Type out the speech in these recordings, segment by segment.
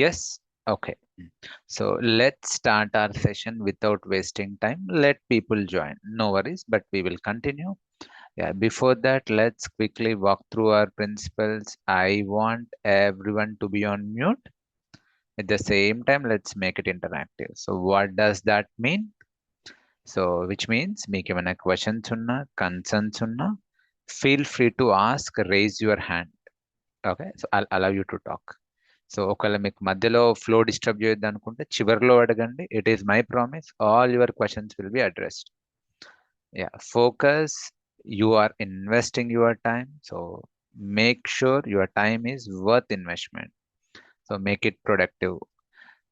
Yes. Okay. So let's start our session without wasting time. Let people join. No worries, but we will continue. Yeah, before that, let's quickly walk through our principles. I want everyone to be on mute. At the same time, let's make it interactive. So what does that mean? So which means మీకు ఏమైనా questions ఉన్నా, concerns ఉన్నా, feel free to ask, raise your hand. Okay, so I'll allow you to talk. So ఒకవేళ మీకు మధ్యలో flow disturb చేయొద్దు అనుకుంటే చివరిలో అడగండి. It is my promise, all your questions will be addressed. Yeah, focus. You are investing your time, so make sure your time is worth investment. So make it productive.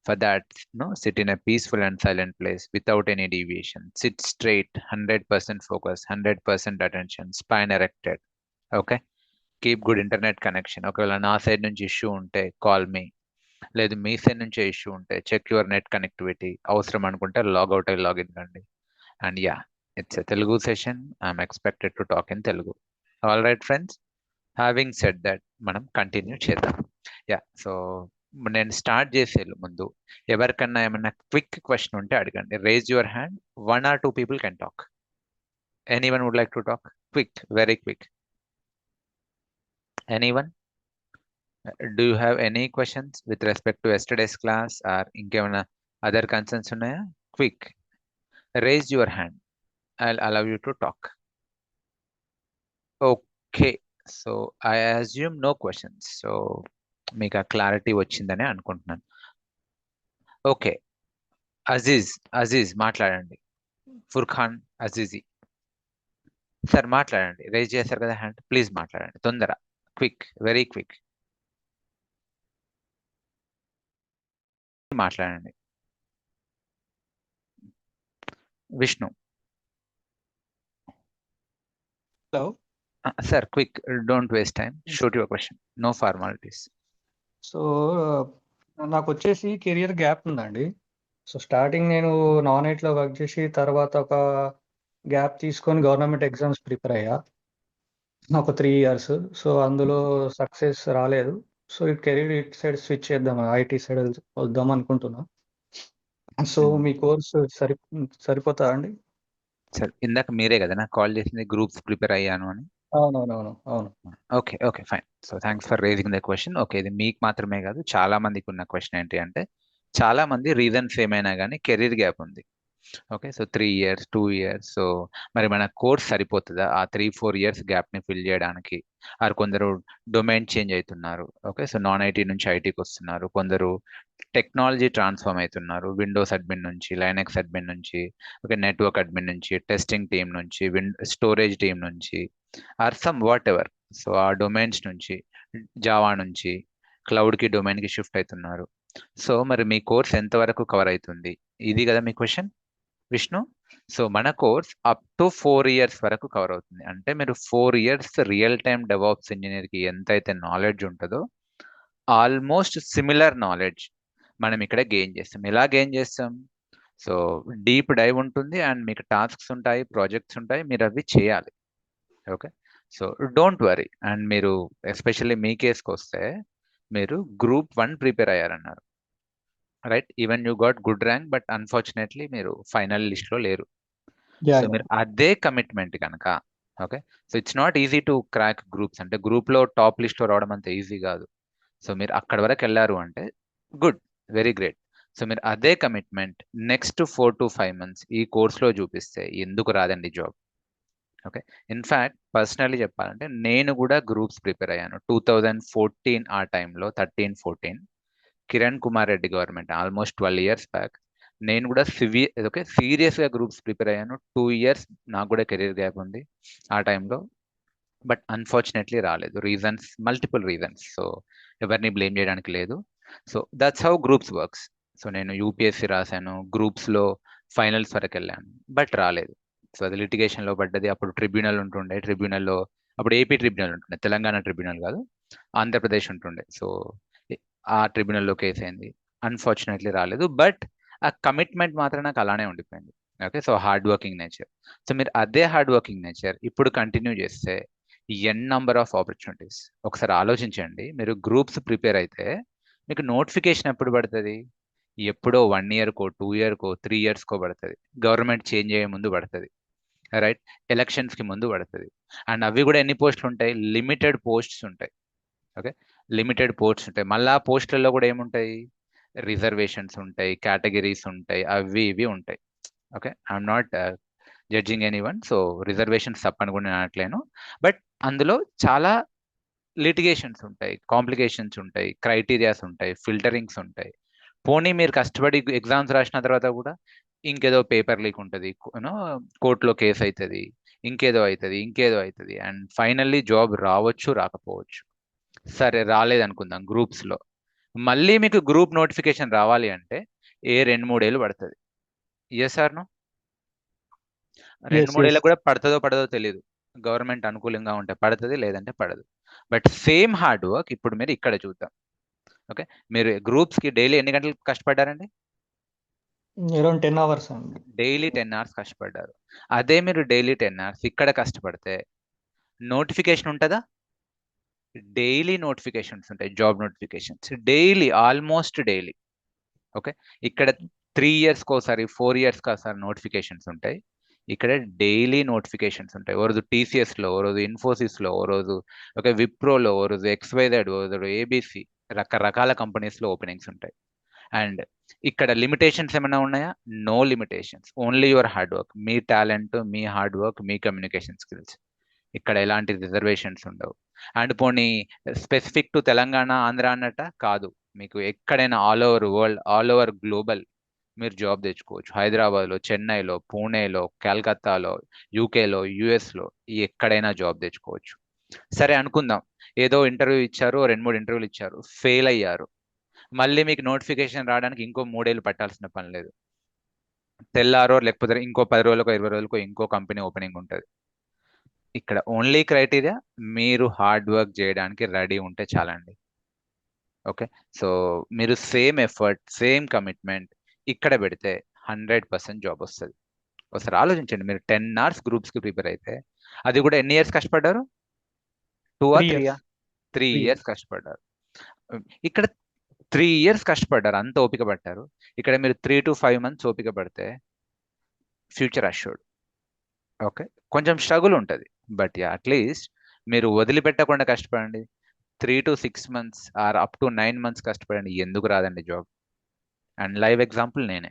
For that, no, sit in a peaceful and silent place without any deviation. Sit straight, 100% focus, 100% attention, spine erected. Okay? Keep good internet connection. ఒకవేళ నా side నుంచి issue ఉంటే call me, లేదు మీ side నుంచే issue ఉంటే check your net connectivity. అవసరం అనుకుంటే లాగౌట్ అయ్యి లాగిన్ కండి. And yeah, it's a Telugu session. I'm expected to talk in Telugu. All right friends, having said that మనం కంటిన్యూ చేద్దాం. యా, సో నేను స్టార్ట్ చేసే ముందు ఎవరికన్నా ఏమన్నా క్విక్ క్వశ్చన్ ఉంటే అడగండి. Raise your hand. 1 or 2 people can talk. Anyone would like to talk? Quick, very quick. Anyone? Do you have any questions with respect to yesterday's class or ఇంకేమైనా other concerns ఉన్నాయా? Quick, raise your hand. I'll allow you to talk. Okay, so I assume no questions. So మీకు ఆ clarity వచ్చిందని అనుకుంటున్నాను. Okay, Aziz మాట్లాడండి. Furqan Azizi sir మాట్లాడండి. Raise చేశారు కదా హ్యాండ్, ప్లీజ్ మాట్లాడండి. తొందర, క్విక్, వెరీ క్విక్ మాట్లాడండి. Vishnu. Hello sir quick, don't waste time, shoot your question, no formalities. So నాకు వచ్చేసి కెరియర్ గ్యాప్ ఉందండి. సో స్టార్టింగ్ నేను నాన్ ఐటీలో వర్క్ చేసి తర్వాత ఒక గ్యాప్ తీసుకొని గవర్నమెంట్ ఎగ్జామ్స్ ప్రిపేర్ అయ్యా ఒక 3 years. సో అందులో సక్సెస్ రాలేదు. సో ఈ కెరీర్ ఇటు సైడ్ స్విచ్ చేద్దాం, ఐటీ సైడ్ వద్దాం అనుకుంటున్నా. సో మీ కోర్స్ సరిపోతా అండి? సార్ ఇందాక మీరే కదా నాకు కాల్ చేసింది, గ్రూప్స్ ప్రిపేర్ అయ్యాను అని. అవును. Okay fine. So thanks for raising the question. Okay, ఇది మీకు మాత్రమే కాదు, చాలా మందికి ఉన్న క్వశ్చన్ ఏంటి అంటే, చాలా మంది రీజన్స్ ఏమైనా కానీ కెరీర్ గ్యాప్ ఉంది. Okay, so 3 years 2 years. So మరి మన కోర్స్ సరిపోతుందా ఆ 3-4 years గ్యాప్ ని ఫిల్ చేయడానికి? ఆర్ కొందరు డొమైన్ చేంజ్ అవుతున్నారు. ఓకే, సో నాన్ ఐటీ నుంచి ఐటీకి వస్తున్నారు. కొందరు టెక్నాలజీ ట్రాన్స్ఫార్మ్ అవుతున్నారు, విండోస్ అడ్మిన్ నుంచి లైనక్స్ అడ్మిన్ నుంచి, ఓకే, నెట్వర్క్ అడ్మిన్ నుంచి, టెస్టింగ్ టీమ్ నుంచి, స్టోరేజ్ టీమ్ నుంచి, or some what ever. So ఆ డొమైన్స్ నుంచి, జావా నుంచి క్లౌడ్కి డొమైన్కి షిఫ్ట్ అవుతున్నారు. సో మరి మీ కోర్స్ ఎంతవరకు కవర్ అవుతుంది? ఇది కదా మీ క్వశ్చన్ విష్ణు. సో మన కోర్స్ అప్ టు 4 years వరకు కవర్ అవుతుంది. అంటే మీరు 4 years రియల్ టైమ్ డెవాప్స్ ఇంజనీర్కి ఎంతైతే నాలెడ్జ్ ఉంటుందో ఆల్మోస్ట్ సిమిలర్ నాలెడ్జ్ మనం ఇక్కడ గెయిన్ చేస్తాం. ఎలా గెయిన్ చేస్తాం? సో డీప్ డైవ్ ఉంటుంది అండ్ మీకు టాస్క్స్ ఉంటాయి, ప్రాజెక్ట్స్ ఉంటాయి, మీరు అవి చేయాలి. Okay, so don't worry. And మీరు ఎస్పెషల్లీ మీ కేసుకి వస్తే మీరు Group 1 ప్రిపేర్ అయ్యారన్నారు, right? Even you got good rank, but unfortunately మీరు ఫైనల్ లిస్ట్లో లేరు. సో మీరు అదే కమిట్మెంట్ కనుక, okay, so it's not easy to crack groups. అంటే గ్రూప్లో టాప్ లిస్ట్లో రావడం అంత ఈజీ కాదు. సో మీరు అక్కడ వరకు వెళ్ళారు అంటే గుడ్, వెరీ గ్రేట్. సో మీరు అదే కమిట్మెంట్ నెక్స్ట్ 4 to 5 months ఈ కోర్స్లో చూపిస్తే ఎందుకు రాదండి జాబ్? ఓకే, ఇన్ఫ్యాక్ట్ పర్సనల్లీ చెప్పాలంటే నేను కూడా గ్రూప్స్ ప్రిపేర్ అయ్యాను 2014 ఆ టైంలో, 13-14 Kiran Kumar Reddy government, almost 12 years back. నేను కూడా సీరియస్గా గ్రూప్స్ ప్రిపేర్ అయ్యాను. 2 years నాకు కూడా కెరీర్ గ్యాప్ ఉంది ఆ టైంలో, బట్ అన్ఫార్చునేట్లీ రాలేదు. Reasons, multiple reasons. సో ఎవరిని బ్లేమ్ చేయడానికి లేదు. So that's how groups works. So నేను యూపీఎస్సీ రాశాను, గ్రూప్స్లో ఫైనల్స్ వరకు వెళ్ళాను, బట్ రాలేదు. సో అది లిటిగేషన్లో పడ్డది. అప్పుడు ట్రిబ్యునల్ ఉంటుండే, ట్రిబ్యునల్లో అప్పుడు ఏపీ ట్రిబ్యునల్ ఉంటుండే, తెలంగాణ ట్రిబ్యునల్ కాదు, ఆంధ్రప్రదేశ్ ఉంటుండే. సో ఆ ట్రిబ్యునల్లో కేసు అయింది, అన్ఫార్చునేట్లీ రాలేదు. బట్ ఆ కమిట్మెంట్ మాత్రం నాకు అలానే ఉండిపోయింది. Okay, so hard working nature. So మీరు అదే హార్డ్ వర్కింగ్ నేచర్ ఇప్పుడు కంటిన్యూ చేస్తే ఎన్ నంబర్ ఆఫ్ ఆపర్చునిటీస్. ఒకసారి ఆలోచించండి, మీరు గ్రూప్స్ ప్రిపేర్ అయితే మీకు నోటిఫికేషన్ ఎప్పుడు పడుతుంది? ఎప్పుడో 1 ఇయర్కో 2 ఇయర్కో 3 ఇయర్స్కో పడుతుంది. గవర్నమెంట్ చేంజ్ అయ్యే ముందు పడుతుంది, రైట్? ఎలక్షన్స్కి ముందు పడుతుంది. అండ్ అవి కూడా ఎన్ని పోస్టులు ఉంటాయి? లిమిటెడ్ పోస్ట్స్ ఉంటాయి. ఓకే, లిమిటెడ్ పోస్ట్స్ ఉంటాయి. మళ్ళీ ఆ పోస్టులలో కూడా ఏముంటాయి? రిజర్వేషన్స్ ఉంటాయి, కేటగిరీస్ ఉంటాయి, అవి ఇవి ఉంటాయి. Okay, I'm not judging any one, so reservations తప్పని కూడా నేను అనట్లేను. బట్ అందులో చాలా లిటిగేషన్స్ ఉంటాయి, కాంప్లికేషన్స్ ఉంటాయి, క్రైటీరియాస్ ఉంటాయి, ఫిల్టరింగ్స్ ఉంటాయి. పోనీ మీరు కష్టపడి ఎగ్జామ్స్ రాసిన తర్వాత కూడా ఇంకేదో పేపర్ లీక్ ఉంటుంది, కోర్టులో కేసు అవుతుంది, ఇంకేదో అవుతుంది, ఇంకేదో అవుతుంది, అండ్ ఫైనల్లీ జాబ్ రావచ్చు, రాకపోవచ్చు. సరే రాలేదనుకుందాం గ్రూప్స్లో, మళ్ళీ మీకు గ్రూప్ నోటిఫికేషన్ రావాలి అంటే 2-3 ఏళ్ళు పడుతుంది. Yes or no? Yes 2-3 yes ఏళ్ళకి కూడా పడుతుందో పడదో తెలియదు. గవర్నమెంట్ అనుకూలంగా ఉంటే పడుతుంది, లేదంటే పడదు. బట్ సేమ్ హార్డ్ వర్క్ ఇప్పుడు మీరు ఇక్కడ చూద్దాం. ఓకే, మీరు గ్రూప్స్కి డైలీ ఎన్ని గంటలు కష్టపడ్డారండి? అరౌండ్ 10 అవర్స్ అండి. డైలీ 10 అవర్స్ కష్టపడ్డారు. అదే మీరు డైలీ 10 అవర్స్ ఇక్కడ కష్టపడితే నోటిఫికేషన్ ఉంటుందా? డైలీ నోటిఫికేషన్స్ ఉంటాయి, job notifications daily, almost daily. Okay, ఇక్కడ 3 ఇయర్స్కి ఒకసారి 4 ఇయర్స్కి ఒకసారి నోటిఫికేషన్స్ ఉంటాయి. ఇక్కడ డైలీ నోటిఫికేషన్స్ ఉంటాయి. ఓ రోజు టీసీఎస్లో, ఓ రోజు ఇన్ఫోసిస్లో, ఓ రోజు ఓకే విప్రోలో, ఓ రోజు ఎక్స్వైజెడ్, ఓ రోజు ఏబీసీ, రకరకాల కంపెనీస్లో ఓపెనింగ్స్ ఉంటాయి. అండ్ ఇక్కడ లిమిటేషన్స్ ఏమైనా ఉన్నాయా? No limitations, only your hard work, మీ టాలెంట్, మీ హార్డ్ వర్క్, మీ కమ్యూనికేషన్ స్కిల్స్. ఇక్కడ ఎలాంటి రిజర్వేషన్స్ ఉండవు. అండ్ పోనీ స్పెసిఫిక్ టు తెలంగాణ, ఆంధ్ర అన్నట్ట కాదు, మీకు ఎక్కడైనా all over world, all over global మీరు జాబ్ తెచ్చుకోవచ్చు. హైదరాబాద్లో, చెన్నైలో, పూణేలో, కలకత్తాలో, యూకేలో, యుఎస్లో, ఎక్కడైనా జాబ్ తెచ్చుకోవచ్చు. సరే అనుకుందాం, ఏదో ఇంటర్వ్యూ ఇచ్చారు, 2-3 ఇంటర్వ్యూలు ఇచ్చారు, ఫెయిల్ అయ్యారు. మళ్ళీ మీకు నోటిఫికేషన్ రావడానికి ఇంకో 3 ఏళ్ళు పట్టాల్సిన పని లేదు. తెల్లారో లేకపోతే ఇంకో 10 రోజులకో 20 రోజులకో ఇంకో కంపెనీ ఓపెనింగ్ ఉంటుంది. ఇక్కడ ఓన్లీ క్రైటీరియా మీరు హార్డ్ వర్క్ చేయడానికి రెడీ ఉంటే చాలండి. ఓకే, సో మీరు సేమ్ ఎఫర్ట్, సేమ్ కమిట్మెంట్ ఇక్కడ పెడితే 100% జాబ్ వస్తుంది. ఒకసారి ఆలోచించండి, మీరు 10 అవర్స్ గ్రూప్స్కి ప్రిపేర్ అయితే, అది కూడా ఎన్ని ఇయర్స్ కష్టపడ్డారు? 2 3 3 ఇయర్స్ 3 3 ఇయర్స్ ఇయర్స్ కష్టపడ్డారు. ఇక్కడ 3 ఇయర్స్ కష్టపడ్డారు, అంత ఓపిక పట్టారు. ఇక్కడ మీరు 3 to 5 months ఓపిక పడితే ఫ్యూచర్ అష్యూర్డ్. ఓకే, కొంచెం స్ట్రగుల్ ఉంటుంది, బట్ యా అట్లీస్ట్ మీరు వదిలిపెట్టకుండా కష్టపడండి. 3 to 6 months or up to 9 months కష్టపడండి, ఎందుకు రాదండి జాబ్? అండ్ లైవ్ ఎగ్జాంపుల్ నేనే.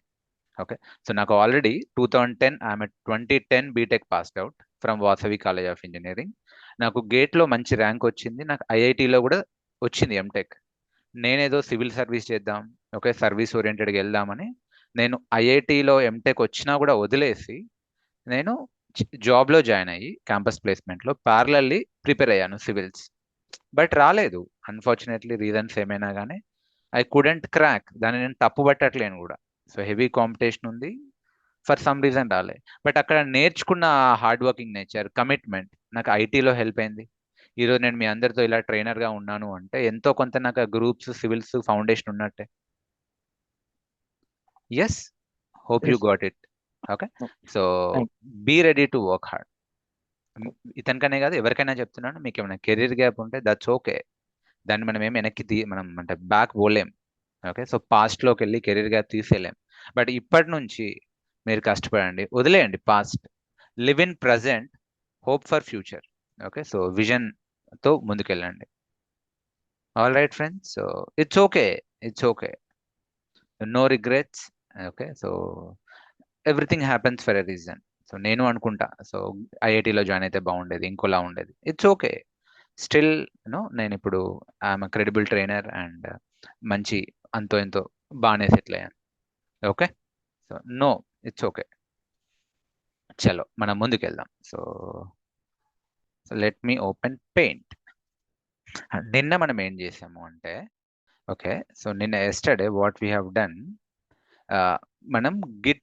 ఓకే, సో నాకు already 2010, I'm 2010 BTech passed out from Vasavi college of engineering. నాకు గేట్లో మంచి ర్యాంక్ వచ్చింది, నాకు ఐఐటిలో కూడా వచ్చింది ఎంటెక్. నేనేదో సివిల్ సర్వీస్ చేద్దాం, ఓకే సర్వీస్ ఓరియంటెడ్గా వెళ్దామని నేను ఐఐటిలో ఎంటెక్ వచ్చినా కూడా వదిలేసి నేను జాబ్లో జాయిన్ అయ్యి క్యాంపస్ ప్లేస్మెంట్లో ప్యారలల్లీ ప్రిపేర్ అయ్యాను సివిల్స్. బట్ రాలేదు, అన్ఫార్చునేట్లీ, రీజన్స్ ఏమైనా కానీ ఐ కుడెంట్ క్రాక్. దాన్ని నేను తప్పు పట్టట్లేను కూడా. సో హెవీ కాంపిటీషన్ ఉంది, ఫర్ సమ్ రీజన్ రాలే. బట్ అక్కడ నేర్చుకున్న హార్డ్ వర్కింగ్ నేచర్, కమిట్మెంట్ నాకు ఐటీలో హెల్ప్ అయింది. ఈరోజు నేను మీ అందరితో ఇలా ట్రైనర్గా ఉన్నాను అంటే ఎంతో కొంత నాకు గ్రూప్స్, సివిల్స్ ఫౌండేషన్ ఉన్నట్టే. Yes, hope you yes. Got it. Okay, so thank be ready to work hard. ఇతనికనే కాదు, ఎవరికైనా చెప్తున్నాను, మీకు ఏమైనా కెరీర్ గ్యాప్ ఉంటే దట్స్ ఓకే. దాన్ని మనం ఏమి వెనక్కి మనం అంటే బ్యాక్ పోలేం. ఓకే, సో పాస్ట్లోకి వెళ్ళి కెరీర్ గ్యాప్ తీసేయలేం. బట్ ఇప్పటి నుంచి మీరు కష్టపడండి, వదిలేయండి past, live in present, hope for future. Okay, so విజన్తో ముందుకెళ్ళండి. All right friends, so it's okay, it's okay, no regrets. Okay, so everything happens for a reason. So నేను అనుకుంటా, సో ఐఐటిలో జాయిన్ అయితే బాగుండేది, ఇంకోలా ఉండేది. ఇట్స్ ఓకే, స్టిల్ నేను ఇప్పుడు ఐఎమ్ క్రెడిబుల్ ట్రైనర్ అండ్ మంచి అంతో ఎంతో బాగానే సెటిల్ అయ్యాను. Okay, so no, it's okay. చలో మనం ముందుకెళ్దాం. So let me open paint. నిన్న మనం ఏం చేసాము అంటే, ఓకే, సో నిన్న yesterday what we have done, మనం గిట్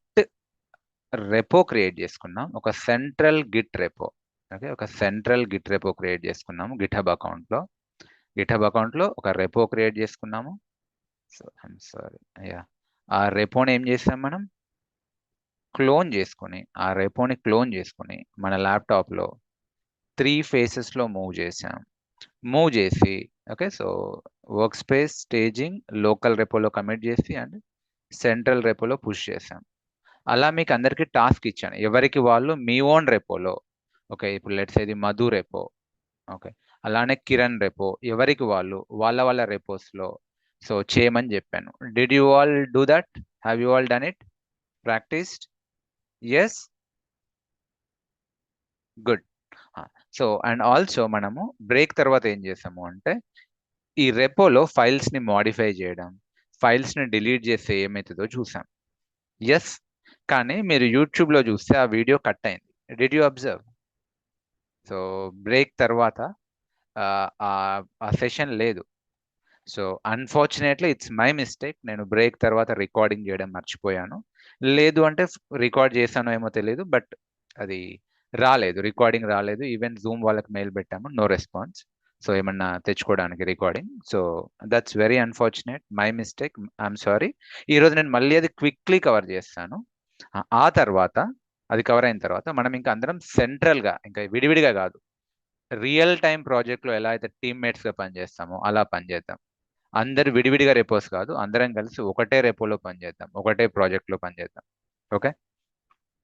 రెపో క్రియేట్ చేసుకున్నాం, ఒక సెంట్రల్ గిట్ రెపో. ఓకే, ఒక సెంట్రల్ గిట్ రెపో క్రియేట్ చేసుకున్నాము గిట్హబ్ అకౌంట్లో. గిట్హబ్ అకౌంట్లో ఒక రెపో క్రియేట్ చేసుకున్నాము. సో ఐమ్ సారీ, యా, ఆ రెపోని ఏం చేసాం మనం? క్లోన్ చేసుకుని, ఆ రెపోని క్లోన్ చేసుకుని మన ల్యాప్టాప్లో 3 ఫేసెస్లో మూవ్ చేసాం. మూవ్ చేసి, okay, so work space staging local రెపోలో కమిట్ చేసి అండ్ సెంట్రల్ రెపోలో పుష్ చేసాం. అలా మీకు అందరికీ టాస్క్ ఇచ్చాను, ఎవరికి వాళ్ళు మీ ఓన్ రెపోలో. ఓకే, ఇప్పుడు లెట్స్ ఇది మధు రెపో. ఓకే, అలానే కిరణ్ రెపో, ఎవరికి వాళ్ళు వాళ్ళ వాళ్ళ రెపోస్లో సో చేయమని చెప్పాను. Did you all do that? Have you all done it? Practised? Yes, good. So and also మనము బ్రేక్ తర్వాత ఏం చేసాము అంటే ఈ రెపోలో ఫైల్స్ని మాడిఫై చేయడం, ఫైల్స్ని డిలీట్ చేస్తే ఏమవుతుందో చూసాం. ఎస్, కానీ మీరు యూట్యూబ్లో చూస్తే ఆ వీడియో కట్ అయింది. Did you observe? So break తర్వాత ఆ సెషన్ లేదు. So unfortunately it's my mistake, నేను బ్రేక్ తర్వాత రికార్డింగ్ చేయడం మర్చిపోయాను. లేదు అంటే రికార్డ్ చేశానో ఏమో తెలియదు, బట్ అది రాలేదు, రికార్డింగ్ రాలేదు. ఈవెన్ జూమ్ వాళ్ళకి మెయిల్ పెట్టాము, నో రెస్పాన్స్. సో ఏమన్నా తెచ్చుకోవడానికి recording. So that's very unfortunate, my mistake, I'm sorry. ఈరోజు నేను మళ్ళీ అది క్విక్లీ కవర్ చేస్తాను. ఆ తర్వాత అది కవర్ అయిన తర్వాత మనం ఇంకా అందరం సెంట్రల్గా, ఇంకా విడివిడిగా కాదు, రియల్ టైం ప్రాజెక్ట్లో ఎలా అయితే టీమ్మేట్స్గా పనిచేస్తామో అలా పనిచేద్దాం. అందరు విడివిడిగా రెపోస్ కాదు, అందరం కలిసి ఒకటే రెపోలో పనిచేద్దాం, ఒకటే ప్రాజెక్ట్లో పనిచేద్దాం. Okay,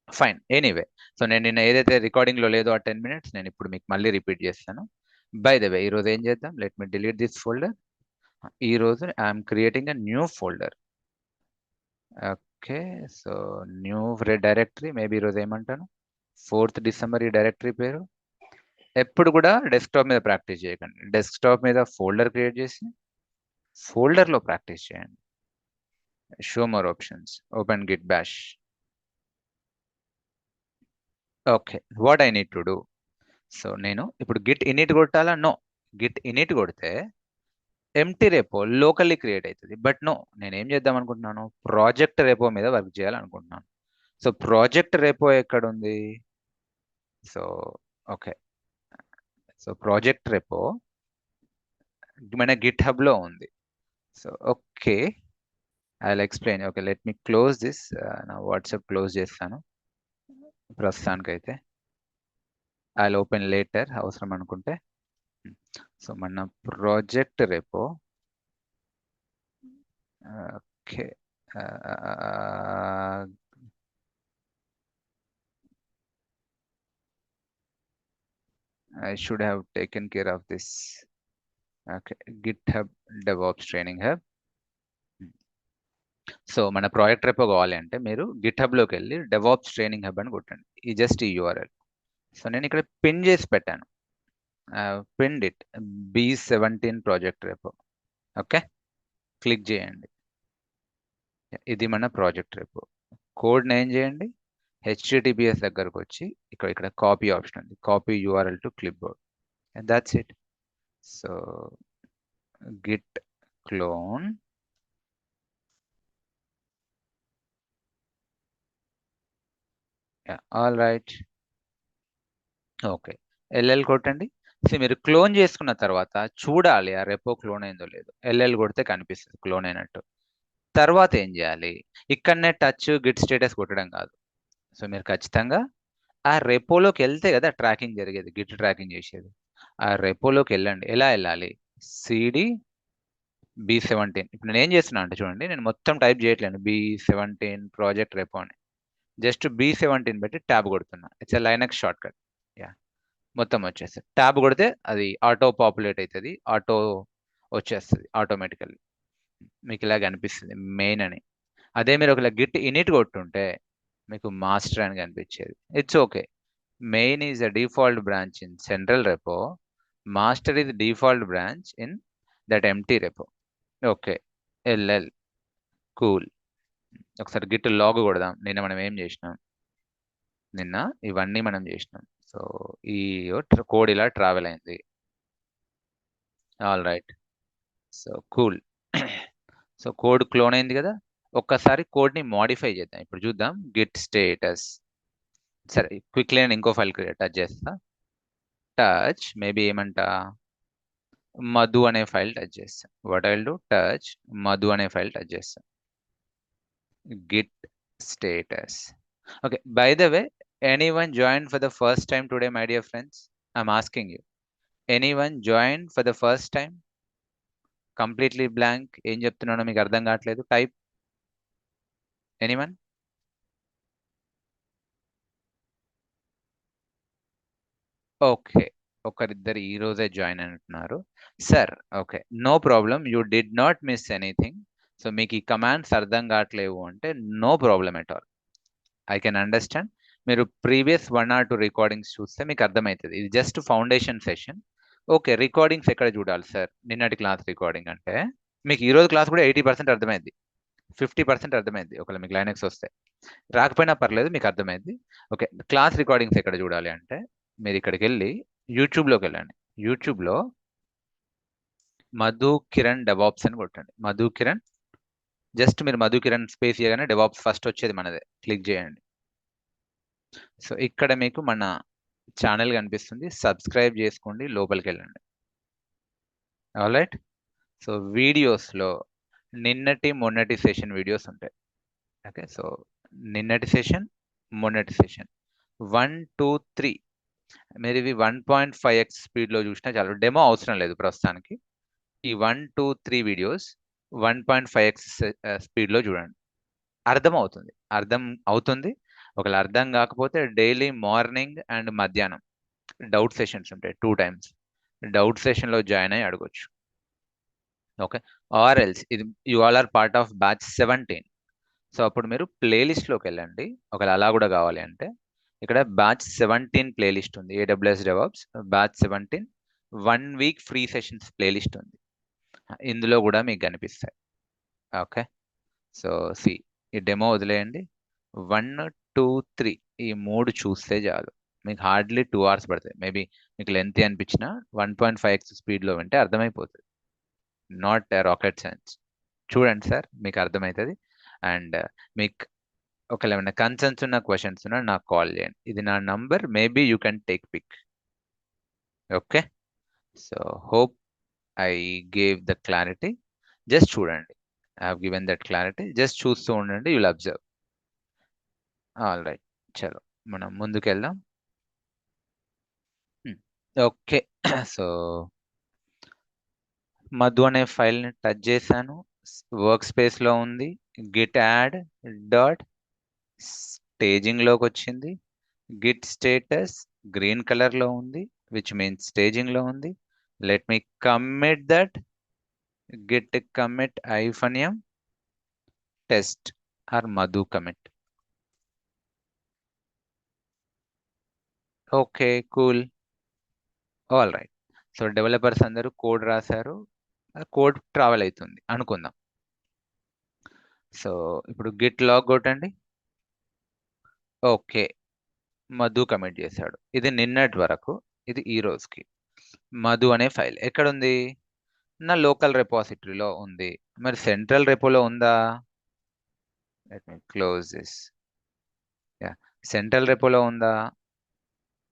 fine. ఎనీవే, సో నేను నిన్న ఏదైతే రికార్డింగ్లో లేదో ఆ 10 minutes నేను ఇప్పుడు మీకు మళ్ళీ రిపీట్ చేస్తాను. బై ద వే, ఈరోజు ఏం చేద్దాం, let me delete this folder. ఈరోజు I'm creating a new folder. Okay, so new directory, maybe ఈరోజు ఏమంటాను, 4th December ఈ డైరెక్టరీ పేరు. ఎప్పుడు కూడా డెస్క్టాప్ మీద ప్రాక్టీస్ చేయకండి, డెస్క్టాప్ మీద ఫోల్డర్ క్రియేట్ చేసి ఫోల్డర్లో ప్రాక్టీస్ చేయండి. Show more options, open Git bash. Okay, what I need to do? So నేను ఇప్పుడు గిట్ ఇనిట్ కొట్టాలా? నో, గిట్ ఇనిట్ కొడితే ఎంటీ రెపో లోకల్లీ క్రియేట్ అవుతుంది. బట్ నో, నేను ఏం చేద్దాం అనుకుంటున్నాను, ప్రాజెక్ట్ రెపో మీద వర్క్ చేయాలనుకుంటున్నాను. సో ప్రాజెక్ట్ రెపో ఎక్కడ ఉంది? So okay, so project repo మన గిట్ హబ్లో ఉంది. So okay, I will explain. Okay, let me close this. నా వాట్సాప్ క్లోజ్ చేస్తాను ప్రస్తుతానికైతే. ఐ విల్ ఓపెన్ లేటర్ అవసరం అనుకుంటే. సో మన project repo, okay, I should have taken care of this. Okay, GitHub DevOps Training Hub. So మన project repo కావాలి అంటే మీరు గిట్హబ్లోకి వెళ్ళి డెవాప్స్ ట్రైనింగ్ హబ్ అని కొట్టండి. ఈ జస్ట్ ఈ యూఆర్ఎల్. సో నేను ఇక్కడ పిన్ చేసి పెట్టాను, pinned it, B17 project repo. Okay, click చేయండి. ఇది మన ప్రాజెక్ట్ రెపో. కోడ్ ఏం చేయండి, HTTPS దగ్గరకు వచ్చి ఇక్కడ కాపీ ఆప్షన్ ఉంది, copy URL to clip board, and that's it. So git clone, all right. Okay, LL కొట్టండి. సో మీరు క్లోన్ చేసుకున్న తర్వాత చూడాలి ఆ రెపో క్లోన్ అయిందో లేదో. LL కొడితే కనిపిస్తుంది క్లోన్ అయినట్టు. తర్వాత ఏం చేయాలి, ఇక్కడనే టచ్ గిట్ స్టేటస్ కొట్టడం కాదు. సో మీరు ఖచ్చితంగా ఆ రెపోలోకి వెళ్తే కదా ట్రాకింగ్ జరిగేది, గిట్ ట్రాకింగ్ చేసేది. ఆ రెపోలోకి వెళ్ళండి. ఎలా వెళ్ళాలి, CD B17. ఇప్పుడు నేను ఏం చేస్తున్నా అంటే చూడండి, నేను మొత్తం టైప్ చేయట్లేను B17 ప్రాజెక్ట్ రెపో అని, జస్ట్ B17 పెట్టి ట్యాబ్ కొడుతున్నా. It's Linux short cut. Yeah, మొత్తం వచ్చేస్తుంది. ట్యాబ్ కొడితే అది ఆటో పాపులేట్ అవుతుంది, ఆటో వచ్చేస్తుంది ఆటోమేటికల్లీ. మీకు ఇలాగ అనిపిస్తుంది మెయిన్ అని. అదే మీరు ఒకవేళ గిట్ ఇనిట్ కొట్టుంటే మీకు మాస్టర్ అని కనిపించేది. It's okay, main is a default branch in central repo, master is default branch in that empty repo. Okay, LL cool. ఒకసారి గిట్ లాగ్ కొడదాం. నిన్న మనం ఏం చేసినాం, నిన్న ఇవన్నీ మనం చేసినాం. సో ఈ కోడ్ ఇలా ట్రావెల్ అయింది. All right, so cool. So code clone అయింది కదా, ఒక్కసారి కోడ్ని మోడిఫై చేద్దాం. ఇప్పుడు చూద్దాం గిట్ స్టేటస్. సరే, క్విక్లీ నేను ఇంకో ఫైల్ టచ్ చేస్తా. టచ్ మేబీ ఏమంటా, మధు అనే ఫైల్ టచ్ చేస్తా. What I will do, touch Madhu అనే ఫైల్ టచ్ చేస్తా. Git status. Okay, by the way, anyone joined for the first time today, my dear friends? I'm asking you, anyone joined for the first time? Completely blank, ఏం చెప్తున్నానో మీకు అర్థం కావట్లేదు? Type anyone? Okay, ఒకరిద్దరు ఈ రోజే join అంటున్నారు. Sir okay, no problem, you did not miss anything. So మీకు ఈ కమాండ్స్ అర్థం కావట్లేవు అంటే no problem at all, I can understand. మీరు ప్రీవియస్ 1 or 2 రికార్డింగ్స్ చూస్తే మీకు అర్థమవుతుంది. ఇది just foundation session. Okay, recordings ఎక్కడ చూడాలి సార్? నిన్నటి క్లాస్ రికార్డింగ్ అంటే మీకు ఈ రోజు క్లాస్ కూడా 80% అర్థమైంది, 50% అర్థమైంది ఒకవేళ మీకు లైనక్స్ వస్తే. రాకపోయినా పర్లేదు, మీకు అర్థమైంది. ఓకే, క్లాస్ రికార్డింగ్స్ ఎక్కడ చూడాలి అంటే మీరు ఇక్కడికి వెళ్ళి యూట్యూబ్లోకి వెళ్ళండి. యూట్యూబ్లో మధు కిరణ్ డెవాప్స్ అని కొట్టండి. మధు కిరణ్, జస్ట్ మీరు మధు కిరణ్ స్పేస్ చేయగానే డెవాప్స్ ఫస్ట్ వచ్చేది మనదే, క్లిక్ చేయండి. సో ఇక్కడ మీకు మన ఛానల్ కనిపిస్తుంది, సబ్స్క్రైబ్ చేసుకోండి, లోపలికి వెళ్ళండి. ఆల్రైట్. సో వీడియోస్లో నిన్నటి మొన్నటి సెషన్ వీడియోస్ ఉంటాయి. ఓకే, సో నిన్నటి సెషన్, మొన్నటి సెషన్ 1, 2, 3 మీరు ఇవి 1.5x స్పీడ్లో చూసినా చాలు, డెమో అవసరం లేదు ప్రస్తుతానికి. ఈ 1, 2, 3 వీడియోస్ 1.5x స్పీడ్లో చూడండి, అర్థం అవుతుంది. ఒకవేళ అర్థం కాకపోతే డైలీ మార్నింగ్ అండ్ మధ్యాహ్నం డౌట్ సెషన్స్ ఉంటాయి, 2 times. డౌట్ సెషన్లో జాయిన్ అయ్యి అడగొచ్చు. ఓకే, ఆర్ ఎల్స్ ఇది you all are part of batch 17. So అప్పుడు మీరు ప్లేలిస్ట్లోకి వెళ్ళండి. ఒకవేళ అలా కూడా కావాలి అంటే ఇక్కడ బ్యాచ్ 17 ప్లేలిస్ట్ ఉంది, AWS DevOps batch 17 1 week free sessions playlist ఉంది, ఇందులో కూడా మీకు కనిపిస్తాయి. ఓకే, సో సి ఈ డెమో వదిలేయండి. 1, 2, 3 ఈ 3 చూస్తే చాలు, మీకు హార్డ్లీ 2 hours పడుతుంది. మేబీ మీకు లెంతీ అనిపించినా 1.5x స్పీడ్లో వింటే అర్థమైపోతుంది, నాట్ రాకెట్ సైన్స్. చూడండి సార్, మీకు అర్థమవుతుంది. అండ్ మీకు ఒకవేళ ఏమైనా కన్సర్న్స్ ఉన్న క్వశ్చన్స్ ఉన్నా నాకు కాల్ చేయండి, ఇది నా number, maybe you can take pic. Okay, so hope I gave the clarity. Just చూడండి, I have given that clarity, just చూస్తూ ఉండండి, యుల్ అబ్జర్వ్. ఆల్ రైట్, చలో మనం ముందుకెళ్దాం. ఓకే, సో మధు అనే ఫైల్ని టచ్ చేశాను, వర్క్ స్పేస్లో ఉంది, గిట్ యాడ్ డాట్ స్టేజింగ్లోకి వచ్చింది, గిట్ స్టేటస్ గ్రీన్ కలర్లో ఉంది, విచ్ మీన్స్ స్టేజింగ్లో ఉంది. Let me commit that, git commit hyphen m test or Madhu commit. Okay, cool, all right. So developers అందరూ కోడ్ రాశారు, కోడ్ ట్రావెల్ అవుతుంది అనుకుందాం. సో ఇప్పుడు గిట్ లాగ్ కొట్టండి. ఓకే, మధు కమిట్ చేశాడు. ఇది నిన్నటి వరకు, ఇది ఈ రోజుకి. మధు అనే ఫైల్ ఎక్కడుంది? నా లోకల్ రెపాజిటరీలో ఉంది. మరి సెంట్రల్ రెపోలో ఉందా? Let me close this. Yeah, central రెపోలో ఉందా?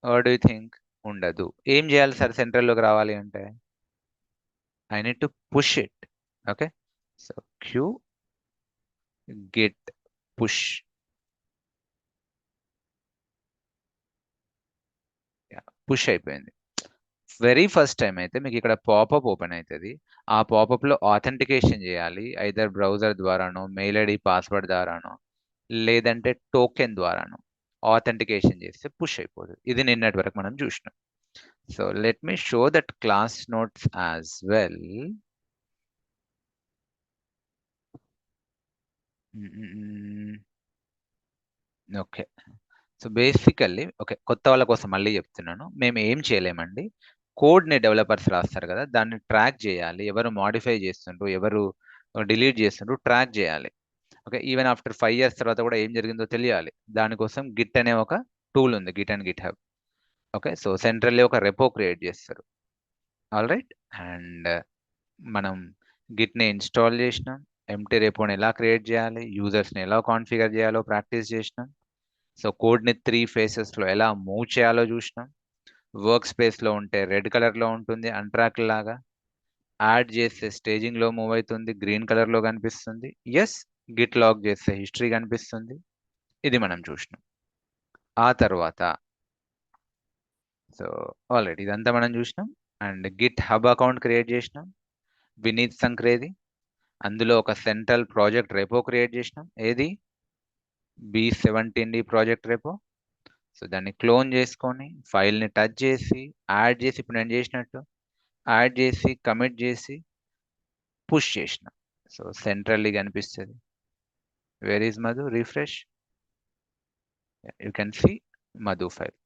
What do you think? ఉండదు. ఏం చేయాలి సార్ సెంట్రల్లోకి రావాలి అంటే? I need to push it. Okay, so క్యూ గిట్ పుష్. పుష్ అయిపోయింది. వెరీ ఫస్ట్ టైం అయితే మీకు ఇక్కడ పాపప్ ఓపెన్ అవుతుంది. ఆ పాపప్లో ఆథెంటికేషన్ చేయాలి, ఐదర్ బ్రౌజర్ ద్వారానో, మెయిల్ ఐడి పాస్వర్డ్ ద్వారానో, లేదంటే టోకెన్ ద్వారానో ఆథెంటికేషన్ చేస్తే పుష్ అయిపోతుంది. ఇది నిన్నటి వరకు మనం చూసినాం. So let me show that class notes as well. Okay, so basically okay, కొత్త వాళ్ళ కోసం మళ్ళీ చెప్తున్నాను, మేము ఏం చేయలేమండి. కోడ్ని డెవలపర్స్ రాస్తారు కదా, దాన్ని ట్రాక్ చేయాలి, ఎవరు మాడిఫై చేస్తుండ్రు, ఎవరు డిలీట్ చేస్తుండ్రు ట్రాక్ చేయాలి. ఓకే, ఈవెన్ ఆఫ్టర్ 5 years తర్వాత కూడా ఏం జరిగిందో తెలియాలి. దానికోసం గిట్ అనే ఒక టూల్ ఉంది, Git and Git hub. Okay, so centrally ఒక రెపో క్రియేట్ చేస్తారు. ఆల్ రైట్, అండ్ మనం గిట్ని ఇన్స్టాల్ చేసినాం, ఎంటీ రెపోని ఎలా క్రియేట్ చేయాలి, యూజర్స్ని ఎలా కాన్ఫిగర్ చేయాలో ప్రాక్టీస్ చేసినాం. సో కోడ్ని 3 phases ఎలా మూవ్ చేయాలో చూసినాం. వర్క్ స్పేస్లో ఉంటే రెడ్ కలర్లో ఉంటుంది అన్ట్రాక్ లాగా, యాడ్ చేస్తే స్టేజింగ్లో మూవ్ అవుతుంది, గ్రీన్ కలర్లో కనిపిస్తుంది. ఎస్, గిట్ లాగ్ చేస్తే హిస్టరీ కనిపిస్తుంది. ఇది మనం చూసినాం. ఆ తర్వాత సో ఆల్రెడీ ఇదంతా మనం చూసినాం. And Git hub account create చేసినాం, వినీత్ సంక్రేది. అందులో ఒక సెంట్రల్ ప్రాజెక్ట్ రెపో క్రియేట్ చేసినాం. ఏది? B17D project repo. సో దాన్ని క్లోన్ చేసుకొని ఫైల్ని టచ్ చేసి యాడ్ చేసి, ఇప్పుడు నేను చేసినట్టు యాడ్ చేసి కమిట్ చేసి పుష్ చేసిన. సో సెంట్రల్లీ కనిపిస్తుంది. Where is Madhu? Refresh. You can see Madhu file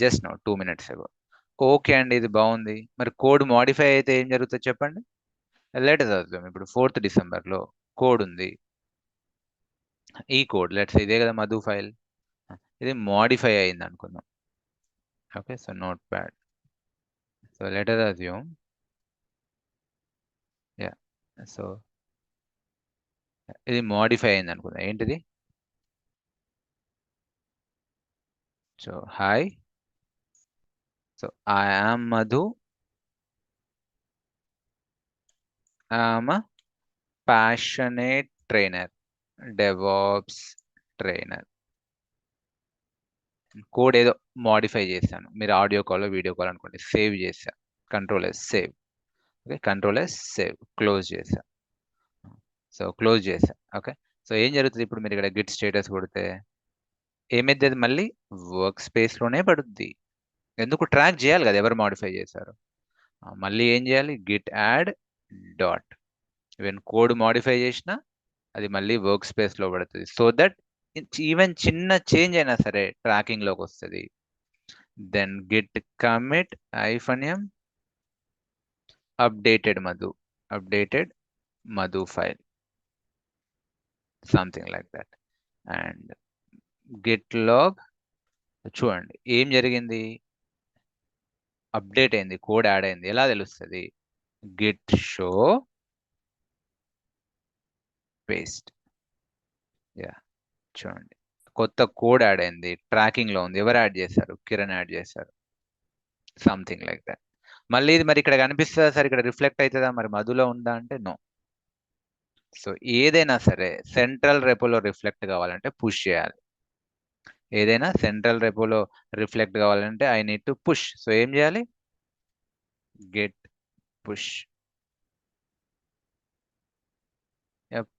just now 2 minutes ago. Okay అండి, ఇది బాగుంది. మరి కోడ్ మాడిఫై అయితే ఏం జరుగుతుంది చెప్పండి. లెట్ అస్ అస్యూమ్ ఇప్పుడు 4th December కోడ్ ఉంది. ఈ కోడ్ లెట్స్ ఇదే కదా మధు ఫైల్. ఇది మాడిఫై అయింది అనుకుందాం. Okay, so notepad. So let us assume yeah, so ఇది మాడిఫై అయింది అనుకుందాం. ఏంటిది? So hi, so I am Madhu, I'm a passionate trainer, DevOps trainer. Code ఏదో మాడిఫై చేశాను. మీరు ఆడియో కాల్ వీడియో కాల్ అనుకోండి. సేవ్ చేశా, Ctrl+S save. Okay, Ctrl+S save, close చేశా. సో క్లోజ్ చేశా. ఓకే, సో ఏం జరుగుతుంది ఇప్పుడు? మీరు ఇక్కడ గిట్ స్టేటస్ కొడితే ఏమైతే అది మళ్ళీ వర్క్ స్పేస్లోనే పడుద్ది. ఎందుకు? ట్రాక్ చేయాలి కదా ఎవరు మాడిఫై చేశారు. మళ్ళీ ఏం చేయాలి? Git add dot. Even code modify చేసినా అది మళ్ళీ వర్క్ స్పేస్లో పడుతుంది. సో దట్ ఈవెన్ చిన్న చేంజ్ అయినా సరే ట్రాకింగ్లోకి వస్తుంది. Then git commit -m updated Madhu file, something like that. And git log, చూడండి ఏం జరిగింది. అప్డేట్ అయింది, కోడ్ యాడ్ అయింది. ఎలా తెలుస్తుంది? Git show paste. యా, చూడండి కొత్త కోడ్ యాడ్ అయింది, ట్రాకింగ్ లో ఉంది. ఎవరు యాడ్ చేశారు? కిరణ్ యాడ్ చేశారు. Something like that. మళ్ళీ ఇది మరి ఇక్కడ కనిపిస్తుందా సార్? ఇక్కడ రిఫ్లెక్ట్ అవుతుందా? మరి మధులో ఉందా అంటే నో. సో ఏదైనా సరే సెంట్రల్ రెపోలో రిఫ్లెక్ట్ కావాలంటే పుష్ చేయాలి. ఏదైనా సెంట్రల్ రెపోలో రిఫ్లెక్ట్ కావాలంటే I need to push. So ఏం చేయాలి? Git push.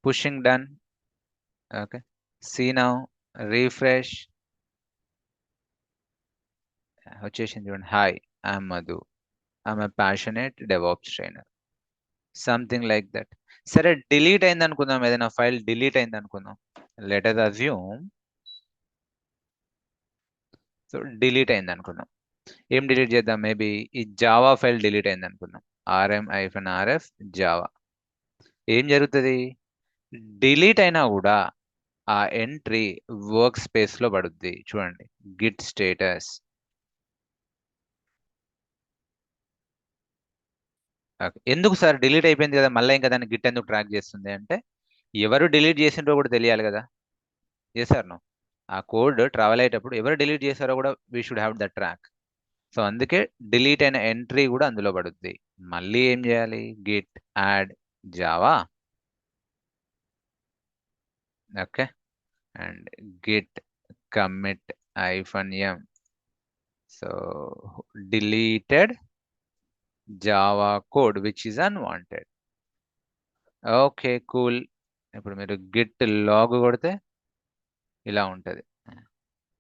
Pushing done. Okay, see now, refresh. వచ్చేసింది చూడండి. Hi, I'm Madhu, I'm a passionate DevOps trainer, something like that. సరే, డిలీట్ అయింది అనుకుందాం. ఏదైనా ఫైల్ డిలీట్ అయింది అనుకుందాం. Let us assume, so delete అయింది అనుకుందాం. ఏం డిలీట్ చేద్దాం? మేబీ ఈ జావా ఫైల్ డిలీట్ అయింది అనుకుందాం. rm-rf Java. ఏం జరుగుతుంది? డిలీట్ అయినా కూడా ఆ ఎంట్రీ వర్క్ స్పేస్ లో పడుద్ది. చూడండి, గిట్ స్టేటస్. ఎందుకు సార్ డిలీట్ అయిపోయింది కదా, మళ్ళీ ఇంకా దాన్ని గిట్ ఎందుకు ట్రాక్ చేస్తుంది అంటే, ఎవరు డిలీట్ చేసిండ్రో కూడా తెలియాలి కదా. చేశారు నో, ఆ కోడ్ ట్రావెల్ అయ్యేటప్పుడు ఎవరు డిలీట్ చేశారో కూడా we should have the track. So అందుకే డిలీట్ అయిన ఎంట్రీ కూడా అందులో పడుద్ది. మళ్ళీ ఏం చేయాలి? Git add Java. Okay, and git commit -m. So deleted java code which is unwanted. Okay, cool. ఇప్పుడు మీరు గిట్ లాగ్ కొడితే ఇలా ఉంటుంది.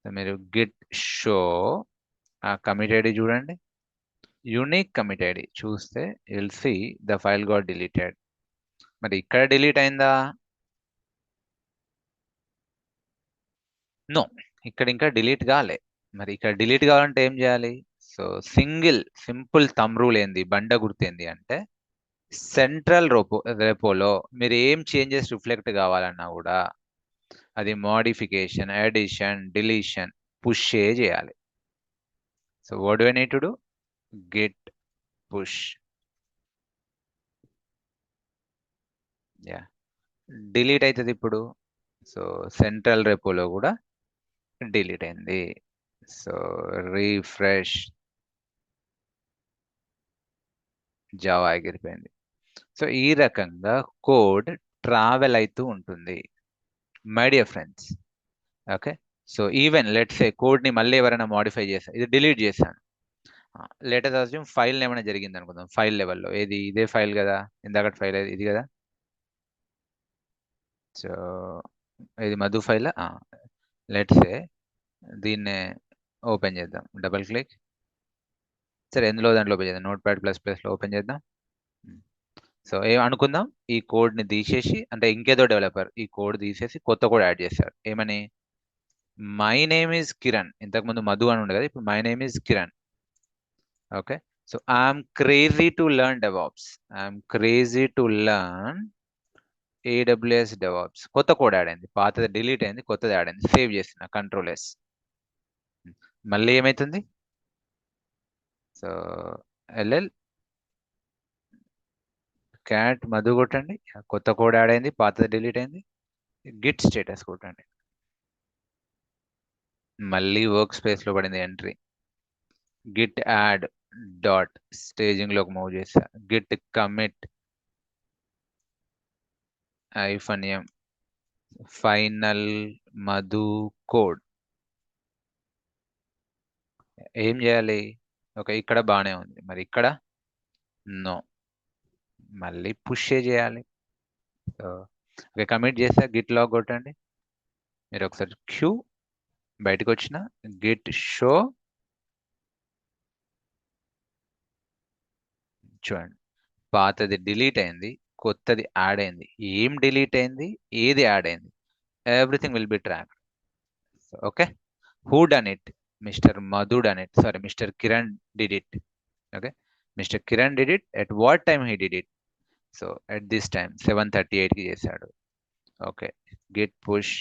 సో మీరు గిట్ షో ఆ కమిట్ ఐడి చూడండి, యూనిక్ కమిట్ ఐడి చూస్తే will see the file got deleted. మరి ఇక్కడ డిలీట్ అయిందా? నో, ఇక్కడ ఇంకా డిలీట్ కాలే. మరి ఇక్కడ డిలీట్ కావాలంటే ఏం చేయాలి? సో సింపుల్ థంబ్ రూల్ ఏంది, బండ గుర్తేంది అంటే, సెంట్రల్ రెపోలో మీరు ఏం చేంజెస్ రిఫ్లెక్ట్ కావాలన్నా కూడా అది మోడిఫికేషన్, అడిషన్, డిలీషన్, పుష్ చేయాలి. So what do I need to do? Git push. Yeah, delete అవుతుంది ఇప్పుడు. సో సెంట్రల్ రెపోలో కూడా డిలీట్ అయింది. సో రీఫ్రెష్, జావా ఎగిరిపోయింది. సో ఈ రకంగా కోడ్ ట్రావెల్ అవుతూ ఉంటుంది my dear friends. Okay, so even let's ఏ కోడ్ని మళ్ళీ ఎవరైనా మాడిఫై చేశారు, ఇది డిలీట్ చేశాను, లేటెస్ట్ అస్యూమ్ ఫైల్ ఏమైనా జరిగింది అనుకుందాం, ఫైల్ లెవెల్లో. ఏది ఇదే ఫైల్ కదా, ఇందాక ఫైల్ ఇది కదా. సో ఇది మధు ఫైల్. లెట్స్ సే దీన్నే ఓపెన్ చేద్దాం, డబుల్ క్లిక్. సరే దాంట్లో ఓపెన్ చేద్దాం, నోట్ ప్యాడ్ ప్లస్ ప్లస్లో ఓపెన్ చేద్దాం. సో ఏం అనుకుందాం, ఈ కోడ్ని తీసేసి, అంటే ఇంకేదో డెవలపర్ ఈ కోడ్ తీసేసి కొత్త కోడ్ యాడ్ చేశారు. ఏమని, మై నేమ్ ఈజ్ కిరణ్. ఇంతకుముందు మధు అని ఉండే కదా, ఇప్పుడు my name is Kiran. Okay, so I'm crazy to learn DevOps. I'm crazy to learn AWS DevOps. కొత్త కోడ్ యాడ్ అయింది, పాతది డిలీట్ అయింది, కొత్తది యాడ్ అయింది. సేవ్ చేసిన, కంట్రోల్ S. మళ్ళీ ఏమవుతుంది, సో LL క్యాట్ మధు కొట్టండి, కొత్త కోడ్ యాడ్ అయింది, పాతది డిలీట్ అయింది. గిట్ స్టేటస్ కొట్టండి, మళ్ళీ వర్క్ స్పేస్లో పడింది ఎంట్రీ. గిట్ యాడ్ డాట్ స్టేజింగ్లోకి మూవ్ చేసా. Git commit -m final Madhu code. ఏం చేయాలి, ఓకే ఇక్కడ బాగానే ఉంది, మరి ఇక్కడ నో, మళ్ళీ పుష్ చేయాలి. ఓకే కమిట్ చేసా, గిట్ లాగ్ కొట్టండి. మీరు ఒకసారి క్యూ బయటకు వచ్చిన గిట్ షో చూడండి, పాతది డిలీట్ అయింది, కొత్తది యాడ్ అయింది. ఏం డిలీట్ అయింది, ఏది యాడ్ అయింది, everything will be tracked. Okay, who done it, mister Madhu done it, sorry mister Kiran did it. Okay, mister Kiran did it. At what time he did it, so at this time 7:38కి చేశాడు. Okay, git push,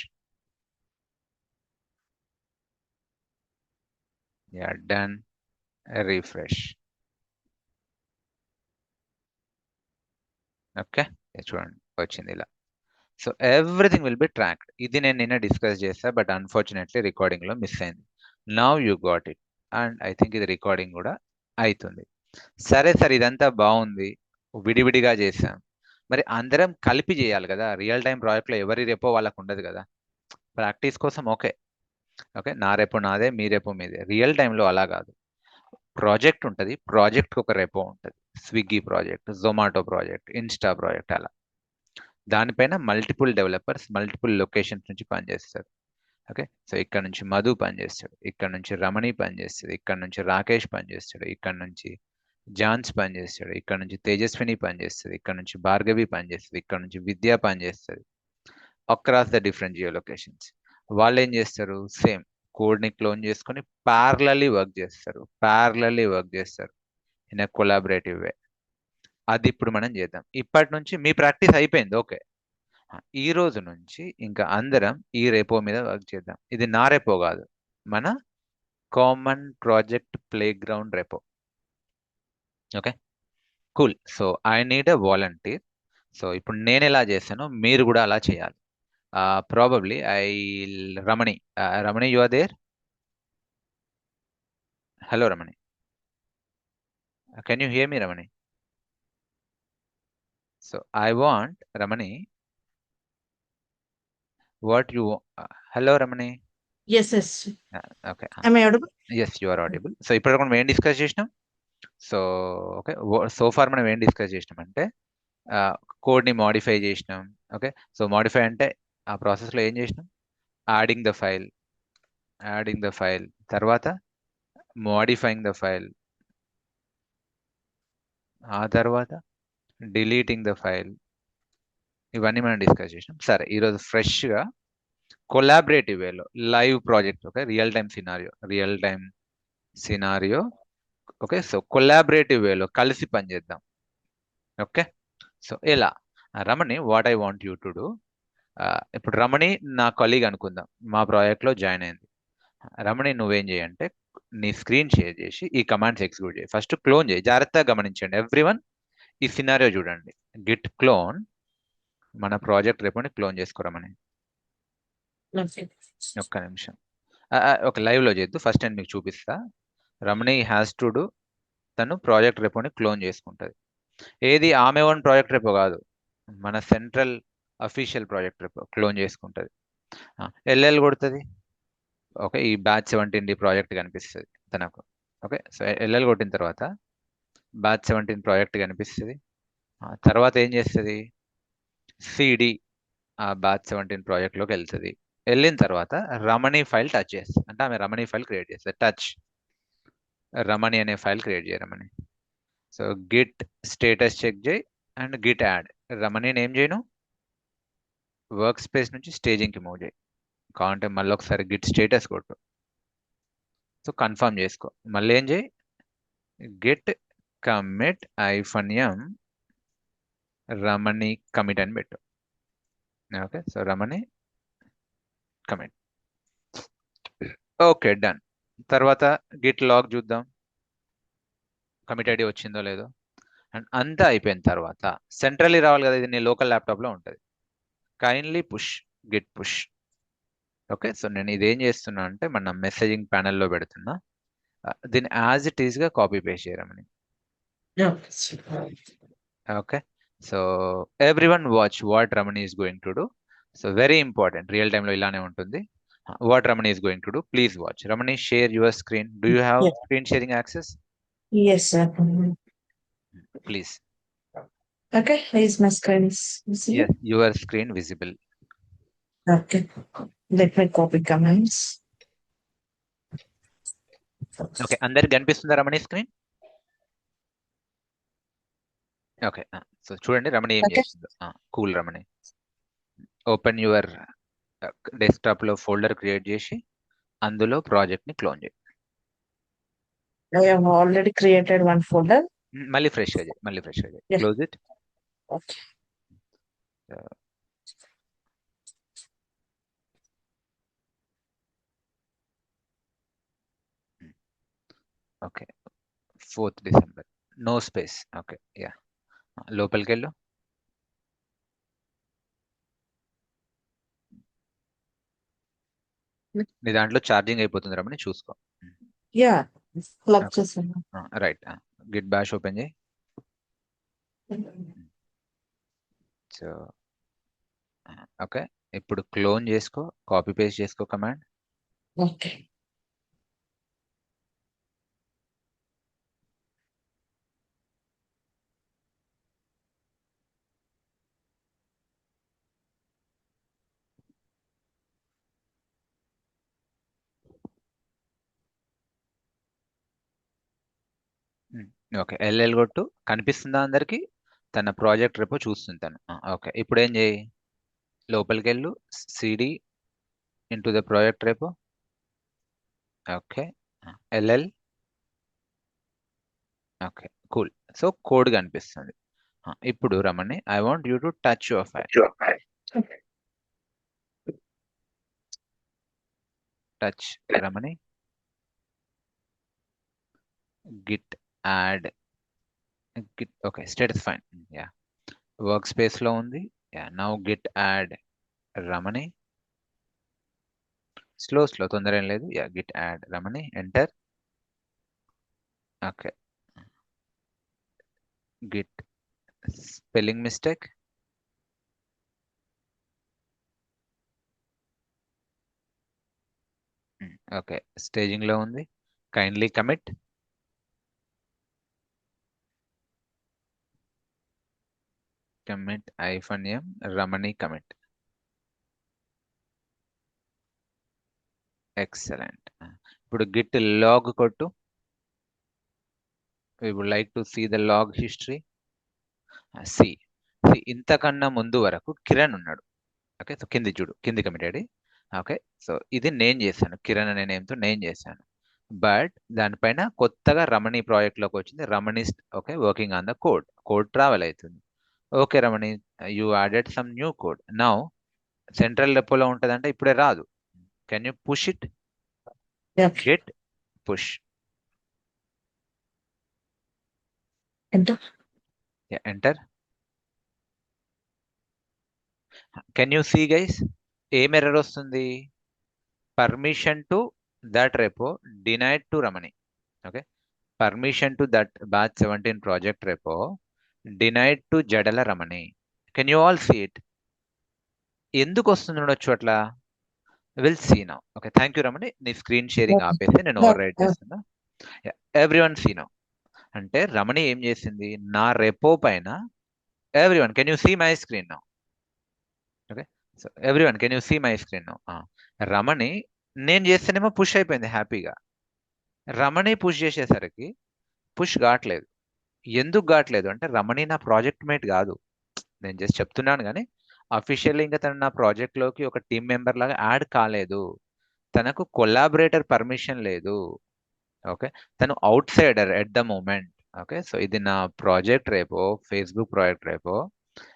yeah done, refresh. Okay చూడండి వచ్చింది ఇలా. So everything will be tracked. ఇది నేను నిన్న discuss చేస్తా, but unfortunately రికార్డింగ్లో మిస్ అయింది. Now you got it, and I think ఇది రికార్డింగ్ కూడా అవుతుంది. సరే సార్ ఇదంతా బాగుంది, విడివిడిగా చేసాం, మరి అందరం కలిపి చేయాలి కదా. రియల్ టైం ప్రాజెక్ట్లో ఎవరి రెపో వాళ్ళకు ఉండదు కదా. ప్రాక్టీస్ కోసం ఓకే, ఓకే నా రెపో నాదే, మీ రెపో మీదే. రియల్ టైంలో అలా కాదు. ప్రాజెక్ట్ ఉంటుంది, ప్రాజెక్ట్కి ఒక రెపో ఉంటుంది. Swiggy project, Zomato project, Insta project, అలా దానిపైన మల్టిపుల్ డెవలపర్స్ మల్టిపుల్ లొకేషన్స్ నుంచి పనిచేస్తారు. ఓకే, సో ఇక్కడ నుంచి మధు పనిచేస్తాడు, ఇక్కడ నుంచి రమణి పనిచేస్తుంది, ఇక్కడ నుంచి రాకేష్ పనిచేస్తాడు, ఇక్కడ నుంచి జాన్స్ పనిచేస్తాడు, ఇక్కడ నుంచి తేజస్విని పనిచేస్తుంది, ఇక్కడ నుంచి భార్గవి పనిచేస్తుంది, ఇక్కడ నుంచి విద్య పనిచేస్తుంది. Across the different geo locations వాళ్ళు ఏం చేస్తారు, సేమ్ కోడ్ని క్లోన్ చేసుకొని ప్యారలల్లీ వర్క్ చేస్తారు ఇన్ ఎ కొలాబరేటివ్ వే. అది ఇప్పుడు మనం చేద్దాం. ఇప్పటి నుంచి మీ ప్రాక్టీస్ అయిపోయింది, ఓకే. ఈ రోజు నుంచి ఇంకా అందరం ఈ రెపో మీద వర్క్ చేద్దాం. ఇది నా రెపో కాదు, మన common project playground repo. Okay cool. So I need a volunteer. So ఇప్పుడు నేను ఎలా చేస్తానో మీరు కూడా అలా చేయాలి. Probably Ramani, Ramani you are there. Hello Ramani, can you hear me Ramani? So I want Ramani, what you hello Ramani. Yes, yes. Okay, Am I audible? yes you are audible. So ఇప్పుడు మనం ఏం డిస్కస్ చేసినాం, సో ఓకే సో ఫార్ మనం ఏం discuss చేసినాం అంటే కోడ్ని modify చేసినాం. ఓకే, సో మాడిఫై అంటే ఆ ప్రాసెస్లో ఏం చేసినాం, యాడింగ్ ద ఫైల్, తర్వాత మోడిఫైయింగ్ ద ఫైల్, ఆ తర్వాత డిలీటింగ్ ద ఫైల్. ఇవన్నీ మనం డిస్కస్ చేసినాం. సరే ఈరోజు ఫ్రెష్గా కొలాబరేటివ్ వేలో live project, okay real time scenario, okay so collaborative వేలో కలిసి పనిచేద్దాం. ఓకే, సో ఎలా Ramani, what I want you to do, ఇప్పుడు రమణి నా కొలీగ్ అనుకుందాం, మా ప్రాజెక్ట్లో జాయిన్ అయింది. రమణి నువ్వేం చేయంటే నీ స్క్రీన్ షేర్ చేసి ఈ కమాండ్స్ ఎగ్జిక్యూట్ చేయి. ఫస్ట్ క్లోన్ చేయి, జాగ్రత్తగా గమనించండి ఎవ్రీవన్. ఈ సినారియో చూడండి, గిట్ క్లోన్, మన ప్రాజెక్ట్ రేపు క్లోన్ చేసుకోరమని. ఒక్క నిమిషం, ఒక లైవ్లో చేద్దు, ఫస్ట్ నేను మీకు చూపిస్తా. రమణి హ్యాస్ టు డూ, తను ప్రాజెక్ట్ రేపోని క్లోన్ చేసుకుంటుంది. ఏది ఆమె ఓన్ ప్రాజెక్ట్ రేపో కాదు, మన సెంట్రల్ అఫీషియల్ ప్రాజెక్ట్ రేపో క్లోన్ చేసుకుంటుంది. ఎల్ఎల్ కొడుతుంది, ఓకే ఈ బ్యాచ్ 17D ప్రాజెక్ట్ కనిపిస్తుంది తనకు. ఓకే, సో ఎల్ఎల్ కొట్టిన తర్వాత బ్యాచ్ 17 ప్రాజెక్ట్ కనిపిస్తుంది. తర్వాత ఏం చేస్తుంది, సిడి ఆ బ్యాచ్ 17 ప్రాజెక్ట్లోకి వెళ్తుంది. వెళ్ళిన తర్వాత రమణి ఫైల్ టచ్ చేస్తుంది, అంటే ఆమె రమణి ఫైల్ క్రియేట్ చేస్తుంది. టచ్ రమణి అనే ఫైల్ క్రియేట్ చేయరమని. సో గిట్ స్టేటస్ చెక్ చేయి అండ్ గిట్ యాడ్ రమణిని ఏం చేయను, వర్క్ స్పేస్ నుంచి స్టేజింగ్కి మూవ్ చేయి. కావాలంటే మళ్ళీ ఒకసారి గిట్ స్టేటస్ కొట్టు, సో కన్ఫర్మ్ చేసుకో. మళ్ళీ ఏం చేయి, Git commit -m Ramani commit అని పెట్టు. ఓకే, సో రమణి కమిట్. Okay, done. తర్వాత గిట్ లాగ్ చూద్దాం, కమిట్ ఐడి వచ్చిందో లేదో. అండ్ అంతా అయిపోయిన తర్వాత సెంట్రల్లీ రావాలి కదా, ఇది నీ లోకల్ ల్యాప్టాప్లో ఉంటుంది. Kindly push git push. Okay, so నేను ఇదేం చేస్తున్నా అంటే మన మెసేజింగ్ ప్యానెల్లో పెడుతున్నా. దీన్ని యాజ్ ఇట్ ఈస్గా కాపీ పేస్ట్ చేయరమని. Okay, so everyone watch what Ramani is going to do. So very important, real టైంలో ఇలానే ఉంటుంది. What Ramani is going to do, please watch. Ramani, share your screen. Do you have Yes, screen sharing access? yes, sir. Please. Okay, is my screen is visible? Yes, your screen visible. Okay, let me copy comments. Okay, అందరికి కనిపిస్తుందా రమణి screen? Okay, so చూడండి రమణి ఏం Okay. చేస్తుందో. Cool Ramani, open your desktop లో folder create చేసి అందులో project ని clone చేయి. I have already created one folder. మళ్ళీ ఫ్రెష్ గా చేయి, మళ్ళీ ఫ్రెష్ గా చేయి. Yeah. Close it. Okay. Okay, 4th December, no space. Okay, yeah, లోపలికి వెళ్ళు. నీ దాంట్లో ఛార్జింగ్ అయిపోతుంది రమణి, చూసుకో. Yeah, plug Okay. చేసాను. రైట్, గిట్ బాష్ ఓపెన్ చేయి. సో ఓకే, ఇప్పుడు క్లోన్ చేసుకో, కాపీ పేస్ట్ చేసుకో కమాండ్. Okay. ఓకే, ఎల్ఎల్ కొట్టు. కనిపిస్తుందా అందరికి? తన ప్రాజెక్ట్ రేపు చూస్తుంది తను. ఓకే, ఇప్పుడు ఏం చేయి, లోపలికి వెళ్ళు, cd into the project repo. Okay, ll. Okay, cool. So code కనిపిస్తుంది. ఇప్పుడు Ramani, I want you to touch your file. Okay. Touch Ramani, git add git. Okay, status fine. Yeah, work space లో ఉంది. Yeah, now git add Ramani. Slow తొందర ఏం లేదు. Yeah, git add Ramani, enter. Okay, git spelling mistake. Okay, staging లో ఉంది. Kindly commit. Commit -m Ramani commit. Excellent. ఇప్పుడు git log కొట్టు. we would like to see the log history. see ఇంతకన్నా ముందు వరకు కిరణ్ ఉన్నాడు. ఓకే, సో కింది చూడు, కింది కమిటెడ్. ఓకే, సో ఇది నేను చేశాను, కిరణ్ అనే నేమ్తో నేను చేశాను. బట్ దానిపైన కొత్తగా రమణి ప్రాజెక్ట్ లోకి వచ్చింది. Ramani okay working on the code travel అవుతుంది. Okay Ramani, you added some new code. Now central డెపోలో ఉంటుందంటే ఇప్పుడే రాదు. Can you push it? Yeah. Git push. Enter. Enter. Can you see guys, ఏం ఎర్రర్ వస్తుంది? Permission to that repo denied to Ramani. Okay, permission to that batch 17 project repo denied to Jadala Ramani. Can you all see it? ఎందుకు వస్తుంది ఉండొచ్చు అట్లా? Will see now. Okay, thank you Ramani. నీ screen sharing ఆపేసి నేను overwrite చేస్తున్నా. Everyone see now. అంటే రమణి ఏం చేసింది, నా రెపో పైన everyone can you see my screen now. Okay, so everyone can you see my screen now. Ramani నేను చేస్తేనేమో పుష్ అయిపోయింది హ్యాపీగా. రమణి పుష్ చేసేసరికి పుష్ కావట్లేదు. ఎందుకు కావట్లేదు అంటే రమణి నా ప్రాజెక్ట్ మేట్ కాదు. నేను జస్ట్ చెప్తున్నాను కానీ అఫీషియల్లీ ఇంకా తను నా ప్రాజెక్ట్లోకి ఒక టీం మెంబర్ లాగా యాడ్ కాలేదు. తనకు కొలాబరేటర్ పర్మిషన్ లేదు. ఓకే, తను outsider at the moment. Okay, so ఇది నా ప్రాజెక్ట్ రేపో, ఫేస్బుక్ ప్రాజెక్ట్ రేపో.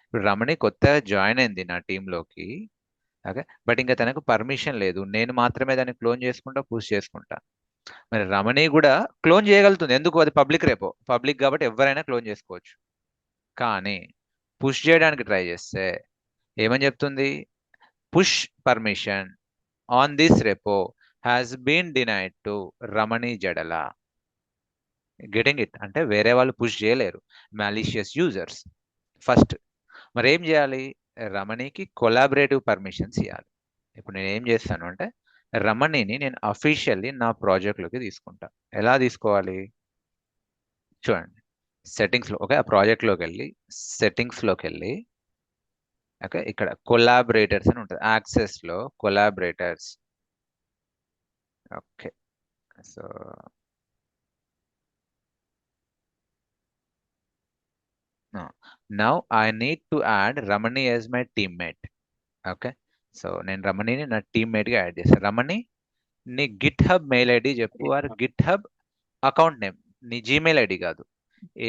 ఇప్పుడు రమణి కొత్తగా జాయిన్ అయింది నా టీంలోకి. ఓకే, బట్ ఇంకా తనకు పర్మిషన్ లేదు. నేను మాత్రమే దాన్ని క్లోన్ చేసుకుంటా, పుష్ చేసుకుంటా. మరి రమణి కూడా క్లోన్ చేయగలుగుతుంది. ఎందుకు? అది పబ్లిక్ రేపో, పబ్లిక్ కాబట్టి ఎవరైనా క్లోన్ చేసుకోవచ్చు. కానీ పుష్ చేయడానికి ట్రై చేస్తే ఏమని చెప్తుంది, push permission on this repo has been denied to Ramani Jadala. Getting it? అంటే వేరే వాళ్ళు పుష్ చేయలేరు, మాలిషియస్ యూజర్స్. ఫస్ట్ మరి ఏం చేయాలి, రమణికి కొలాబరేటివ్ పర్మిషన్స్ ఇవ్వాలి. ఇప్పుడు నేను ఏం చేస్తాను అంటే రమణిని నేను అఫీషియల్లీ నా ప్రాజెక్ట్లోకి తీసుకుంటా. ఎలా తీసుకోవాలి చూడండి, సెట్టింగ్స్లో. ఓకే, ఆ ప్రాజెక్ట్లోకి వెళ్ళి సెట్టింగ్స్లోకి వెళ్ళి, ఓకే, ఇక్కడ కొలాబరేటర్స్ అని ఉంటుంది, యాక్సెస్లో collaborators. Okay, so now I need to add Ramani as my teammate. Okay, so నేను రమణిని నా టీమ్మేట్గా యాడ్ చేస్తాను. రమణి నీ గిట్ హబ్ మెయిల్ ఐడి చెప్పు, or GitHub account name. నీ జీమెయిల్ ఐడి కాదు,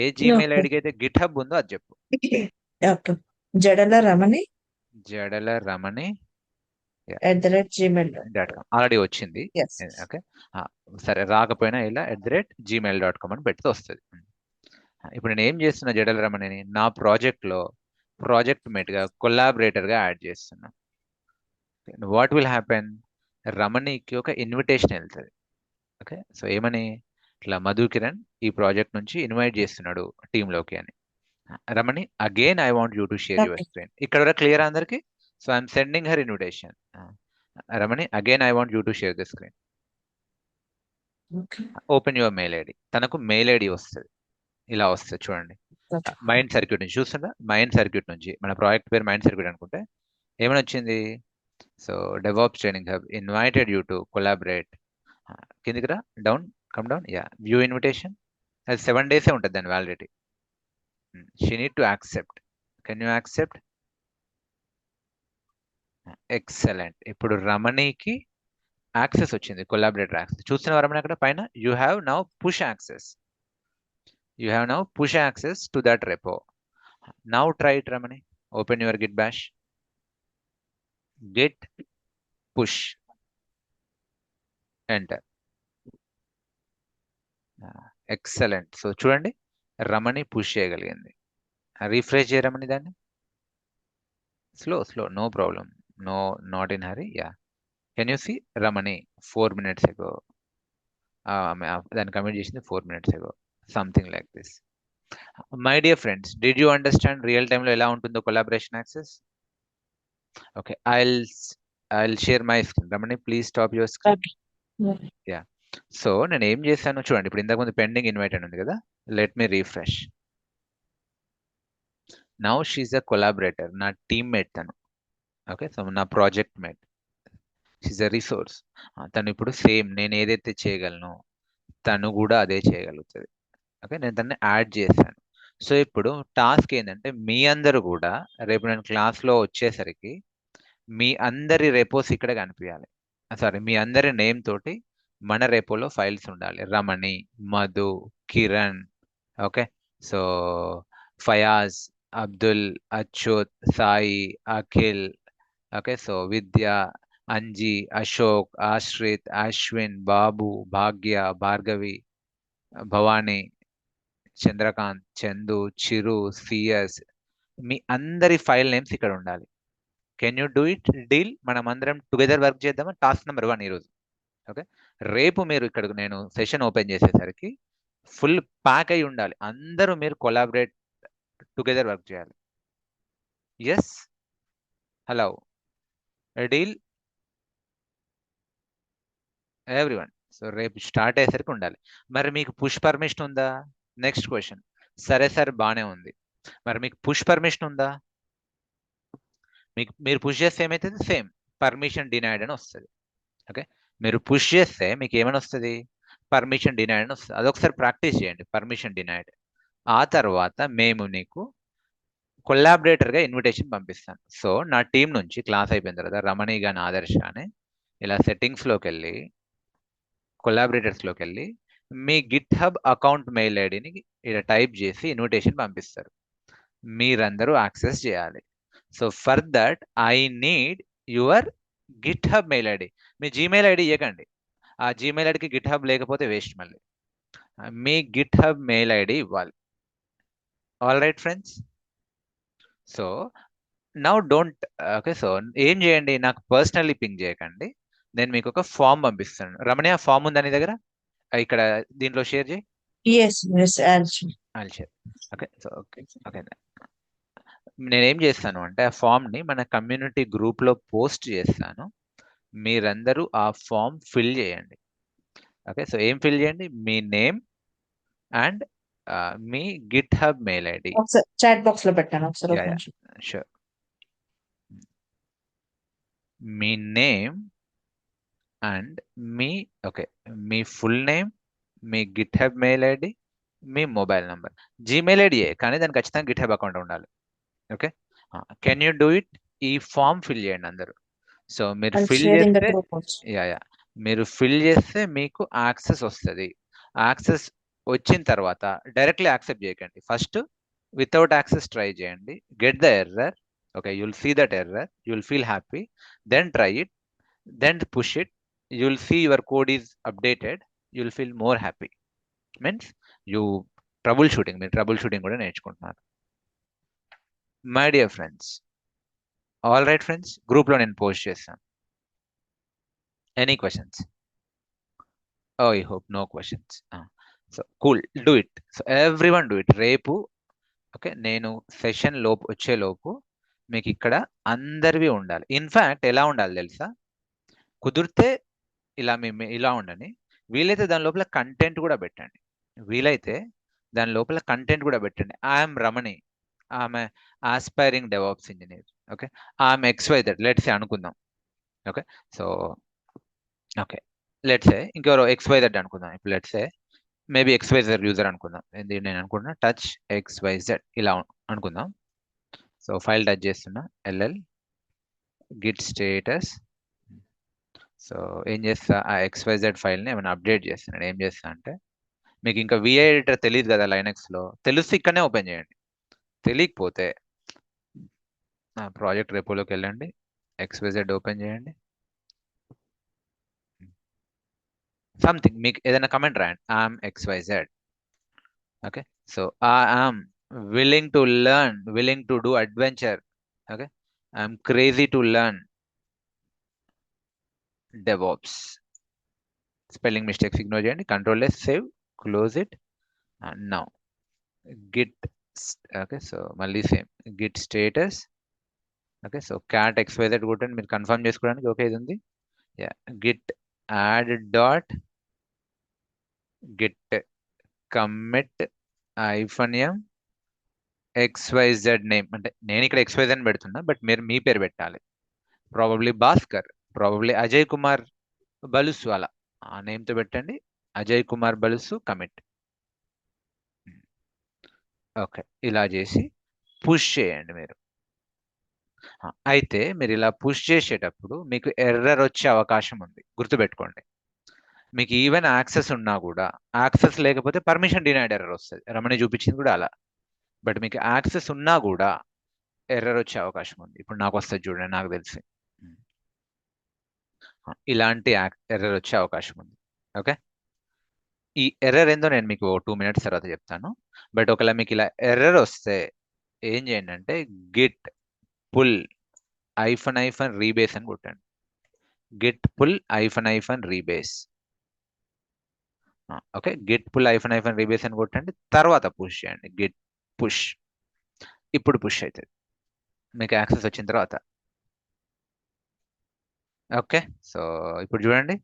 ఏ జీమెయిల్ ఓకే ఐడికి అయితే గిట్ హబ్ ఉందో అది చెప్పు. ఓకే జడల రమణి జడల రమణి @gmail.com. ఆల్రెడీ వచ్చింది. Yes. ఓకే, సరే రాకపోయినా ఇలా @gmail.com అని పెడితే వస్తుంది. ఇప్పుడు నేను ఏం చేస్తున్నా, జడల రమణిని నా ప్రాజెక్ట్లో ప్రాజెక్ట్ మేట్గా కొలాబరేటర్గా యాడ్ చేస్తున్నా. వాట్ విల్ హ్యాపెన్, రమణికి ఒక ఇన్విటేషన్ వెళ్తుంది. ఓకే, సో ఏమని, ఇట్లా మధు కిరణ్ ఈ ప్రాజెక్ట్ నుంచి ఇన్వైట్ చేస్తున్నాడు టీంలోకి అని. Ramani again I want you to share your Okay. Screen. ఇక్కడ వరకు క్లియర్ అందరికి? So I'm sending her invitation. Ramani again I want you to share the screen. Okay. Open your mail ID. తనకు మెయిల్ ఐడి వస్తుంది, ఇలా వస్తుంది చూడండి. Okay. మైండ్ సర్క్యూట్ నుంచి చూస్తుందా, mind circuit నుంచి, మన ప్రాజెక్ట్ పేరు మైండ్ సర్క్యూట్ అనుకుంటే ఏమని వచ్చింది, so DevOps training hub invited you to collaborate. కిందికి రా, down, come down, yeah, view invitation. అది 7 days ఉంటుంది దాని validity. She need to accept. Can you accept? Excellent. ఇప్పుడు రమణికి యాక్సెస్ వచ్చింది, కొలాబరేటర్ యాక్సెస్. చూస్తున్న రమణి అక్కడ పైన, you have now push access. You have now push access to that repo. Now try it, Ramani. Open your Git bash. Git push. Enter. Excellent. So చూడండి, రమణి push చేయగలిగింది. Refresh చేయ రమణి దాన్ని. Slow, no problem, no, not in hurry. Yeah, can you see Ramani 4 minutes ago. దాన్ని commit చేసింది 4 minutes ago. Something like this. My dear friends, did you understand real టైంలో ఎలా ఉంటుందో collaboration access? Okay, I'll share my screen. Ramani, please stop your screen. Okay. Yeah. So నేను ఏం చేశాను చూడండి, ఇప్పుడు ఇంతకుముందు పెండింగ్ ఇన్వైట్ అని ఉంది కదా, let me refresh. Now she's a collaborator, నా టీమ్మేట్ తను. ఓకే, సో నా project mate, she's a resource. తను ఇప్పుడు సేమ్ నేను ఏదైతే చేయగలను తను కూడా అదే చేయగలుగుతుంది. ఓకే, నేను తనని యాడ్ చేశాను. సో ఇప్పుడు టాస్క్ ఏంటంటే మీ అందరూ కూడా రేపు నేను క్లాస్లో వచ్చేసరికి మీ అందరి రెపోస్ ఇక్కడ కనిపించాలి. సారీ, మీ అందరి నేమ్ తోటి మన రెపోలో ఫైల్స్ ఉండాలి. Ramani, Madhu, Kiran, okay, so Fayaz, Abdul, Achyut, Sai, Akhil, okay, so Vidya, Anji, Ashok, Ashrith, Ashwin, Babu, Bhagya, Bhargavi, Bhavani, Chandrakant, Chandu, Chiru, CS, మీ అందరి ఫైల్ నేమ్స్ ఇక్కడ ఉండాలి. Can you do it? Deal. మనం అందరం టుగెదర్ వర్క్ చేద్దామా? టాస్క్ నెంబర్ 1 ఈరోజు. ఓకే, రేపు మీరు ఇక్కడ నేను సెషన్ ఓపెన్ చేసేసరికి ఫుల్ ప్యాక్ అయి ఉండాలి. అందరూ మీరు కొలాబరేట్ టుగెదర్ వర్క్ చేయాలి. Yes, hello, deal everyone. So రేపు స్టార్ట్ అయ్యేసరికి ఉండాలి. మరి మీకు పుష్ పర్మిషన్ ఉందా? Next question. సరే సార్ బాగానే ఉంది, మరి మీకు పుష్ పర్మిషన్ ఉందా? మీరు పుష్ చేస్తే ఏమవుతుంది? సేమ్ పర్మిషన్ డినైడ్ అని వస్తుంది. ఓకే, మీరు పుష్ చేస్తే మీకు ఏమని వస్తుంది? పర్మిషన్ డినైడ్ అని వస్తుంది. అదొకసారి ప్రాక్టీస్ చేయండి, పర్మిషన్ డినైడ్. ఆ తర్వాత మేము నీకు కొలాబరేటర్గా ఇన్విటేషన్ పంపిస్తాను. సో నా టీం నుంచి క్లాస్ అయిపోయిన తర్వాత రమణి గాని ఆదర్శ అని ఇలా సెట్టింగ్స్లోకి వెళ్ళి కొలాబరేటర్స్లోకి వెళ్ళి మీ గిట్ హబ్ అకౌంట్ మెయిల్ ఐడిని ఇలా టైప్ చేసి ఇన్విటేషన్ పంపిస్తారు. మీరందరూ యాక్సెస్ చేయాలి. So for that I need your Git hub mail ID. Me Gmail ID ఇవ్వకండి, ఆ జీమెయిల్ ఐడికి గిట్ హబ్ లేకపోతే వేస్ట్. మళ్ళీ మీ గిట్ హబ్ మెయిల్ ఐడి ఇవ్వాలి. All right friends. So now don't okay, so ఏం చేయండి, నాకు పర్సనల్లీ పింగ్ చేయకండి, నేను మీకు ఒక ఫామ్ పంపిస్తాను. రమణి, ఆ ఫామ్ ఉందా నీ దగ్గర? ఇక్కడ దీంట్లో షేర్ చేయి. Yes, yes, I'll share. Okay, so okay okay, నేనేం చేస్తాను అంటే ఆ ఫామ్ని మన కమ్యూనిటీ గ్రూప్లో పోస్ట్ చేస్తాను. మీరందరూ ఆ ఫామ్ ఫిల్ చేయండి. ఓకే, సో ఏం ఫిల్ చేయండి? మీ నేమ్ అండ్ మీ GitHub mail ID. Chat box లో పెట్టాను ఒకసారి. Yeah, sure. మీ నేమ్ అండ్ మీ ఫుల్ నేమ్, మీ గిట్ హబ్ మెయిల్ ఐడి, మీ మొబైల్ నంబర్. జీమెయిల్ ఐడియే కానీ దానికి ఖచ్చితంగా గిట్ హబ్ అకౌంట్ ఉండాలి. Okay, can you do it? ఈ ఫామ్ ఫిల్ చేయండి అందరూ. సో మీరు ఫిల్ చేస్తే మీరు ఫిల్ చేస్తే మీకు యాక్సెస్ వస్తుంది. యాక్సెస్ వచ్చిన తర్వాత డైరెక్ట్లీ యాక్సెప్ట్ చేయకండి. ఫస్ట్ వితౌట్ యాక్సెస్ ట్రై చేయండి. Get the error. Okay, you'll see that error, you'll feel happy, then try it, then push it, you'll see your code is updated, you'll feel more happy. Means you troubleshooting, మీరు troubleshooting కూడా నేర్చుకుంటున్నారు. My dear friends, all right friends, గ్రూప్లో నేను post చేస్తాను. Any questions? Oh, I hope no questions. So cool, do it. So everyone do it. రేపు okay, నేను session లోపు వచ్చేలోపు మీకు ఇక్కడ అందరివి ఉండాలి. ఇన్ఫ్యాక్ట్ ఎలా ఉండాలి తెలుసా? కుదిరితే ఇలా ఉండని, వీలైతే దాని లోపల కంటెంట్ కూడా పెట్టండి. ఐఎమ్ రమణి, ఆమె ఆస్పైరింగ్ డెవాప్స్ ఇంజనీర్. ఓకే, ఆమె XYZ లెట్స్ సే అనుకుందాం. Okay, so okay, let's say ఇంకెవరో XYZ అనుకుందాం. ఇప్పుడు let's say maybe XYZ user అనుకుందాం. నేను అనుకుంటున్నా టచ్ XYZ ఇలా అనుకుందాం. సో ఫైల్ టచ్ చేస్తున్నా, LL గిట్ స్టేటస్. సో ఏం చేస్తా, ఆ XYZ ఫైల్ని ఏమైనా అప్డేట్ చేస్తున్నాను. ఏం చేస్తా అంటే, మీకు ఇంకా VI ఎడిటర్ తెలియదు కదా లైనక్స్లో, తెలిస్తే ఇక్కడనే ఓపెన్ చేయండి. తెలియకపోతే ప్రాజెక్ట్ రేపోలోకి వెళ్ళండి, XYZ ఓపెన్ చేయండి, సంథింగ్ మీకు ఏదైనా కమెంట్ రాయండి, I'm XYZ. Okay, so I'm willing to learn, willing to do adventure. Okay, I'm crazy to learn DevOps. Spelling mistakes ignore చేయండి, Control S, save, close it. Now git, okay, so మళ్ళీ same git status. Okay, so cat XYZ కొట్టండి మీరు confirm చేసుకోవడానికి. Okay, ఇది ఉంది. Yeah, git add dot git commit -m XYZ name. అంటే నేను ఇక్కడ XYZ అని పెడుతున్నా, బట్ మీరు మీ పేరు పెట్టాలి. ప్రాబబ్లీ భాస్కర్, ప్రాబబ్లీ అజయ్ కుమార్ బలుసు, అలా ఆ నేమ్తో పెట్టండి. అజయ్ కుమార్ బలుసు కమిట్. ఓకే, ఇలా చేసి పుష్ చేయండి మీరు. అయితే మీరు ఇలా పుష్ చేసేటప్పుడు మీకు ఎర్రర్ వచ్చే అవకాశం ఉంది, గుర్తుపెట్టుకోండి. మీకు ఈవెన్ యాక్సెస్ ఉన్నా కూడా, యాక్సెస్ లేకపోతే పర్మిషన్ డినైడ్ ఎర్రర్ వస్తుంది. రమణి చూపించింది కూడా అలా. బట్ మీకు యాక్సెస్ ఉన్నా కూడా ఎర్రర్ వచ్చే అవకాశం ఉంది. ఇప్పుడు నాకు వస్తుంది చూడండి, నాకు తెలిసి ఇలాంటి ఎర్రర్ వచ్చే అవకాశం ఉంది. ఓకే, ఈ ఎర్రర్ ఏందో నేను మీకు 2 minutes తర్వాత చెప్తాను. బట్ ఒకవేళ మీకు ఇలా ఎర్రర్ వస్తే ఏం చేయండి అంటే, గిట్ పుల్ -రీబేస్ అని కొట్టండి. Git pull -rebase. Okay, git pull -rebase అని కొట్టండి. తర్వాత పుష్ చేయండి, గిట్ పుష్. ఇప్పుడు పుష్ అవుతుంది మీకు యాక్సెస్ వచ్చిన తర్వాత. ఓకే, సో ఇప్పుడు చూడండి,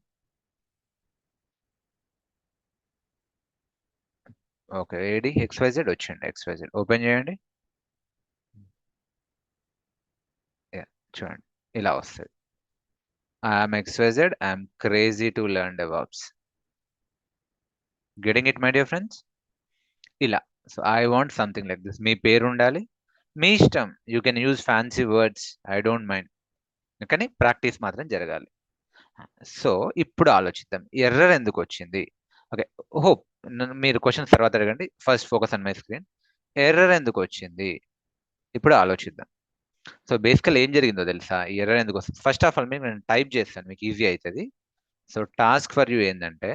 ఓకే, ఏడి XYZ వచ్చింది. XYZ ఓపెన్ చేయండి. Yeah, చూడండి ఇలా వస్తుంది. I'm XYZ, I'm crazy to learn DevOps. Getting it my dear friends? ఇలా. So I want something like this. మీ పేరు ఉండాలి, మీ ఇష్టం. You can use fancy words, I don't mind, కానీ ప్రాక్టీస్ మాత్రం జరగాలి. సో ఇప్పుడు ఆలోచిద్దాం, ఎర్రర్ ఎందుకు వచ్చింది. ఓకే, హోప్ మీరు క్వశ్చన్స్ తర్వాత అడగండి, first focus on my screen. Error ఎందుకు వచ్చింది ఇప్పుడు ఆలోచిద్దాం. సో బేసికల్ ఏం జరిగిందో తెలుసా, ఈ ఎర్రర్ ఎందుకు వస్తుంది? ఫస్ట్ ఆఫ్ ఆల్ మీకు నేను టైప్ చేస్తాను, మీకు ఈజీ అవుతుంది. సో టాస్క్ ఫర్ యూ ఏంటంటే,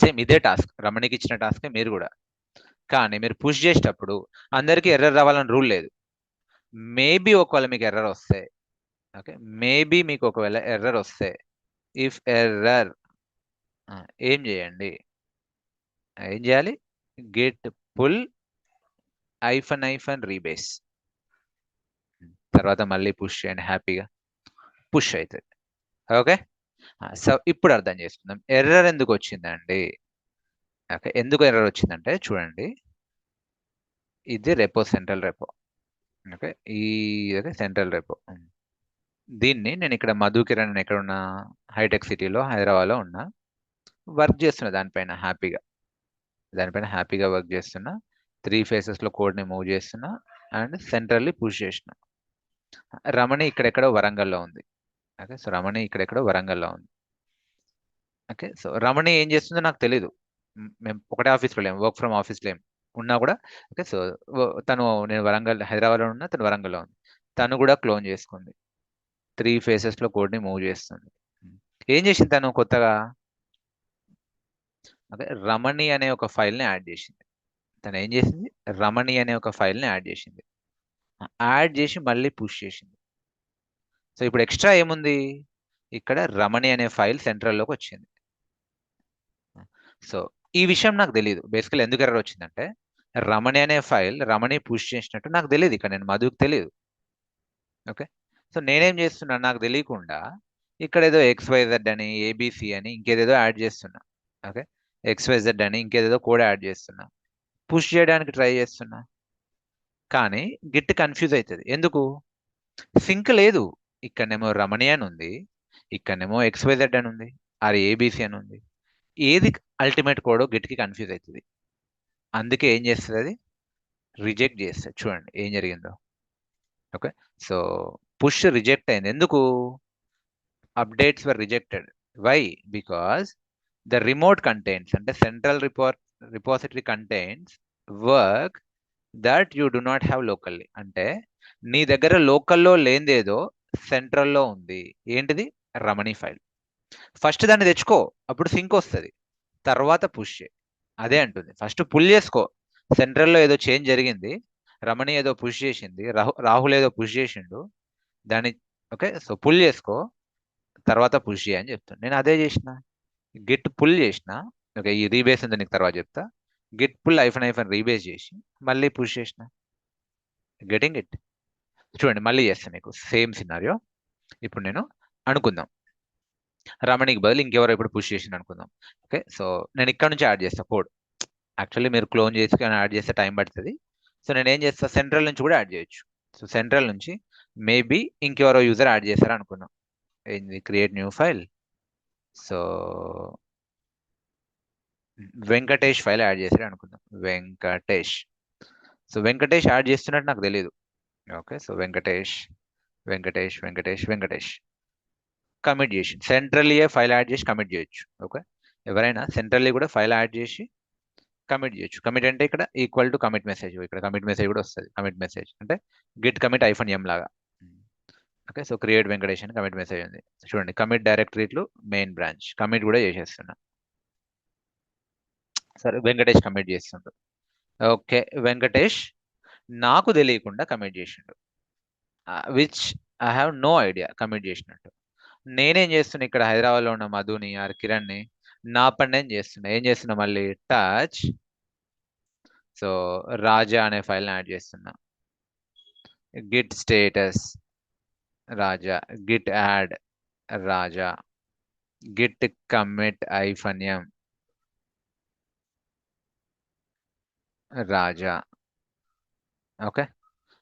సేమ్ ఇదే టాస్క్, రమణికి ఇచ్చిన టాస్కే మీరు కూడా. కానీ మీరు పుష్ చేసేటప్పుడు అందరికీ ఎర్రర్ రావాలని రూల్ లేదు. మేబీ ఒకవేళ మీకు ఎర్రర్ వస్తే, ఓకే, మేబీ మీకు ఒకవేళ ఎర్రర్ వస్తే, ఇఫ్ ఎర్రర్ ఏం చేయండి, ఏం చేయాలి, గెట్ పుల్ ఐఫన్ రీబేస్, తర్వాత మళ్ళీ పుష్ చేయండి, హ్యాపీగా పుష్ అవుతుంది. ఓకే, సో ఇప్పుడు అర్థం చేసుకుందాం ఎర్రర్ ఎందుకు వచ్చిందండి. ఓకే, ఎందుకు ఎర్రర్ వచ్చిందంటే చూడండి, ఇది రెపో, సెంట్రల్ రెపో. ఓకే, ఈ సెంట్రల్ రెపో. దీన్ని నేను ఇక్కడ మధు కిరణ్ ఎక్కడ ఉన్నా, హైటెక్ సిటీలో హైదరాబాద్లో ఉన్నా, వర్క్ చేస్తున్నా దానిపైన హ్యాపీగా వర్క్ చేస్తున్నా. 3 ఫేసెస్లో కోడ్ని మూవ్ చేస్తున్నా అండ్ సెంట్రల్లీ పుష్ చేసిన. రమణి ఇక్కడెక్కడో వరంగల్లో ఉంది. ఓకే, సో రమణి ఇక్కడెక్కడో వరంగల్లో ఉంది. ఓకే, సో రమణి ఏం చేస్తుందో నాకు తెలీదు. మేము ఒకటే ఆఫీస్లో లేము, వర్క్ ఫ్రమ్ ఆఫీస్ లేము ఉన్నా కూడా. ఓకే, సో తను, నేను హైదరాబాద్లో ఉన్నా, తను వరంగల్లో ఉంది. తను కూడా క్లోన్ చేసుకుంది, 3 ఫేసెస్లో కోడ్ని మూవ్ చేస్తుంది. ఏం చేసింది తను కొత్తగా, ఓకే, రమణి అనే ఒక ఫైల్ని యాడ్ చేసింది. తను ఏం చేసింది, రమణి అనే ఒక ఫైల్ని యాడ్ చేసింది. యాడ్ చేసి మళ్ళీ పుష్ చేసింది. సో ఇప్పుడు ఎక్స్ట్రా ఏముంది, ఇక్కడ రమణి అనే ఫైల్ సెంట్రల్లోకి వచ్చింది. సో ఈ విషయం నాకు తెలియదు బేసికల్ ఎందుకు ఎర్రర్ వచ్చిందంటే, రమణి అనే ఫైల్ రమణి పుష్ చేసినట్టు నాకు తెలియదు, ఇక్కడ నేను మధుకు తెలియదు. ఓకే, సో నేనేం చేస్తున్నాను, నాకు తెలియకుండా ఇక్కడ ఏదో XYZ అని, ABC అని ఇంకేదేదో యాడ్ చేస్తున్నా. ఓకే, XYZ అని ఇంకేదేదో కోడ్ యాడ్ చేస్తున్నా, పుష్ చేయడానికి ట్రై చేస్తున్నా. కానీ గిట్ కన్ఫ్యూజ్ అవుతుంది. ఎందుకు, సింక్ లేదు. ఇక్కడనేమో రమణి అని ఉంది, ఇక్కడనేమో XYZ అని ఉంది, ఆర్ ABC అని ఉంది. ఏది అల్టిమేట్ కోడో గిట్కి కన్ఫ్యూజ్ అవుతుంది. అందుకే ఏం చేస్తుంది, అది రిజెక్ట్ చేస్తుంది. చూడండి ఏం జరిగిందో. ఓకే, సో పుష్ రిజెక్ట్ అయింది. ఎందుకు, updates were rejected. Why, because the remote contains, అంటే central repository contains work that you do not have locally. అంటే నీ దగ్గర లోకల్లో లేనిదేదో సెంట్రల్లో ఉంది. ఏంటిది, రమణి ఫైల్. ఫస్ట్ దాన్ని తెచ్చుకో, అప్పుడు సింక్ వస్తుంది, తర్వాత పుష్ చేయి. అదే అంటుంది, ఫస్ట్ పుల్ చేసుకో. సెంట్రల్లో ఏదో చేంజ్ జరిగింది, రమణి ఏదో పుష్ చేసింది, రాహుల్ ఏదో పుష్ చేసిండు, దాన్ని ఓకే, సో పుల్ చేసుకో, తర్వాత పుష్ చేయి అని చెప్తాను. నేను అదే చేసిన, గిట్ పుల్ చేసిన. ఓకే, ఈ రీబేస్ ఉంది నీకు తర్వాత చెప్తా. గిట్ పుల్ ఐఫన్ రీబేస్ చేసి మళ్ళీ పుష్ చేసిన. Getting it? చూడండి మళ్ళీ చేస్తాను మీకు సేమ్ సినారియో. ఇప్పుడు నేను అనుకుందాం, రమణికి బదులు ఇంకెవరో ఇప్పుడు పుష్ చేసింది అనుకుందాం. ఓకే, సో నేను ఇక్కడ నుంచి యాడ్ చేస్తా కోడ్. యాక్చువల్లీ మీరు క్లోన్ చేసి యాడ్ చేస్తే టైం పడుతుంది. సో నేను ఏం చేస్తా, సెంట్రల్ నుంచి కూడా యాడ్ చేయొచ్చు. సో సెంట్రల్ నుంచి మేబీ ఇంకెవరో యూజర్ యాడ్ చేశారు అనుకుందాం. ఏంది, create new file. So Venkatesh file add చేశారు అనుకుందాం, వెంకటేష్. సో వెంకటేష్ యాడ్ చేస్తున్నట్టు నాకు తెలియదు. ఓకే, సో వెంకటేష్ కమిట్ చేసి, సెంట్రల్లీ ఫైల్ యాడ్ చేసి కమిట్ చేయొచ్చు. ఓకే, ఎవరైనా సెంట్రల్లీ కూడా ఫైల్ యాడ్ చేసి కమిట్ చేయొచ్చు. కమిట్ అంటే ఇక్కడ ఈక్వల్ టు కమిట్ మెసేజ్, ఇక్కడ కమిట్ మెసేజ్ కూడా వస్తుంది. కమిట్ మెసేజ్ అంటే గిట్ కమిట్ -m లాగా. ఓకే, సో క్రియేట్ వెంకటేష్ అని కమిట్ మెసేజ్ ఉంది. చూడండి, కమిట్ డైరెక్టరీలు మెయిన్ బ్రాంచ్ కమిట్ కూడా చేసేస్తున్నా. సరే, వెంకటేష్ కమిట్ చేస్తుండ్రు. ఓకే, వెంకటేష్ నాకు తెలియకుండా కమిట్ చేసిండు, which I have no idea commit చేసినట్టు. నేనేం చేస్తున్నా, ఇక్కడ హైదరాబాద్లో ఉన్న మధుని ఆర్ కిరణ్ని నా పని నేను చేస్తున్నా. ఏం చేస్తున్నా, మళ్ళీ టచ్. సో రాజా అనే ఫైల్ని యాడ్ చేస్తున్నా, గిట్ స్టేటస్ రాజా, గిట్ యాడ్ రాజా, గిట్ కమిట్ -m, రాజా. ఓకే,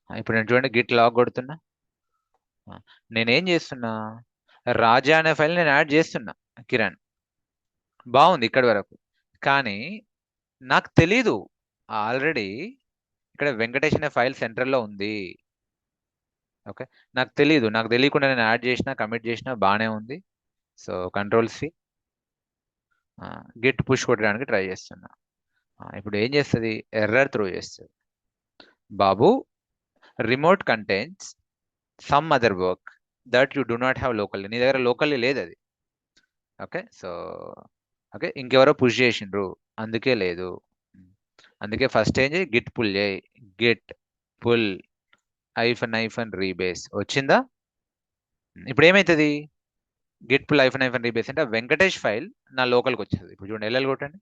ఇప్పుడు నేను చూడండి గిట్ లాగ్ కొడుతున్నా. నేనేం చేస్తున్నా, రాజా అనే ఫైల్ నేను యాడ్ చేస్తున్నా కిరణ్. బాగుంది ఇక్కడ వరకు. కానీ నాకు తెలీదు ఆల్రెడీ ఇక్కడ వెంకటేష్ అనే ఫైల్ సెంటర్లో ఉంది. ఓకే, నాకు తెలియకుండా నేను యాడ్ చేసిన కమిట్ చేసిన బాగానే ఉంది. సో కంట్రోల్-C, గిట్ పుష్ కొట్టడానికి ట్రై చేస్తున్నా. ఇప్పుడు ఏం చేస్తుంది, ఎర్రర్ త్రో చేస్తుంది. బాబు, remote contains some other work that you do not have locally. నీ దగ్గర లోకల్లీ లేదు అది. ఓకే, సో ఓకే, ఇంకెవరో పుష్ చేసిండ్రు అందుకే లేదు. అందుకే ఫస్ట్ ఏం చేయి, గిట్ పుల్ చేయి. గిట్ పుల్ ఐఫన్ రీబేస్ వచ్చిందా? ఇప్పుడు ఏమవుతుంది, గిట్ పుల్ ఐఫన్ రీబేస్ అంటే వెంకటేష్ ఫైల్ నా లోకల్కి వచ్చేది. ఇప్పుడు చూడండి ఎల్ఎల్ కొట్టండి,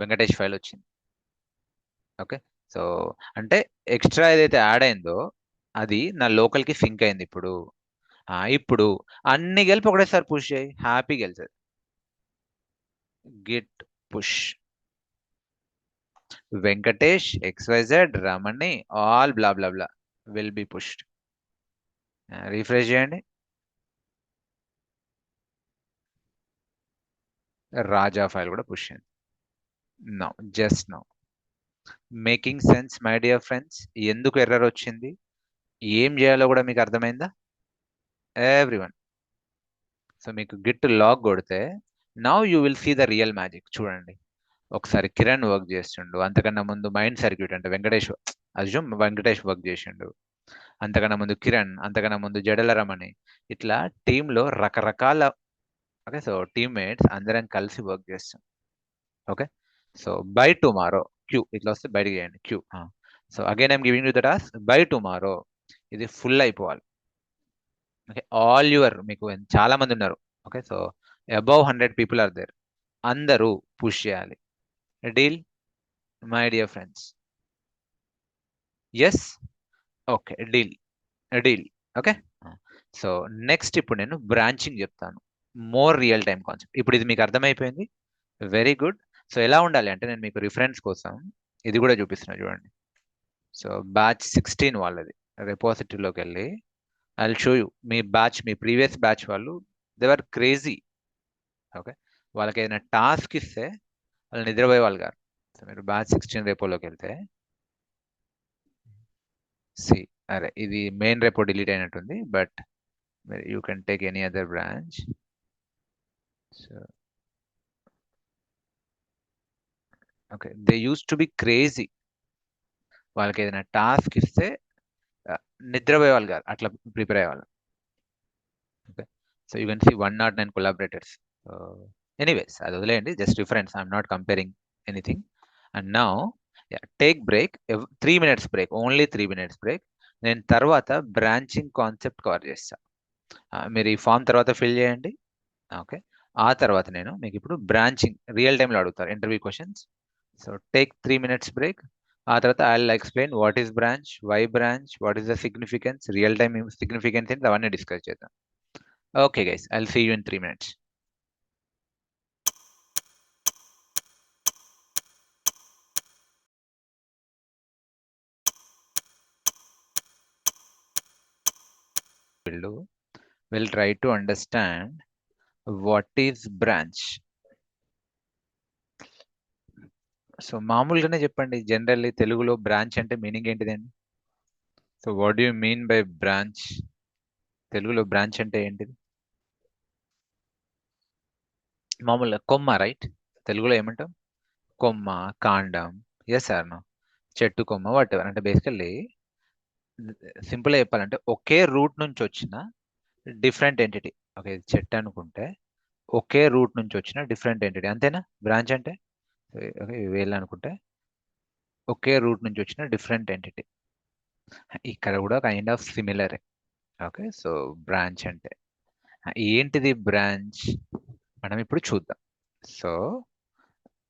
వెంకటేష్ ఫైల్ వచ్చింది. ఓకే, సో అంటే ఎక్స్ట్రా ఏదైతే యాడ్ అయిందో అది నా లోకల్కి సింక్ అయింది. ఇప్పుడు అన్ని కలిపి ఒకటేసారి పుష్ చేయి, హ్యాపీగా వెళ్తుంది. Git push Venkatesh XYZ Ramani all blah blah blah will be pushed. Refresh చేయండి, రాజా ఫైల్ కూడా పుష్ అయింది. Now just now making sense my dear friends. ఎందుకు ఎర్రర్ వచ్చింది, ఏం చేయాలో కూడా మీకు అర్థమైందా ఎవ్రీవన్? సో మీకు గిట్ లాగ్ కొడితే now you will see the real magic. చూడండి ఒకసారి కిరణ్ వర్క్ చేస్తుండు, అంతకన్నా ముందు మైండ్ సర్క్యూట్ అంటే వెంకటేష్ వర్క్ చేసిండు, అంతకన్నా ముందు కిరణ్, అంతకన్నా ముందు జడల రమణి. ఇట్లా టీంలో రకరకాల ఓకే, సో టీమ్మేట్స్ అందరం కలిసి వర్క్ చేస్తాం. Okay, so by tomorrow queue ఇట్లా వస్తే బయటకు చేయండి queue. So again I'm giving you the task, by tomorrow ఇది ఫుల్ అయిపోవాలి. ఓకే, ఆల్ యువర్ మీకు చాలా మంది ఉన్నారు. Okay, so above 100 people are there. అందరూ పుష్ చేయాలి. Deal my dear friends? Yes, okay, deal. Okay, so next ఇప్పుడు నేను బ్రాంచింగ్ చెప్తాను, మోర్ రియల్ టైం కాన్సెప్ట్. ఇప్పుడు ఇది మీకు అర్థమైపోయింది, వెరీ గుడ్. సో ఎలా ఉండాలి అంటే నేను మీకు రిఫరెన్స్ కోసం ఇది కూడా చూపిస్తున్నా చూడండి. సో బ్యాచ్ 16 వాళ్ళది రిపోజిటరీలోకి వెళ్ళి I will show you. Me previous batch వాళ్ళు దేవర్ క్రేజీ. ఓకే, వాళ్ళకి ఏదైనా టాస్క్ ఇస్తే వాళ్ళు నిద్రపోయే వాళ్ళు కాదు. సో మీరు బ్యాచ్ 16 రేపోలోకి వెళ్తే అరే ఇది మెయిన్ రేపో డిలీట్ అయినట్టుంది, but you can take any other branch. So okay, they use to be crazy. వాళ్ళకి ఏదైనా టాస్క్ ఇస్తే నిద్రపోయే వాళ్ళు కాదు, అట్లా ప్రిపేర్ అయ్యేవాళ్ళు. Okay, so you can see 109 collaborators. Anyways అది వదిలేయండి, just reference, I'm not comparing anything. And now take break, 3 minutes break, only 3 minutes break. నేను తర్వాత బ్రాంచింగ్ కాన్సెప్ట్ కవర్ చేస్తా. మీరు ఈ ఫామ్ తర్వాత ఫిల్ చేయండి. ఓకే, ఆ తర్వాత నేను మీకు ఇప్పుడు బ్రాంచింగ్ రియల్ టైంలో అడుగుతారు interview questions. So take 3 minutes break. ఆ తర్వాత I will explain what is branch, why branch, what is the significance, real time significance ఏంటి, అవన్నీ డిస్కస్ చేద్దాం. Okay guys, I will see you in 3 minutes. We'll try to understand what is branch. So మామూలుగానే చెప్పండి, generally తెలుగులో branch అంటే meaning ఏంటిదండి? So what do you mean by branch? తెలుగులో branch అంటే ఏంటిది? మామూలుగా కొమ్మ, రైట్? తెలుగులో ఏమంటాం? కొమ్మ, కాండం. Yes or no? చెట్టు కొమ్మ, వాట్ ఎవర్. అంటే బేసికల్లీ సింపుల్గా చెప్పాలంటే ఒకే రూట్ నుంచి వచ్చిన డిఫరెంట్ ఎంటిటీ. ఓకే, చెట్టు అనుకుంటే ఒకే రూట్ నుంచి వచ్చిన డిఫరెంట్ ఎంటిటీ, అంతేనా బ్రాంచ్ అంటే? ఓకే, వేలు అనుకుంటే ఒకే రూట్ నుంచి వచ్చిన డిఫరెంట్ ఎంటిటీ. ఇక్కడ కూడా కైండ్ ఆఫ్ సిమిలరే. ఓకే, సో బ్రాంచ్ అంటే ఏంటిది? బ్రాంచ్ మనం ఇప్పుడు చూద్దాం. సో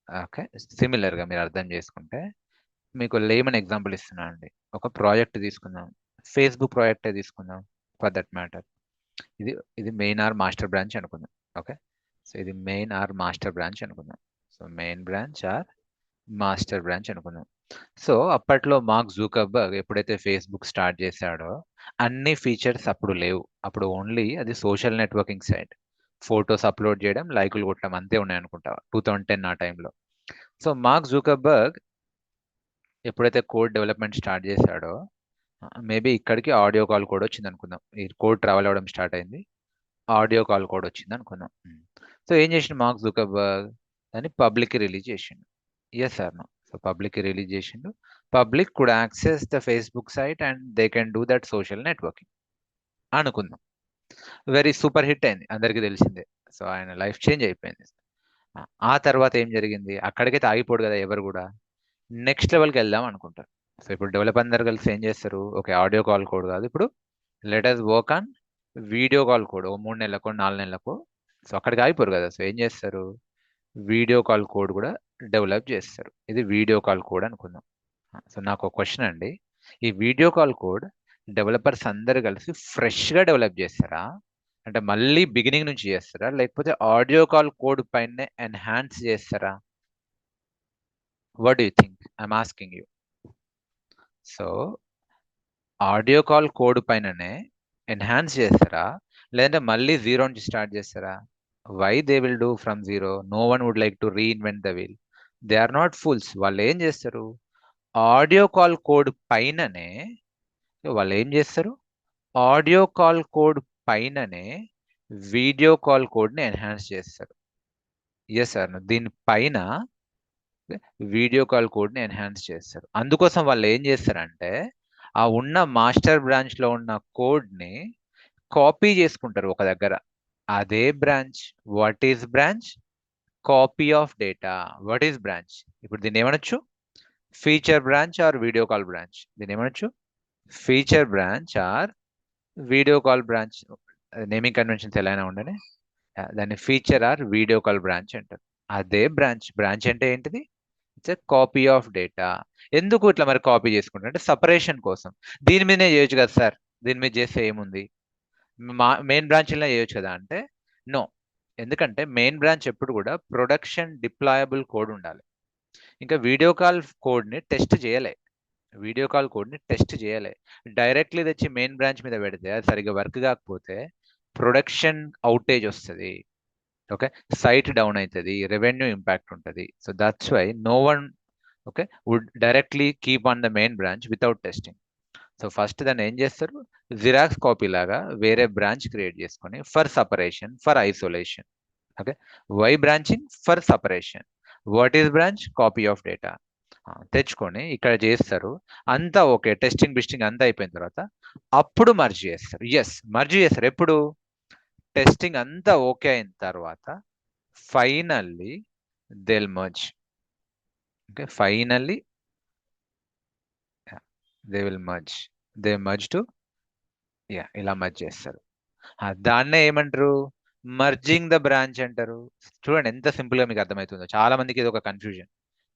ఓకే, సిమిలర్గా మీరు అర్థం చేసుకుంటే మీకు లేమన్ ఎగ్జాంపుల్ ఇస్తున్నా అండి. ఒక ప్రాజెక్ట్ తీసుకుందాం, ఫేస్బుక్ ప్రాజెక్టే తీసుకుందాం ఫర్ దట్ మ్యాటర్. ఇది మెయిన్ ఆర్ మాస్టర్ బ్రాంచ్ అనుకుందాం. ఓకే, సో ఇది మెయిన్ ఆర్ మాస్టర్ బ్రాంచ్ అనుకుందాం. So main branch or master branch అనుకుందాం. సో అప్పట్లో మార్క్ జూకర్బర్గ్ ఎప్పుడైతే ఫేస్బుక్ స్టార్ట్ చేశాడో అన్ని ఫీచర్స్ అప్పుడు లేవు. అప్పుడు ఓన్లీ అది social networking site, photos upload చేయడం, లైకులు కొట్టడం అంతే ఉన్నాయి అనుకుంటా 2010 ఆ టైంలో. సో మార్క్ జూకర్బర్గ్ ఎప్పుడైతే కోడ్ డెవలప్మెంట్ స్టార్ట్ చేశాడో మేబీ ఇక్కడికి ఆడియో కాల్ కూడా వచ్చింది అనుకుందాం. ఈ కోడ్ ట్రావెల్ అవ్వడం స్టార్ట్ అయింది, ఆడియో కాల్ కూడా వచ్చింది అనుకుందాం. సో ఏం చేసిండు మార్క్ జూకర్బర్గ్, దాన్ని పబ్లిక్ రిలీజ్ చేసిండు. Yes or no? So public release చేసిండు. Public could access the Facebook site and they can do that social networking అనుకుందాం. వెరీ సూపర్ హిట్ అయింది, అందరికీ తెలిసిందే. సో ఆయన లైఫ్ చేంజ్ అయిపోయింది. ఆ తర్వాత ఏం జరిగింది? అక్కడికైతే ఆగిపోడు కదా ఎవరు కూడా, నెక్స్ట్ లెవెల్కి వెళ్దాం అనుకుంటారు. సో ఇప్పుడు డెవలపర్ అందరు కలిసి ఏం చేస్తారు, ఓకే ఆడియో కాల్ కోడ్ కాదు, ఇప్పుడు let us work on video call code, ఓ 3 నెలలకు 4 నెలలకు. సో అక్కడికి ఆగిపోరు కదా, సో ఏం చేస్తారు, వీడియో కాల్ కోడ్ కూడా డెవలప్ చేస్తారు. ఇది వీడియో కాల్ కోడ్ అనుకుందాం. సో నాకు ఒక క్వశ్చన్ అండి, ఈ వీడియో కాల్ కోడ్ డెవలపర్స్ అందరు కలిసి ఫ్రెష్గా డెవలప్ చేస్తారా, అంటే మళ్ళీ బిగినింగ్ నుంచి చేస్తారా, లేకపోతే ఆడియో కాల్ కోడ్ పైన ఎన్హాన్స్ చేస్తారా? What do you think? I'm asking you. So audio call code పైననే ఎన్హాన్స్ చేస్తారా, లేదంటే మళ్ళీ జీరో నుంచి స్టార్ట్ చేస్తారా? Why they will do from zero? No one would like to reinvent the wheel. They are not fools. వాళ్ళు ఏం చేస్తారు, audio call code పైననే వాళ్ళు ఏం చేస్తారు, ఆడియో కాల్ కోడ్ పైననే వీడియో కాల్ కోడ్ని ఎన్హాన్స్ చేస్తారు. ఎస్ సార్, దీనిపైన వీడియో కాల్ కోడ్ని ఎన్హాన్స్ చేస్తారు. అందుకోసం వాళ్ళు ఏం చేస్తారంటే ఆ ఉన్న మాస్టర్ బ్రాంచ్లో ఉన్న కోడ్ని కాపీ చేసుకుంటారు ఒక దగ్గర. అదే branch. What is branch? Copy of data. What is branch? ఇప్పుడు దీన్ని ఏమనొచ్చు, feature branch or video call branch. దీన్ని ఏమనొచ్చు, feature branch or video call branch. Naming conventions ఎలా అయినా ఉండని దాన్ని feature or video call branch అంటారు. అదే బ్రాంచ్. బ్రాంచ్ అంటే ఏంటిది? It's a copy of data. ఎందుకు ఇట్లా మరి కాపీ చేసుకుంటారు అంటే సపరేషన్ కోసం. దీని మీదనే చేయొచ్చు కదా సార్, దీని మీద చేస్తే ఏముంది, మెయిన్ బ్రాంచ్లో చేయొచ్చు కదా అంటే నో. ఎందుకంటే మెయిన్ బ్రాంచ్ ఎప్పుడు కూడా ప్రొడక్షన్ డిప్లాయబుల్ కోడ్ ఉండాలి. ఇంకా వీడియో కాల్ కోడ్ని టెస్ట్ చేయలే, వీడియో కాల్ కోడ్ని టెస్ట్ చేయలే, డైరెక్ట్లీ తెచ్చి మెయిన్ బ్రాంచ్ మీద పెడితే అది సరిగ్గా వర్క్ కాకపోతే ప్రొడక్షన్ అవుటేజ్ వస్తుంది. ఓకే, సైట్ డౌన్ అవుతుంది, రెవెన్యూ ఇంపాక్ట్ ఉంటుంది. So that's why no one okay would directly keep on the main branch without testing. So first దాన్ని ఏం చేస్తారు, జిరాక్స్ కాపీ లాగా వేరే బ్రాంచ్ క్రియేట్ చేసుకొని for separation, for isolation. Okay, why branching? For separation. What is branch? Copy of data. తెచ్చుకొని ఇక్కడ చేస్తారు. అంతా ఓకే, టెస్టింగ్ బిస్టింగ్ అంతా అయిపోయిన తర్వాత అప్పుడు మర్జ్ చేస్తారు. ఎస్, మర్జ్ చేస్తారు. ఎప్పుడు? టెస్టింగ్ అంతా ఓకే అయిన తర్వాత finally they'll merge. Okay, finally they will merge. They merge to ఇలా మర్జ్ చేస్తారు. దాన్నే ఏమంటారు, మర్జింగ్ ద బ్రాంచ్ అంటారు. చూడండి ఎంత సింపుల్ గా మీకు అర్థమవుతుందో. చాలా మందికి ఇది ఒక confusion.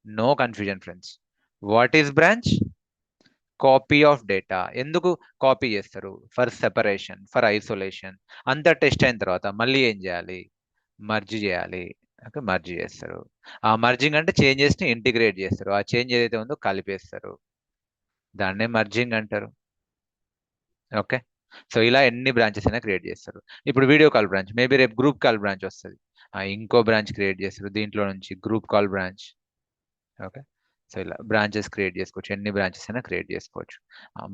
No confusion friends. What is branch? Copy of data. ఎందుకు కాపీ చేస్తారు? For separation, for isolation. అంతా టెస్ట్ అయిన తర్వాత మళ్ళీ ఏం చేయాలి, మర్జ్ చేయాలి. ఓకే, మర్జ్ చేస్తారు. ఆ మర్జింగ్ అంటే చేంజెస్ ని ఇంటిగ్రేట్ చేస్తారు. ఆ చేంజ్ ఏదైతే ఉందో కలిపేస్తారు. దాన్నే మర్జింగ్ అంటారు. ఓకే, సో ఇలా ఎన్ని బ్రాంచెస్ అయినా క్రియేట్ చేస్తారు. ఇప్పుడు వీడియో కాల్ బ్రాంచ్, మేబీ రేపు గ్రూప్ కాల్ బ్రాంచ్ వస్తుంది, ఇంకో బ్రాంచ్ క్రియేట్ చేస్తారు, దీంట్లో నుంచి group call branch. Okay, so ఇలా బ్రాంచెస్ క్రియేట్ చేసుకోవచ్చు, ఎన్ని బ్రాంచెస్ అయినా క్రియేట్ చేసుకోవచ్చు.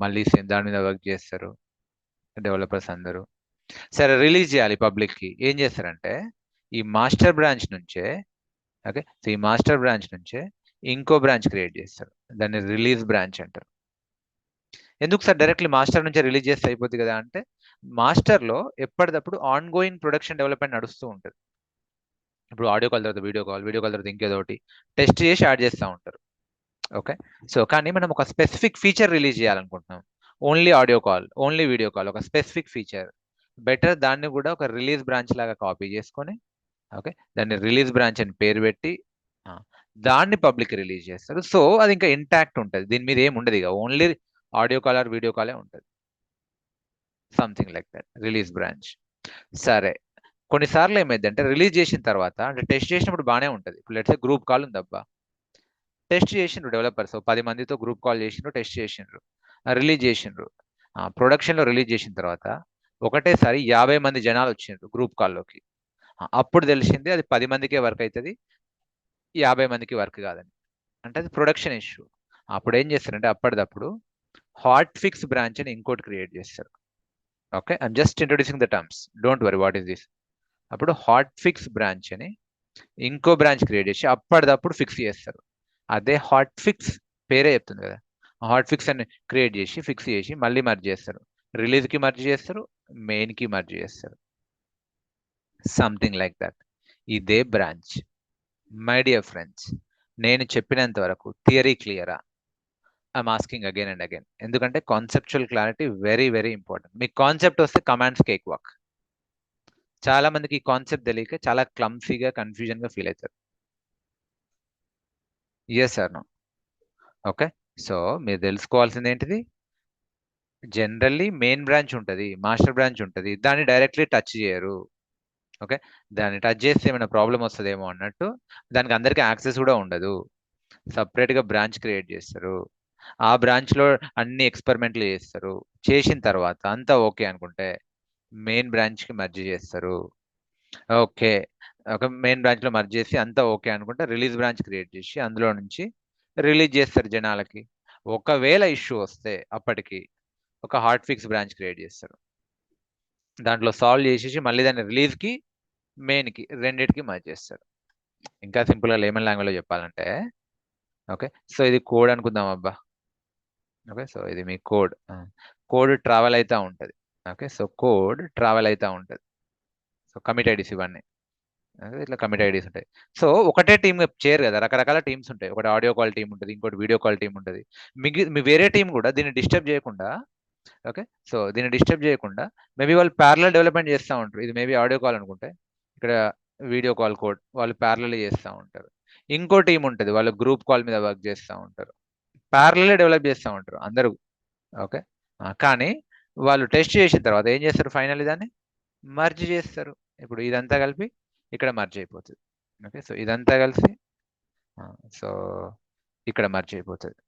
మళ్ళీ సేమ్ దాని మీద వర్క్ చేస్తారు డెవలపర్స్ అందరూ. సరే, రిలీజ్ చేయాలి పబ్లిక్కి. ఏం చేస్తారంటే ఈ మాస్టర్ బ్రాంచ్ నుంచే, ఓకే, సో ఈ మాస్టర్ బ్రాంచ్ నుంచే ఇంకో బ్రాంచ్ క్రియేట్ చేస్తారు, దాన్ని రిలీజ్ బ్రాంచ్ అంటారు. ఎందుకు సార్ డైరెక్ట్లీ మాస్టర్ నుంచే రిలీజ్ చేస్తే అయిపోద్ది కదా అంటే, మాస్టర్లో ఎప్పటికప్పుడు ఆన్ గోయింగ్ ప్రొడక్షన్ డెవలప్మెంట్ నడుస్తూ ఉంటుంది. ఇప్పుడు ఆడియో కాల్ తర్వాత వీడియో కాల్, వీడియో కాల్ తర్వాత ఇంకేదో ఒకటి టెస్ట్ చేసి యాడ్ చేస్తూ ఉంటారు. ఓకే, సో కానీ మనం ఒక స్పెసిఫిక్ ఫీచర్ రిలీజ్ చేయాలనుకుంటున్నాం, only audio call, only video call, ఒక స్పెసిఫిక్ ఫీచర్. బెటర్ దాన్ని కూడా ఒక రిలీజ్ బ్రాంచ్ లాగా కాపీ చేసుకొని, ఓకే, దాన్ని రిలీజ్ బ్రాంచ్ అని పేరు పెట్టి దాన్ని పబ్లిక్ రిలీజ్ చేస్తారు. సో అది ఇంకా ఇంటాక్ట్ ఉంటుంది, దీని మీద ఏమి ఉండదు, ఇక only audio call or video కాలే ఉంటుంది. Something like that release branch. సరే, కొన్నిసార్లు ఏమైందంటే రిలీజ్ చేసిన తర్వాత అంటే టెస్ట్ చేసినప్పుడు బాగానే ఉంటుంది. ఇప్పుడు లెట్స్ గ్రూప్ కాల్ ఉంది అబ్బా, టెస్ట్ చేసిండ్రు డెవలపర్స్ 10 మందితో గ్రూప్ కాల్ చేసిండ్రు, టెస్ట్ చేసిండ్రు, రిలీజ్ చేసిండ్రు. ప్రొడక్షన్లో రిలీజ్ చేసిన తర్వాత ఒకటేసారి 50 మంది జనాలు వచ్చిండ్రు గ్రూప్ కాల్లోకి. అప్పుడు తెలిసింది అది 10 మందికే వర్క్ అవుతుంది, 50 మందికి వర్క్ కాదని. అంటే అది ప్రొడక్షన్ ఇష్యూ. అప్పుడు ఏం చేస్తారంటే అప్పటిదప్పుడు హాట్ ఫిక్స్ బ్రాంచ్ అని ఇంకోటి క్రియేట్ చేస్తారు. Okay, I'm just introducing the terms, don't worry what is this. అప్పుడు హాట్ ఫిక్స్ బ్రాంచ్ అని ఇంకో బ్రాంచ్ క్రియేట్ చేసి అప్పటిదప్పుడు ఫిక్స్ చేస్తారు. అదే హాట్ ఫిక్స్ పేరే చెప్తుంది కదా, హాట్ ఫిక్స్ అని క్రియేట్ చేసి ఫిక్స్ చేసి మళ్ళీ మర్జ్ చేస్తారు, రిలీజ్కి మర్జ్ చేస్తారు, మెయిన్కి మర్జ్ చేస్తారు, సంథింగ్ లైక్ దట్. ఇదే బ్రాంచ్. మై డియర్ ఫ్రెండ్స్, నేను చెప్పినంత వరకు థియరీ క్లియరా? I'm asking again and again, ఎందుకంటే conceptual clarity very very important. మీకు కాన్సెప్ట్ వస్తే కమాండ్స్ కేక్ వాక్. చాలా మందికి ఈ కాన్సెప్ట్ తెలియక చాలా క్లమ్సీగా కన్ఫ్యూజన్గా ఫీల్ అవుతారు. Yes sir no? Okay, so మీరు తెలుసుకోవాల్సింది ఏంటిది, జనరల్లీ మెయిన్ బ్రాంచ్ ఉంటుంది, మాస్టర్ బ్రాంచ్ ఉంటుంది, దాన్ని డైరెక్ట్లీ టచ్ చేయరు. ఓకే, దాన్ని టచ్ చేస్తే ఏమైనా ప్రాబ్లం వస్తుందేమో అన్నట్టు దానికి అందరికీ యాక్సెస్ కూడా ఉండదు. సపరేట్గా బ్రాంచ్ క్రియేట్ చేస్తారు, ఆ బ్రాంచ్లో అన్ని ఎక్స్పెరిమెంట్లు చేస్తారు, చేసిన తర్వాత అంతా ఓకే అనుకుంటే మెయిన్ బ్రాంచ్కి మర్జ్ చేస్తారు. ఓకే, ఒక మెయిన్ బ్రాంచ్లో మర్జ్ చేసి అంతా ఓకే అనుకుంటే రిలీజ్ బ్రాంచ్ క్రియేట్ చేసి అందులో నుంచి రిలీజ్ చేస్తారు జనాలకి. ఒకవేళ ఇష్యూ వస్తే అప్పటికి ఒక హాట్ ఫిక్స్ బ్రాంచ్ క్రియేట్ చేస్తారు, దాంట్లో సాల్వ్ చేసేసి మళ్ళీ దాన్ని రిలీజ్కి మెయిన్కి రెండింటికి మర్జ్ చేస్తారు. ఇంకా సింపుల్గా లేమన్ లాంగ్వేజ్లో చెప్పాలంటే, ఓకే సో ఇది కోడ్ అనుకుందాం అబ్బా. ఓకే, సో ఇది మీ కోడ్ ట్రావెల్ అవుతూ ఉంటుంది. ఓకే, సో కోడ్ ట్రావెల్ అవుతూ ఉంటుంది. సో కమిట్ ఐడీస్ ఇవన్నీ ఇట్లా కమిట్ ఐడీస్ ఉంటాయి. సో ఒకటే టీమ్ చేయరు కదా, రకరకాల టీమ్స్ ఉంటాయి. ఒకటి ఆడియో కాల్ టీం ఉంటుంది, ఇంకోటి వీడియో కాల్ టీం ఉంటుంది. మీ వేరే టీం కూడా దీన్ని డిస్టర్బ్ చేయకుండా, ఓకే సో దీన్ని డిస్టర్బ్ చేయకుండా మేబీ వాళ్ళు ప్యారలల్ డెవలప్మెంట్ చేస్తూ ఉంటారు. ఇది మేబీ ఆడియో కాల్ అనుకుంటే ఇక్కడ వీడియో కాల్ కోడ్ వాళ్ళు ప్యారలల్ చేస్తూ ఉంటారు. ఇంకో టీం ఉంటుంది, వాళ్ళు గ్రూప్ కాల్ మీద వర్క్ చేస్తూ ఉంటారు, ప్యారలల్ డెవలప్ చేస్తూ ఉంటారు అందరూ. ఓకే, కానీ వాళ్ళు టెస్ట్ చేసిన తర్వాత ఏం చేస్తారు, ఫైనల్లీ దాన్ని మర్జ్ చేస్తారు. ఇప్పుడు ఇదంతా కలిపి ఇక్కడ మర్జ్ అయిపోతుంది. ఓకే, సో ఇదంతా కలిసి సో ఇక్కడ మర్జ్ అయిపోతుంది,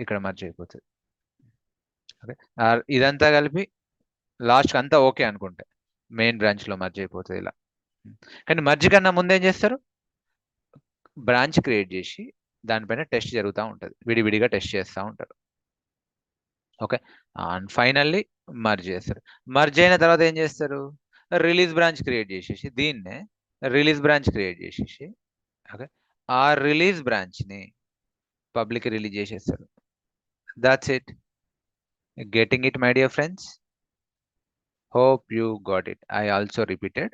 ఇక్కడ మర్జ్ అయిపోతుంది. ఓకే, ఇదంతా కలిపి లాస్ట్ అంతా ఓకే అనుకుంటే మెయిన్ బ్రాంచ్లో మర్జ్ అయిపోతుంది ఇలా. కానీ మర్జ్ కన్నా ముందు ఏం చేస్తారు, బ్రాంచ్ క్రియేట్ చేసి దానిపైన టెస్ట్ జరుగుతూ ఉంటుంది, విడివిడిగా టెస్ట్ చేస్తూ ఉంటారు. ఓకే, అండ్ ఫైనల్లీ మర్జ్ చేస్తారు. మర్జ్ అయిన తర్వాత ఏం చేస్తారు, రిలీజ్ బ్రాంచ్ క్రియేట్ చేసేసి దీన్నే రిలీజ్ బ్రాంచ్ క్రియేట్ చేసేసి ఓకే ఆ రిలీజ్ బ్రాంచ్ని పబ్లిక్ రిలీజ్ చేసేస్తారు. That's it. Getting it my dear friends? Hope you got it. I also repeated.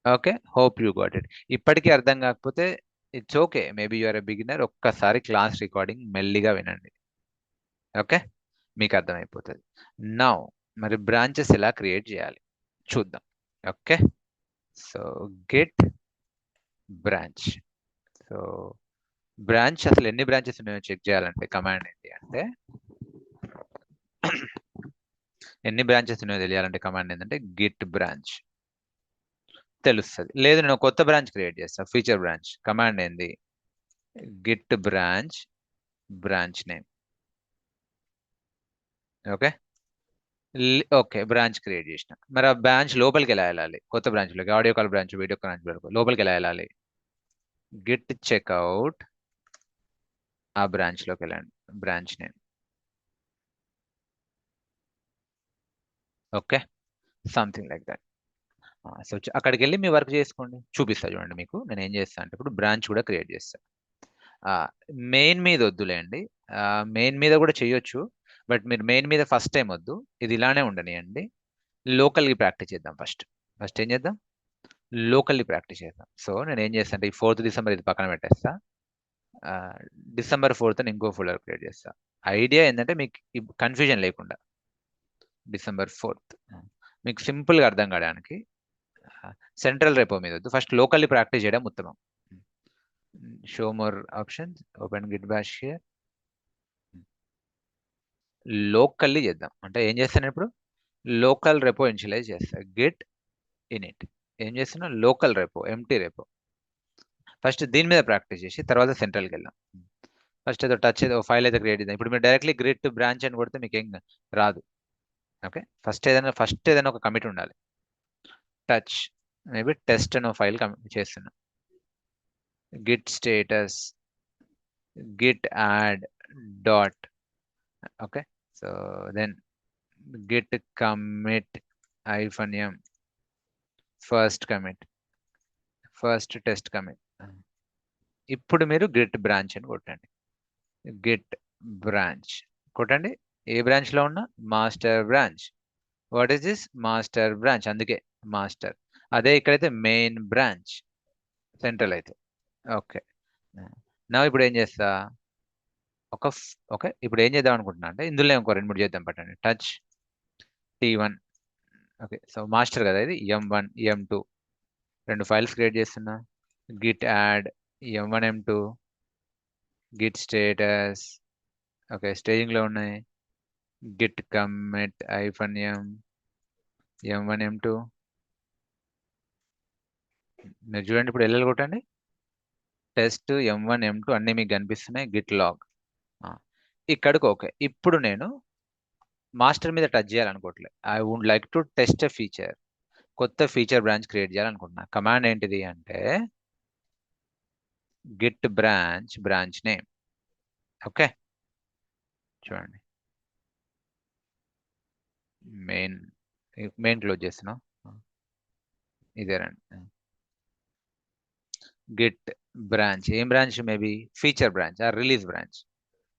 Okay, hope you got it. ఇప్పటికీ అర్థం కాకపోతే it's okay, maybe you're a beginner. ఒక్కసారి class recording మెల్లిగా వినండి, okay మీకు అర్థమైపోతుంది. నౌ మరి బ్రాంచెస్ ఎలా క్రియేట్ చేయాలి చూద్దాం. Okay, so get branch. So branch అసలు ఎన్ని బ్రాంచెస్ ఉన్నాయో చెక్ చేయాలంటే కమాండ్ ఏంటి అంటే, ఎన్ని బ్రాంచెస్ ఉన్నాయో తెలియాలంటే కమాండ్ ఏంటంటే గిట్ బ్రాంచ్. తెలుస్తుంది. లేదు నేను కొత్త బ్రాంచ్ క్రియేట్ చేస్తాను, ఫీచర్ బ్రాంచ్. కమాండ్ ఏంది, git branch, branch name. Okay okay, branch create చేసిన. మరి ఆ బ్రాంచ్ లోపలికి ఎలా వెళ్ళాలి, కొత్త బ్రాంచ్లోకి, audio call branch, video call branch లోపలికి ఎలా వెళ్ళాలి, గిట్ చెక్అవుట్, ఆ బ్రాంచ్లోకి వెళ్ళండి, branch name. Okay, something like that. So అక్కడికి వెళ్ళి మీ వర్క్ చేసుకోండి. చూపిస్తా చూడండి మీకు నేను ఏం చేస్తాను అంటే, ఇప్పుడు బ్రాంచ్ కూడా క్రియేట్ చేస్తాను. మెయిన్ మీద వద్దులేండి, మెయిన్ మీద కూడా చేయొచ్చు, బట్ మీరు మెయిన్ మీద ఫస్ట్ టైం వద్దు, ఇది ఇలానే ఉండనియండి. లోకల్కి ప్రాక్టీస్ చేద్దాం. ఫస్ట్ ఏం చేద్దాం, లోకల్లీ ప్రాక్టీస్ చేద్దాం. సో నేను ఏం చేస్తాను అంటే, ఈ 4th డిసెంబర్ ఇది పక్కన పెట్టేస్తా, December 4th ఇంకో ఫోల్డర్ క్రియేట్ చేస్తా. ఐడియా ఏంటంటే మీకు కన్ఫ్యూజన్ లేకుండా, December 4th మీకు సింపుల్గా అర్థం కావడానికి సెంట్రల్ రెపో మీద వద్దు, ఫస్ట్ లోకల్లీ ప్రాక్టీస్ చేయడం ఉత్తమం. Show more options, open git bash here. Locally చేద్దాం అంటే ఏం చేస్తాను ఇప్పుడు, లోకల్ రెపో ఇనిషియలైజ్ చేస్తా, గిట్ ఇనిట్. ఏం చేస్తున్నా, local repo, empty repo. First దీని మీద ప్రాక్టీస్ చేసి తర్వాత సెంట్రల్కి వెళ్దాం. ఫస్ట్ ఏదో టచ్ ఏదో ఫైల్ అయితే క్రియేట్ చేద్దాం. ఇప్పుడు మీరు డైరెక్ట్లీ గ్రిట్ బ్రాంచ్ అని కొడితే మీకు ఏం రాదు. ఓకే, ఫస్ట్ ఏదైనా ఒక కమిట్ ఉండాలి. టచ్ మేబీ టెస్ట్ అనే ఫైల్ చేస్తున్నా. Git status git add dot. Okay, so then git commit -m first test commit. ఇప్పుడు మీరు git branch అని కొట్టండి. git branch కొట్టండి. ఏ బ్రాంచ్ లో ఉన్నా master branch. What is this? Master branch, అందుకే మాస్టర్. అదే ఇక్కడైతే మెయిన్ బ్రాంచ్, సెంట్రల్ అయితే. ఓకే, నా ఇప్పుడు ఏం చేస్తా, ఓకే ఇప్పుడు ఏం చేద్దాం అనుకుంటున్నా అంటే ఇందులో ఇంకో 2-3 చేద్దాం. పట్టండి touch T1. Okay, so master కదా ఇది, M1 M2 2 ఫైల్స్ క్రియేట్ చేస్తున్నా. Git add M1 M2 Git status. Okay, staging లో ఉన్నాయి. Git commit -m M1 M2. మీరు చూడండి ఇప్పుడు ఎల్ఎల్ కొట్టండి. టెస్ట్ M1 M2 అన్నీ మీకు కనిపిస్తున్నాయి. గిట్ లాగ్ ఇక్కడికి. ఓకే, ఇప్పుడు నేను మాస్టర్ మీద టచ్ చేయాలనుకోవట్లేదు. I would like to test a feature. కొత్త ఫీచర్ బ్రాంచ్ క్రియేట్ చేయాలనుకుంటున్నా. కమాండ్ ఏంటిది అంటే గిట్ బ్రాంచ్ నేమ్. ఓకే, చూడండి మెయిన్ క్లోజ్ చేస్తున్నాం. ఇదేనండి గిట్ బ్రాంచ్. ఏం branch? Maybe feature branch or release branch.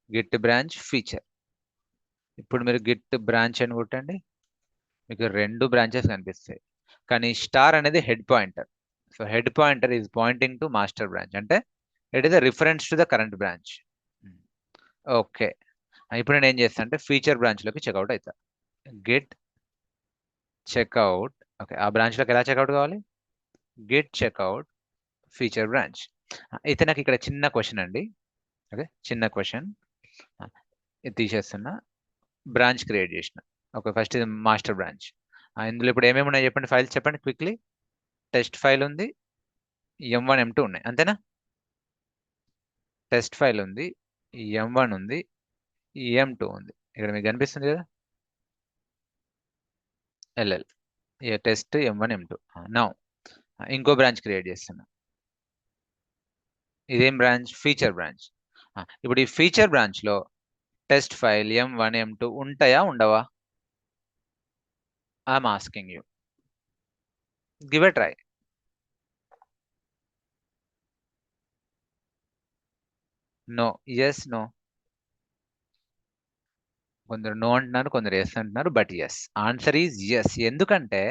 Git branch feature. ఇప్పుడు మీరు గిట్ బ్రాంచ్ అని కొట్టండి. మీకు 2 బ్రాంచెస్ కనిపిస్తాయి, కానీ స్టార్ అనేది head pointer. So head pointer is pointing to master branch, అంటే it is the reference to the current branch. Okay, ఇప్పుడు నేను ఏం చేస్తాను అంటే ఫీచర్ బ్రాంచ్లోకి చెక్అవుట్ అవుతా. Git checkout. ఓకే, ఆ బ్రాంచ్లోకి ఎలా చెక్అవుట్ కావాలి? Git checkout feature branch. అయితే నాకు ఇక్కడ చిన్న క్వశ్చన్ అండి. ఓకే, చిన్న క్వశ్చన్. ఇది తీసేస్తున్నా. బ్రాంచ్ క్రియేట్ చేసిన. ఓకే, ఫస్ట్ ఇది మాస్టర్ బ్రాంచ్. ఇందులో ఇప్పుడు ఏమేమి ఉన్నాయి చెప్పండి, ఫైల్స్ చెప్పండి క్విక్లీ. టెస్ట్ ఫైల్ ఉంది, M1 M2 ఉన్నాయి, అంతేనా? టెస్ట్ ఫైల్ ఉంది, M1 ఉంది, M2 ఉంది. ఇక్కడ మీకు కనిపిస్తుంది కదా LL. Test M1 M2. Now ఇంకో బ్రాంచ్ క్రియేట్ చేస్తున్నా. ఇదేం బ్రాంచ్? Feature branch. ఇప్పుడు ఈ ఫీచర్ బ్రాంచ్ లో టెస్ట్ ఫైల్ M1 M2 ఉంటాయా ఉండవా? I'm asking you, give a try. No, yes no. కొందరు నో అంటున్నారు, కొందరు ఎస్ అంటున్నారు, but yes, answer is yes. ఎందుకంటే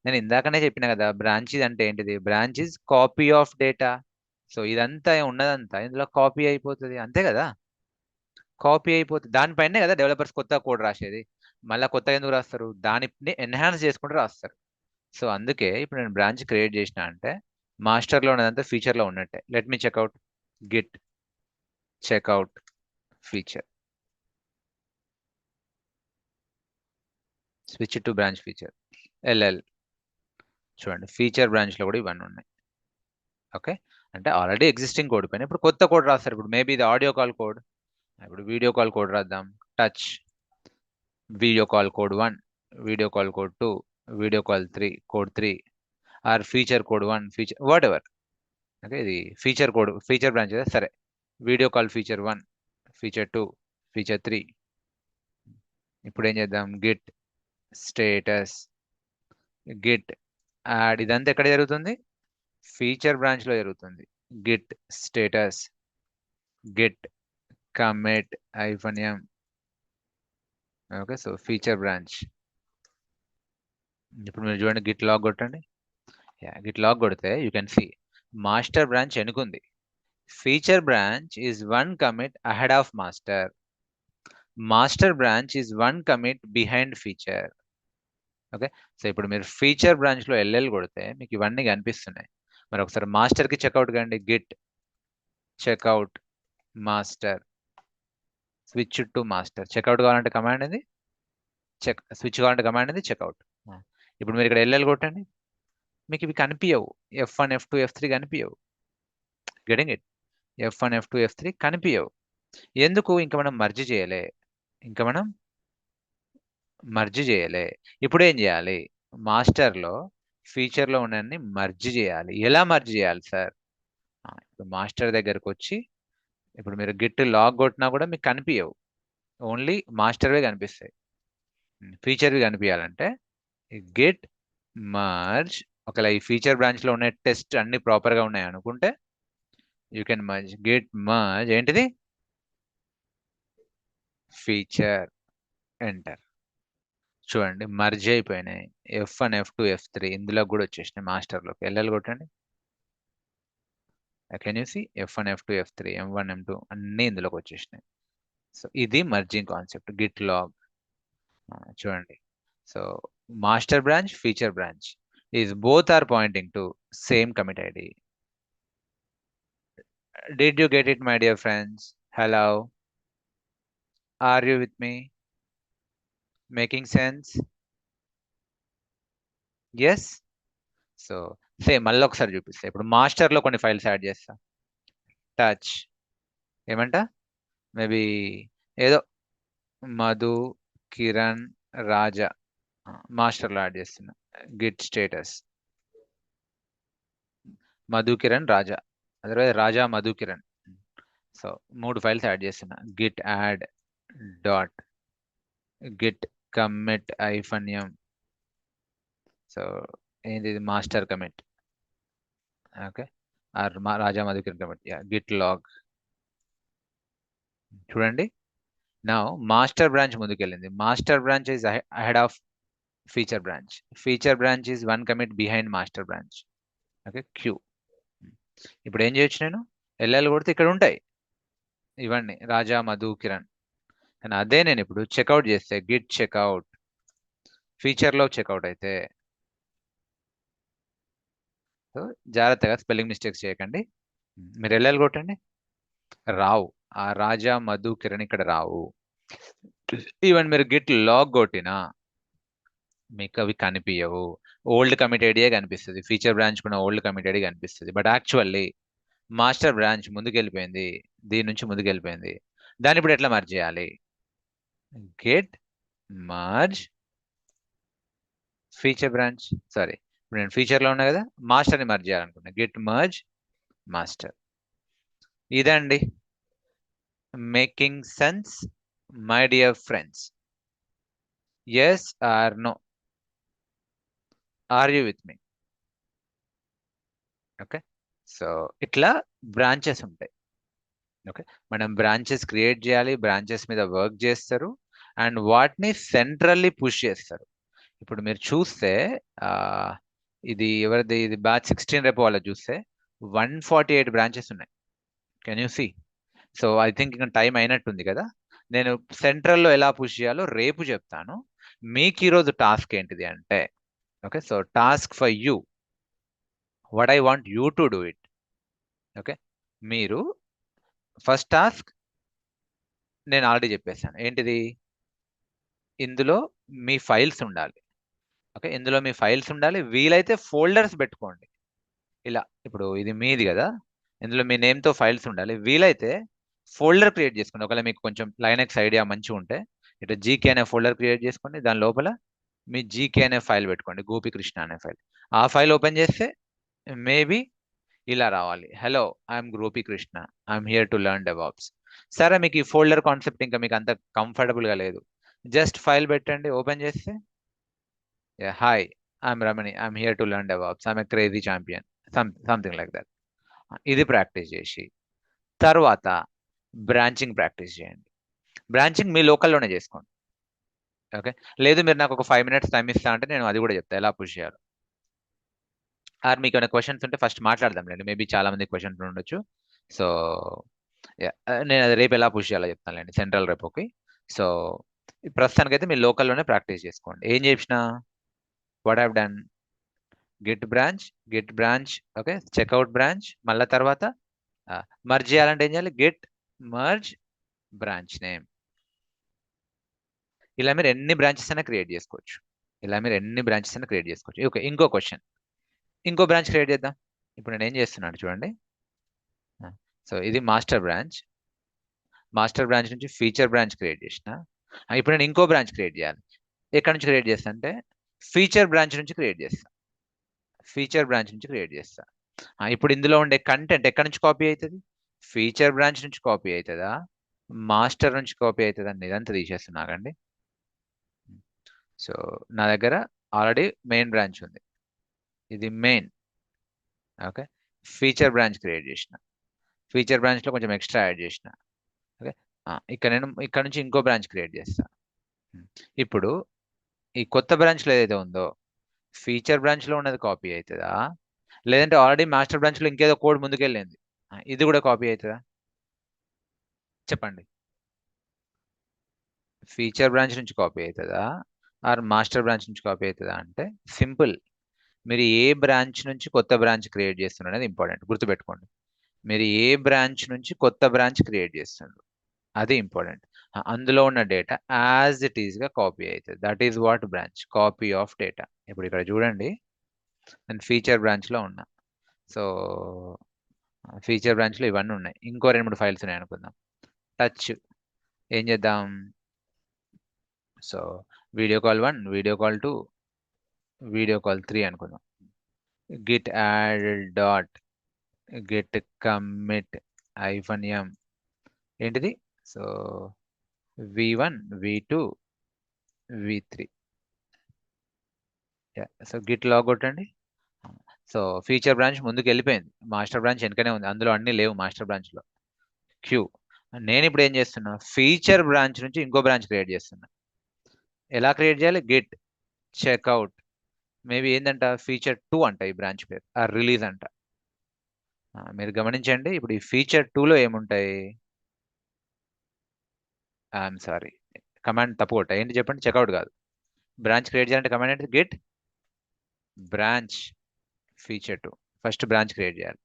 నేను ఇందాకనే చెప్పిన కదా, బ్రాంచ్ అంటే ఏంటిది? Branch is copy of data. So ఇదంతా ఉన్నదంతా ఇందులో కాపీ అయిపోతుంది, అంతే కదా? కాపీ అయిపోతుంది. దానిపైనే కదా డెవలపర్స్ కొత్త కోడ్ రాసేది. మళ్ళీ కొత్తగా ఎందుకు రాస్తారు? దాన్ని ఎన్హాన్స్ చేసుకుంటూ రాస్తారు. సో అందుకే ఇప్పుడు నేను బ్రాంచ్ క్రియేట్ చేసిన అంటే మాస్టర్లో ఉన్నదంతా ఫీచర్లో ఉన్నట్టే. Let me checkout git checkout feature. Switch to branch feature LL. చూడండి ఫీచర్ బ్రాంచ్లో కూడా ఇవన్నీ ఉన్నాయి. ఓకే, అంటే ఆల్రెడీ ఎగ్జిస్టింగ్ కోడ్ పైన ఇప్పుడు కొత్త కోడ్ రాస్తారు. ఇప్పుడు మేబీ ఇది ఆడియో కాల్ కోడ్, ఇప్పుడు వీడియో కాల్ కోడ్ రాద్దాం. Touch video call code 1, video call code 2, video call 3 code 3, or feature code 1, feature whatever. Okay, ఇది ఫీచర్ కోడ్ ఫీచర్ బ్రాంచ్ కదా, సరే. Video call feature 1, feature 2, feature 3. ఇప్పుడు ఏం చేద్దాం? Git status git add. ఇదంతా ఎక్కడ జరుగుతుంది? ఫీచర్ బ్రాంచ్ లో జరుగుతుంది. Git status git commit -m. Okay, so feature branch. ఇప్పుడు మీరు చూడండి, గిట్ లాగ్ కొట్టండి. గిట్ లాగ్ కొడితే you can see master branch ఎనుకుంది. Feature branch is 1 commit ahead of master. Master branch is 1 commit behind feature. Okay, so ఇప్పుడు మీరు feature branch లో LL కొడితే మీకు ఇవన్నీ కనిపిస్తున్నాయి. మరి ఒకసారి మాస్టర్ కి చెక్అవుట్ కండి. Git checkout master, switch to master. Checkout కావాలంటే కమాండ్ ఇది, స్విచ్ కావాలంటే కమాండ్ ఇది చెక్అవుట్. ఇప్పుడు మీరు ఇక్కడ LL కొట్టండి, మీకు ఇవి కనిపించవు. F1 F2 F3 కనిపించవు. Getting it? F1 F2 F3 కనిపించవు. ఎందుకు? ఇంకా మనం మర్జ్ చేయలే. ఇప్పుడు ఏం చేయాలి? మాస్టర్లో ఫీచర్లో ఉన్నన్ని మర్జ్ చేయాలి. ఎలా మర్జ్ చేయాలి సార్? ఇప్పుడు మాస్టర్ దగ్గరకు వచ్చి ఇప్పుడు మీరు గిట్ లాగ్ కొట్టినా కూడా మీకు కనిపించవు, ఓన్లీ మాస్టర్వే కనిపిస్తాయి. ఫీచర్వి కనిపించాలంటే గిట్ మర్జ్, ఒకవేళ ఈ ఫీచర్ బ్రాంచ్లో ఉన్న టెస్ట్ అన్ని ప్రాపర్గా ఉన్నాయి అనుకుంటే you can merge. Git merge ఏంటిది? ఫీచర్. ఎంటర్. చూడండి మర్జ్ అయిపోయినాయి. F1 F2 F3 ఇందులో కూడా వచ్చేసినాయి. మాస్టర్లోకి ఎల్ఎల్ కొట్టండి. Can you see? F1 F2 F3 M1 M2 అన్నీ ఇందులోకి వచ్చేసినాయి. సో ఇది మర్జింగ్ కాన్సెప్ట్ గిట్ లాగ్. చూడండి, so master branch, feature branch is both are pointing to same commit ID. Did you get it, my dear friends? Hello? Are you with me? Making sense? Yes? So same మళ్ళీ ఒకసారి చూపిస్తా. ఇప్పుడు మాస్టర్లో కొన్ని files add చేస్తా. Touch ఏమంట? Maybe ఏదో మధు, కిరణ్, రాజా మాస్టర్లో యాడ్ చేస్తున్నా. Git status Madhu, Kiran, Raja, otherwise Raja, Madhu, Kiran. So 3 files add చేస్తున్నా. Git add dot git commit -m. So ఏంది? Master commit. Okay, or Raja, Madhu, Kiran commit. Git log. చూడండి, నా మాస్టర్ బ్రాంచ్ ముందుకెళ్ళింది. Master branch is ahead of feature branch. Feature branch is 1 commit behind master branch. Okay, queue. ఇప్పుడు ఏం చేయొచ్చు? నేను LL కొడితే ఇక్కడ ఉంటాయి ఇవన్నీ, రాజా, మధు, కిరణ్. కానీ అదే నేను ఇప్పుడు చెక్అవుట్ చేస్తే గిట్ చెక్అవుట్, ఫీచర్లో చెక్అవుట్ అయితే, సో జాగ్రత్తగా స్పెల్లింగ్ మిస్టేక్స్ చేయకండి. మీరు ఎల్ఎల్ కొట్టండి, రావు. ఆ రాజా, మధు, కిరణ్ ఇక్కడ రావు. ఈవెన్ మీరు గిట్ లాగ్ కొట్టినా మీకు అవి కనిపించవు. ఓల్డ్ కమిట్ ఐడియే కనిపిస్తుంది. ఫీచర్ బ్రాంచ్ కూడా ఓల్డ్ కమిట్ ఐడి కనిపిస్తుంది. బట్ యాక్చువల్లీ మాస్టర్ బ్రాంచ్ ముందుకెళ్ళిపోయింది, దీని నుంచి ముందుకెళ్ళిపోయింది. దాన్ని ఇప్పుడు ఎట్లా మర్జ్ చేయాలి? Get merge feature branch. Sorry, ఇప్పుడు నేను ఫీచర్లో ఉన్నా కదా, మాస్టర్ని మర్జ్ చేయాలనుకున్నా. Git merge master. ఇదండి. Making sense, my dear friends? Yes or no? Are you with me? Okay, so ఇట్లా బ్రాంచెస్ ఉంటాయి. ఓకే, మనం బ్రాంచెస్ క్రియేట్ చేయాలి, బ్రాంచెస్ మీద వర్క్ చేస్తారు అండ్ వాటిని సెంట్రల్లీ పుష్ చేస్తారు. ఇప్పుడు మీరు చూస్తే ఇది ఎవరిది? ఇది బ్యాచ్ 16 రేపు వాళ్ళ చూస్తే 148 బ్రాంచెస్ ఉన్నాయి. Can you see? So I think ఇంకా టైం అయినట్టుంది కదా. నేను సెంట్రల్లో ఎలా పుష్ చేయాలో రేపు చెప్తాను. మీకు ఈరోజు టాస్క్ ఏంటిది అంటే, okay, so task for you, what I want you to do it. Okay, మీరు ఫస్ట్ టాస్క్ నేను ఆల్రెడీ చెప్పేసాను. ఏంటిది? ఇందులో మీ ఫైల్స్ ఉండాలి. ఓకే, ఇందులో మీ ఫైల్స్ ఉండాలి. వీలైతే ఫోల్డర్స్ పెట్టుకోండి. ఇలా ఇప్పుడు ఇది మీది కదా, ఇందులో మీ నేమ్తో ఫైల్స్ ఉండాలి. వీలైతే ఫోల్డర్ క్రియేట్ చేసుకోండి. ఒకవేళ మీకు కొంచెం లైనక్స్ ఐడియా మంచిగా ఉంటే ఇట్లా జీకే అనే ఫోల్డర్ క్రియేట్ చేసుకోండి. దాని లోపల మీ జీకే అనే ఫైల్ పెట్టుకోండి, గోపికృష్ణ అనే ఫైల్. ఆ ఫైల్ ఓపెన్ చేస్తే మేబీ ఇలా రావాలి. Hello, I'm Gopikrishna, I'm here to learn DevOps. సరే, మీకు ఈ ఫోల్డర్ కాన్సెప్ట్ ఇంకా మీకు అంత కంఫర్టబుల్గా లేదు, జస్ట్ ఫైల్ పెట్టండి. ఓపెన్ చేస్తే hi, I'm Ramani, I'm here to learn DevOps, I'm a crazy champion, something like that. ఇది ప్రాక్టీస్ చేసి తర్వాత బ్రాంచింగ్ ప్రాక్టీస్ చేయండి. బ్రాంచింగ్ మీ లోకల్లోనే చేసుకోండి. ఓకే, లేదు మీరు నాకు ఒక 5 minutes టైం ఇస్తా అంటే నేను అది కూడా చెప్తా ఎలా పుష్ చేయాలో. ఆర్ మీకు ఏమైనా క్వశ్చన్స్ ఉంటే ఫస్ట్ మాట్లాడదాంలేండి. మేబీ చాలా మంది క్వశ్చన్స్ ఉండొచ్చు. సో నేను అది రేపు ఎలా పుష్ చేయాలో చెప్తానులేండి, సెంట్రల్ రేపుకి. సో ప్రస్తుతానికైతే మీరు లోకల్లోనే ప్రాక్టీస్ చేసుకోండి. ఏం చేసినా what have done, git branch, okay, checkout branch, మళ్ళీ తర్వాత మర్జ్ చేయాలంటే ఏం చేయాలి? Get merge branch name. ఇలా మీరు ఎన్ని బ్రాంచెస్ అయినా క్రియేట్ చేసుకోవచ్చు. ఓకే, ఇంకో క్వశ్చన్, ఇంకో బ్రాంచ్ క్రియేట్ చేద్దాం. ఇప్పుడు నేను ఏం చేస్తున్నాను చూడండి. సో ఇది మాస్టర్ బ్రాంచ్. మాస్టర్ బ్రాంచ్ నుంచి ఫీచర్ బ్రాంచ్ క్రియేట్ చేసిన. ఇప్పుడు నేను ఇంకో బ్రాంచ్ క్రియేట్ చేయాలి. ఎక్కడి నుంచి క్రియేట్ చేస్తా అంటే ఫీచర్ బ్రాంచ్ నుంచి క్రియేట్ చేస్తా. ఫీచర్ బ్రాంచ్ నుంచి క్రియేట్ చేస్తా. ఇప్పుడు ఇందులో ఉండే కంటెంట్ ఎక్కడి నుంచి కాపీ అవుతుంది? ఫీచర్ బ్రాంచ్ నుంచి కాపీ అవుతుందా, మాస్టర్ నుంచి కాపీ అవుతుందా అని ఇదంతా తీసేస్తున్నాకండి. సో నా దగ్గర ఆల్రెడీ మెయిన్ బ్రాంచ్ ఉంది, ఇది main. Okay, feature branch create చేసిన. ఫీచర్ బ్రాంచ్లో కొంచెం ఎక్స్ట్రా యాడ్ చేసిన. ఓకే, ఇక్కడ నుంచి ఇంకో బ్రాంచ్ క్రియేట్ చేస్తా. ఇప్పుడు ఈ కొత్త బ్రాంచ్లో ఏదైతే ఉందో ఫీచర్ బ్రాంచ్లో ఉన్నది కాపీ అవుతుందా, లేదంటే ఆల్రెడీ మాస్టర్ బ్రాంచ్లో ఇంకేదో కోడ్ ముందుకెళ్ళింది ఇది కూడా కాపీ అవుతుందా? చెప్పండి. ఫీచర్ బ్రాంచ్ నుంచి కాపీ అవుతుందా ఆర్ మాస్టర్ బ్రాంచ్ నుంచి కాపీ అవుతుందా అంటే సింపుల్. మీరు ఏ బ్రాంచ్ నుంచి కొత్త బ్రాంచ్ క్రియేట్ చేస్తున్నారు అనేది ఇంపార్టెంట్, గుర్తుపెట్టుకోండి. మీరు ఏ బ్రాంచ్ నుంచి కొత్త బ్రాంచ్ క్రియేట్ చేస్తున్నారు అది ఇంపార్టెంట్. అందులో ఉన్న డేటా యాజ్ ఇట్ ఈస్గా కాపీ అవుతుంది. That is what branch, copy of data. ఇప్పుడు ఇక్కడ చూడండి, నేను ఫీచర్ బ్రాంచ్లో ఉన్నా. సో ఫీచర్ బ్రాంచ్లో ఇవన్నీ ఉన్నాయి. ఇంకో 2-3 ఫైల్స్ ఉన్నాయి అనుకుందాం. టచ్ ఏం చేద్దాం? So video call 1, video call 2, video call 3 అనుకుందాం. Git add dot git commit -m ఏంటిది? So v1, v2, v3. So git log కొట్టండి. సో ఫీచర్ బ్రాంచ్ ముందుకు వెళ్ళిపోయింది, మాస్టర్ బ్రాంచ్ వెనకనే ఉంది, అందులో అన్నీ లేవు మాస్టర్ బ్రాంచ్లో. క్యూ. నేను ఇప్పుడు ఏం చేస్తున్నా, ఫీచర్ బ్రాంచ్ నుంచి ఇంకో బ్రాంచ్ క్రియేట్ చేస్తున్నా. ఎలా క్రియేట్ చేయాలి? గిట్ చెక్అవుట్, మేబీ ఏంటంట ఫీచర్ 2 అంట ఈ బ్రాంచ్ పేరు, ఆ రిలీజ్ అంట. మీరు గమనించండి, ఇప్పుడు ఈ ఫీచర్ 2లో ఏముంటాయి? ఐఎమ్ సారీ, కమాండ్ తప్పు కొట్టా. ఏంటి చెప్పండి? చెక్అవుట్ కాదు. బ్రాంచ్ క్రియేట్ చేయాలంటే కమాండ్ ఏంటి? Git branch feature 2. First branch create చేయాలి.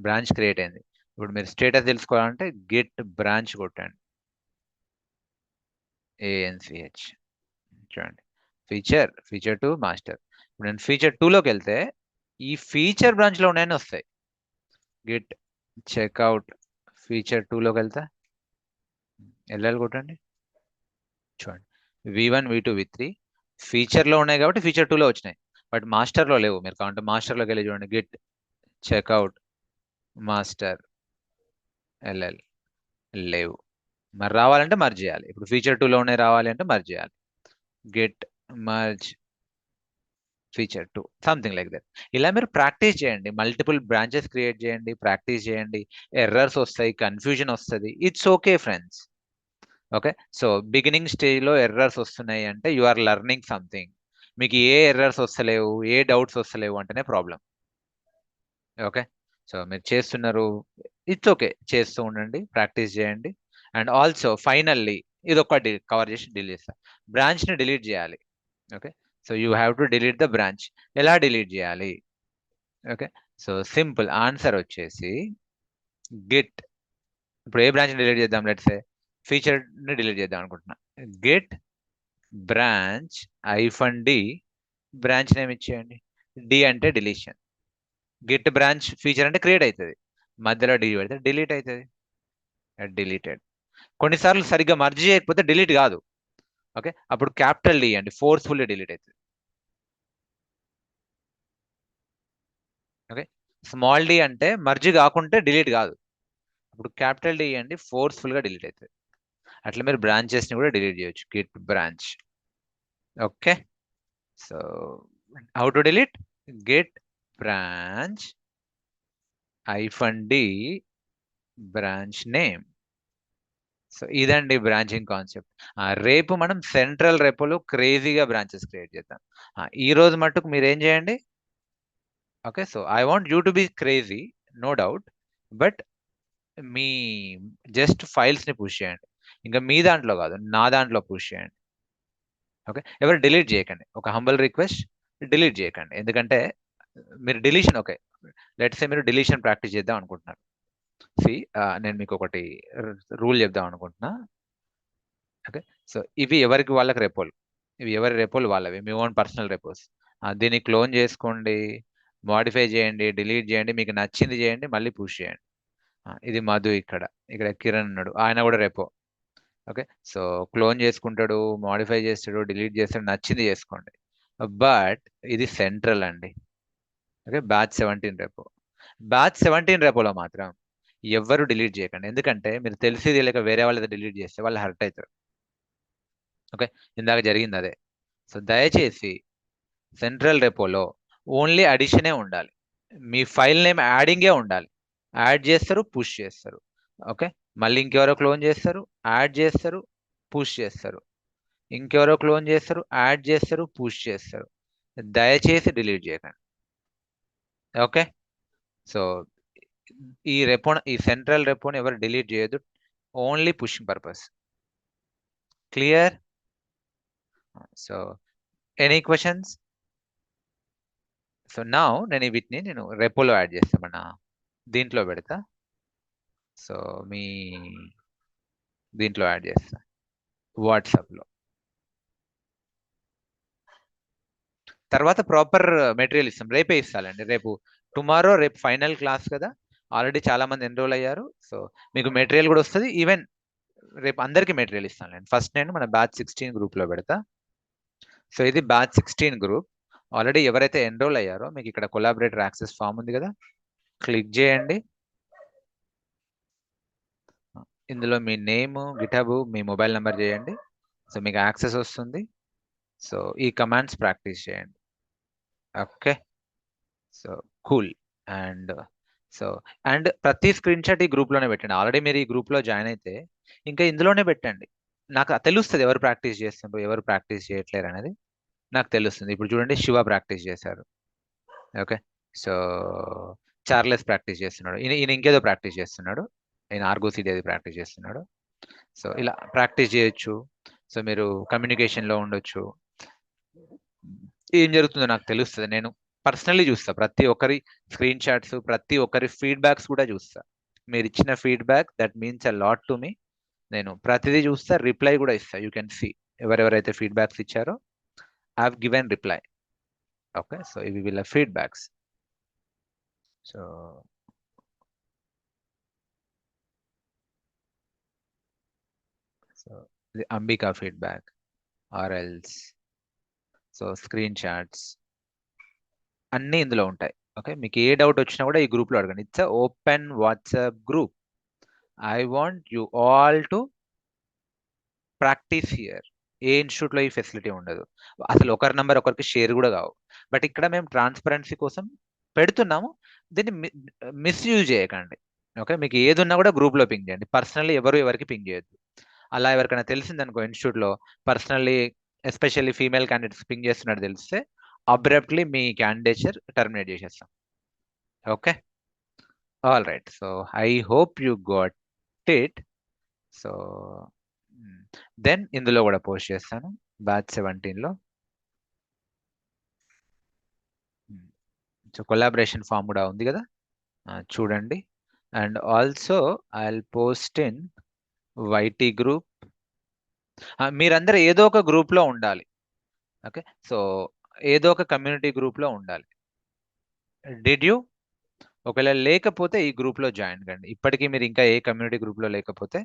బ్రాంచ్ క్రియేట్ అయింది. ఇప్పుడు మీరు స్టేటస్ తెలుసుకోవాలంటే గిట్ బ్రాంచ్ కొట్టండి, ANCH. చూడండి, ఫీచర్ 2 మాస్టర్. ఇప్పుడు నేను ఫీచర్ 2లోకి వెళ్తే ఈ ఫీచర్ బ్రాంచ్లో ఉన్నాయని వస్తాయి. గిట్ చెక్అవుట్ ఫీచర్ 2లోకి వెళ్తా, LL కొట్టండి. చూడండి, v1, v2, v3 ఫీచర్లో ఉన్నాయి కాబట్టి ఫీచర్ 2లో వచ్చినాయి, బట్ మాస్టర్లో లేవు. మీరు కావాలంటే మాస్టర్లోకి వెళ్ళి చూడండి, గిట్ చెక్అవుట్ మాస్టర్ LL లేవు. మరి రావాలంటే మర్జ్ చేయాలి. ఇప్పుడు ఫీచర్ 2లో ఉన్నాయి రావాలి అంటే మర్జ్ చేయాలి. Get merge feature 2, something like that. ఇలా మీరు ప్రాక్టీస్ చేయండి, మల్టిపుల్ బ్రాంచెస్ క్రియేట్ చేయండి, ప్రాక్టీస్ చేయండి. ఎర్రర్స్ వస్తాయి, కన్ఫ్యూజన్ వస్తుంది, it's okay friends. Okay, so beginning స్టేజ్లో ఎర్రర్స్ వస్తున్నాయి అంటే యు ఆర్ లెర్నింగ్ సంథింగ్. మీకు ఏ ఎర్రర్స్ వస్తలేవు, ఏ డౌట్స్ వస్తలేవు అంటేనే ప్రాబ్లం. ఓకే, సో మీరు చేస్తున్నారు, ఇట్స్ ఓకే, చేస్తూ ఉండండి, ప్రాక్టీస్ చేయండి. అండ్ ఆల్సో ఫైనల్లీ ఇది ఒక్కటి కవర్ చేసి డిలీట్ చేస్తా, బ్రాంచ్ని డిలీట్ చేయాలి. Okay, so you have to delete the branch. ఎలా డిలీట్ చేయాలి? ఓకే, సో సింపుల్ ఆన్సర్ వచ్చేసి గిట్. ఇప్పుడు ఏ బ్రాంచ్ డిలీట్ చేద్దాం? లెట్స్ సే ఫీచర్ని డిలీట్ చేద్దాం అనుకుంటున్నా. Git branch -d, branch name ఇచ్చేయండి. డి అంటే డిలీషన్. గిట్ బ్రాంచ్ ఫీచర్ అంటే క్రియేట్ అవుతుంది, మధ్యలో డి పెడితే డిలీట్ అవుతుంది, డిలీటెడ్. కొన్నిసార్లు సరిగ్గా మర్జ్ చేయకపోతే డిలీట్ కాదు. ఓకే, అప్పుడు క్యాపిటల్ డి అండి, ఫోర్స్ఫుల్లీ డిలీట్ అవుతుంది. ఓకే, స్మాల్ డి అంటే మర్జ్ కాకుంటే డిలీట్ కాదు, అప్పుడు క్యాపిటల్ డి అండి, ఫోర్స్ఫుల్గా డిలీట్ అవుతుంది. అట్లా మీరు బ్రాంచెస్ని కూడా డిలీట్ చేయొచ్చు, Git branch. Okay, so how to delete? Git branch -d branch name. So ఇదండి బ్రాంచింగ్ కాన్సెప్ట్. రేపు మనం సెంట్రల్ రెపోలో క్రేజీగా బ్రాంచెస్ క్రియేట్ చేద్దాం. ఈ రోజు మట్టుకు మీరు ఏం చేయండి? Okay, so I want you to be crazy, no doubt, but మీ జస్ట్ ఫైల్స్ని పుష్ చేయండి. ఇంకా మీ దాంట్లో కాదు, నా దాంట్లో పుష్ చేయండి. ఓకే, ఎవరు డిలీట్ చేయకండి, ఒక హంబల్ రిక్వెస్ట్, డిలీట్ చేయకండి. ఎందుకంటే మీరు డిలీషన్, ఓకే లెట్స్ సే మీరు డిలీషన్ ప్రాక్టీస్ చేద్దాం అనుకుంటున్నారు. నేను మీకు ఒకటి రూల్ చెప్దాం అనుకుంటున్నా. ఓకే, సో ఇవి ఎవరికి వాళ్ళకి రెపోలు, ఇవి ఎవరి రెపోలు వాళ్ళవి, మీ ఓన్ పర్సనల్ రెపోస్. దీన్ని క్లోన్ చేసుకోండి, మాడిఫై చేయండి, డిలీట్ చేయండి, మీకు నచ్చింది చేయండి, మళ్ళీ పుష్ చేయండి. ఇది మధు, ఇక్కడ ఇక్కడ కిరణ్ ఉన్నాడు, ఆయన కూడా రేపో. ఓకే, సో క్లోన్ చేసుకుంటాడు, మాడిఫై చేస్తాడు, డిలీట్ చేస్తాడు, నచ్చింది చేసుకోండి. బట్ ఇది సెంట్రల్ అండి. ఓకే, బ్యాచ్ 17 రేపో. బ్యాచ్ 17 రేపోలో మాత్రం ఎవ్వరు డిలీట్ చేయకండి, ఎందుకంటే మీరు తెలిసి తెలియక వేరే వాళ్ళది డిలీట్ చేస్తే వాళ్ళు హర్ట్ అవుతారు. ఓకే, ఇందాక జరిగింది అదే. సో దయచేసి సెంట్రల్ రెపోలో ఓన్లీ అడిషనే ఉండాలి, మీ ఫైల్ నేమ్ యాడింగే ఉండాలి. యాడ్ చేస్తారు, పుష్ చేస్తారు. ఓకే, మళ్ళీ ఇంకెవరో క్లోన్ చేస్తారు, యాడ్ చేస్తారు, పుష్ చేస్తారు, ఇంకెవరో క్లోన్ చేస్తారు, యాడ్ చేస్తారు, పుష్ చేస్తారు. దయచేసి డిలీట్ చేయకండి. ఓకే, సో ఈ సెంట్రల్ రెపోని ఎవరు డిలీట్ చేయొద్దు, only pushing purpose. Clear? So any questions? So నా వీటిని నేను రెపోలో యాడ్ చేస్తా, మన దీంట్లో పెడతా. సో మీ దీంట్లో యాడ్ చేస్తా, వాట్సాప్లో. తర్వాత ప్రాపర్ మెటీరియల్ ఇస్తాం, రేపే ఇస్తానండి. రేపు ఫైనల్ క్లాస్ కదా, ఆల్రెడీ చాలా మంది ఎన్రోల్ అయ్యారు. సో మీకు మెటీరియల్ కూడా వస్తుంది. ఈవెన్ రేపు అందరికీ మెటీరియల్ ఇస్తానండి. ఫస్ట్ నేను మన బ్యాచ్ 16 గ్రూప్లో పెడతా. సో ఇది బ్యాచ్ 16 గ్రూప్. ఆల్రెడీ ఎవరైతే ఎన్రోల్ అయ్యారో మీకు ఇక్కడ కొలాబరేటర్ యాక్సెస్ ఫామ్ ఉంది కదా, క్లిక్ చేయండి. ఇందులో మీ నేమ్, గిటబ్, మీ మొబైల్ నెంబర్ చేయండి. సో మీకు యాక్సెస్ వస్తుంది. సో ఈ కమాండ్స్ ప్రాక్టీస్ చేయండి. Okay, so cool. అండ్ ప్రతి స్క్రీన్ షాట్ ఈ గ్రూప్లోనే పెట్టండి. ఆల్రెడీ మీరు ఈ గ్రూప్లో జాయిన్ అయితే ఇంకా ఇందులోనే పెట్టండి. నాకు తెలుస్తుంది ఎవరు ప్రాక్టీస్ చేస్తుండ్రు, ఎవరు ప్రాక్టీస్ చేయట్లేరు అనేది నాకు తెలుస్తుంది. ఇప్పుడు చూడండి, శివ ప్రాక్టీస్ చేశారు. ఓకే, సో చార్లెస్ ప్రాక్టీస్ చేస్తున్నాడు, ఈయన ఇంకేదో ప్రాక్టీస్ చేస్తున్నాడు, ఈయన ఆర్గోసీడీ అది ప్రాక్టీస్ చేస్తున్నాడు. సో ఇలా ప్రాక్టీస్ చేయొచ్చు. సో మీరు కమ్యూనికేషన్లో ఉండొచ్చు. ఏం జరుగుతుందో నాకు తెలుస్తుంది, నేను పర్సనల్లీ చూస్తా. ప్రతి ఒక్కరి స్క్రీన్ షాట్స్, ప్రతి ఒక్కరి ఫీడ్బ్యాక్స్ కూడా చూస్తా. మీరు ఇచ్చిన feedback that means a lot to me. నేను ప్రతిదీ చూస్తా, రిప్లై కూడా ఇస్తా. యూ కెన్ సీ ఎవరెవరైతే ఫీడ్బ్యాక్స్ ఇచ్చారో I have given reply. Okay, so ఇవి వీళ్ళ ఫీడ్బ్యాక్స్. సో ఇది అంబికా ఫీడ్బ్యాక్ ఆర్ఎల్స్. సో స్క్రీన్ షాట్స్ అన్నీ ఇందులో ఉంటాయి. ఓకే, మీకు ఏ డౌట్ వచ్చినా కూడా ఈ గ్రూప్లో అడగండి. It's open WhatsApp group. I want you all to practice here. ఏ ఇన్స్టిట్యూట్లో ఈ ఫెసిలిటీ ఉండదు, అసలు ఒకరి నెంబర్ ఒకరికి షేర్ కూడా కావు. బట్ ఇక్కడ మేము ట్రాన్స్పరెన్సీ కోసం పెడుతున్నాము, దీన్ని మిస్యూజ్ చేయకండి. ఓకే, మీకు ఏది ఉన్నా కూడా గ్రూప్లో పింగ్ చేయండి, పర్సనల్లీ ఎవరికి పింగ్ చేయొద్దు. అలా ఎవరికైనా తెలిసిందనుకో ఇన్స్టిట్యూట్లో personally, especially female candidates ping చేస్తున్నట్టు తెలిస్తే అబ్రప్ట్లీ మీ క్యాండిడేచర్ టర్మినేట్ చేసేస్తాం. Okay, all right. So I hope you got it. So then ఇందులో కూడా పోస్ట్ చేస్తాను బ్యాచ్ 17లో. సో కొలాబరేషన్ ఫామ్ కూడా ఉంది కదా, చూడండి. And also I will post in YT group. మీరందరూ ఏదో ఒక గ్రూప్లో ఉండాలి. ఓకే, సో ఏదో ఒక కమ్యూనిటీ గ్రూప్లో ఉండాలి. Did you? ఒకవేళ లేకపోతే ఈ గ్రూప్లో జాయిన్ కండి. ఇప్పటికీ మీరు ఇంకా ఏ కమ్యూనిటీ గ్రూప్లో లేకపోతే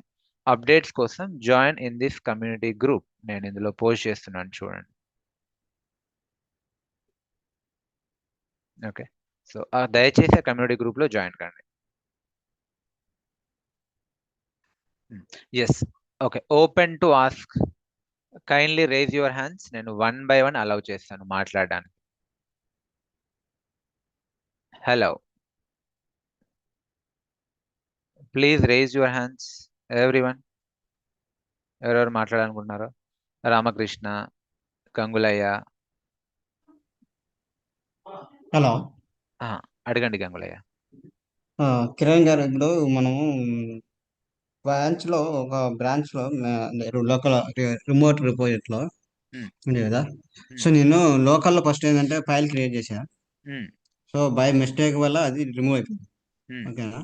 అప్డేట్స్ కోసం join in this community group. నేను ఇందులో పోస్ట్ చేస్తున్నాను, చూడండి. ఓకే, సో దయచేసి ఆ కమ్యూనిటీ గ్రూప్లో జాయిన్ కండి. Yes, okay. Open to ask, kindly raise your hands. నేను 1 by 1 అలౌ చేస్తాను మాట్లాడడానికి. Hello, please raise your hands everyone. ఎవరెవరు మాట్లాడాలనుకుంటున్నారో? రామకృష్ణ, గంగులయ్య. హలో, అడగండి గంగులయ్య. కిరణ్ గారు, ఇప్పుడు మనము ఒక బ్రాంచ్ లో లోకల్ రిమోట్ రిపోజిటరీలో ఉంది కదా. సో నేను లోకల్లో ఫస్ట్ ఏంటంటే ఫైల్ క్రియేట్ చేశా. సో బై మిస్టేక్ వల్ల అది రిమూవ్ అయిపోయింది. ఓకేనా?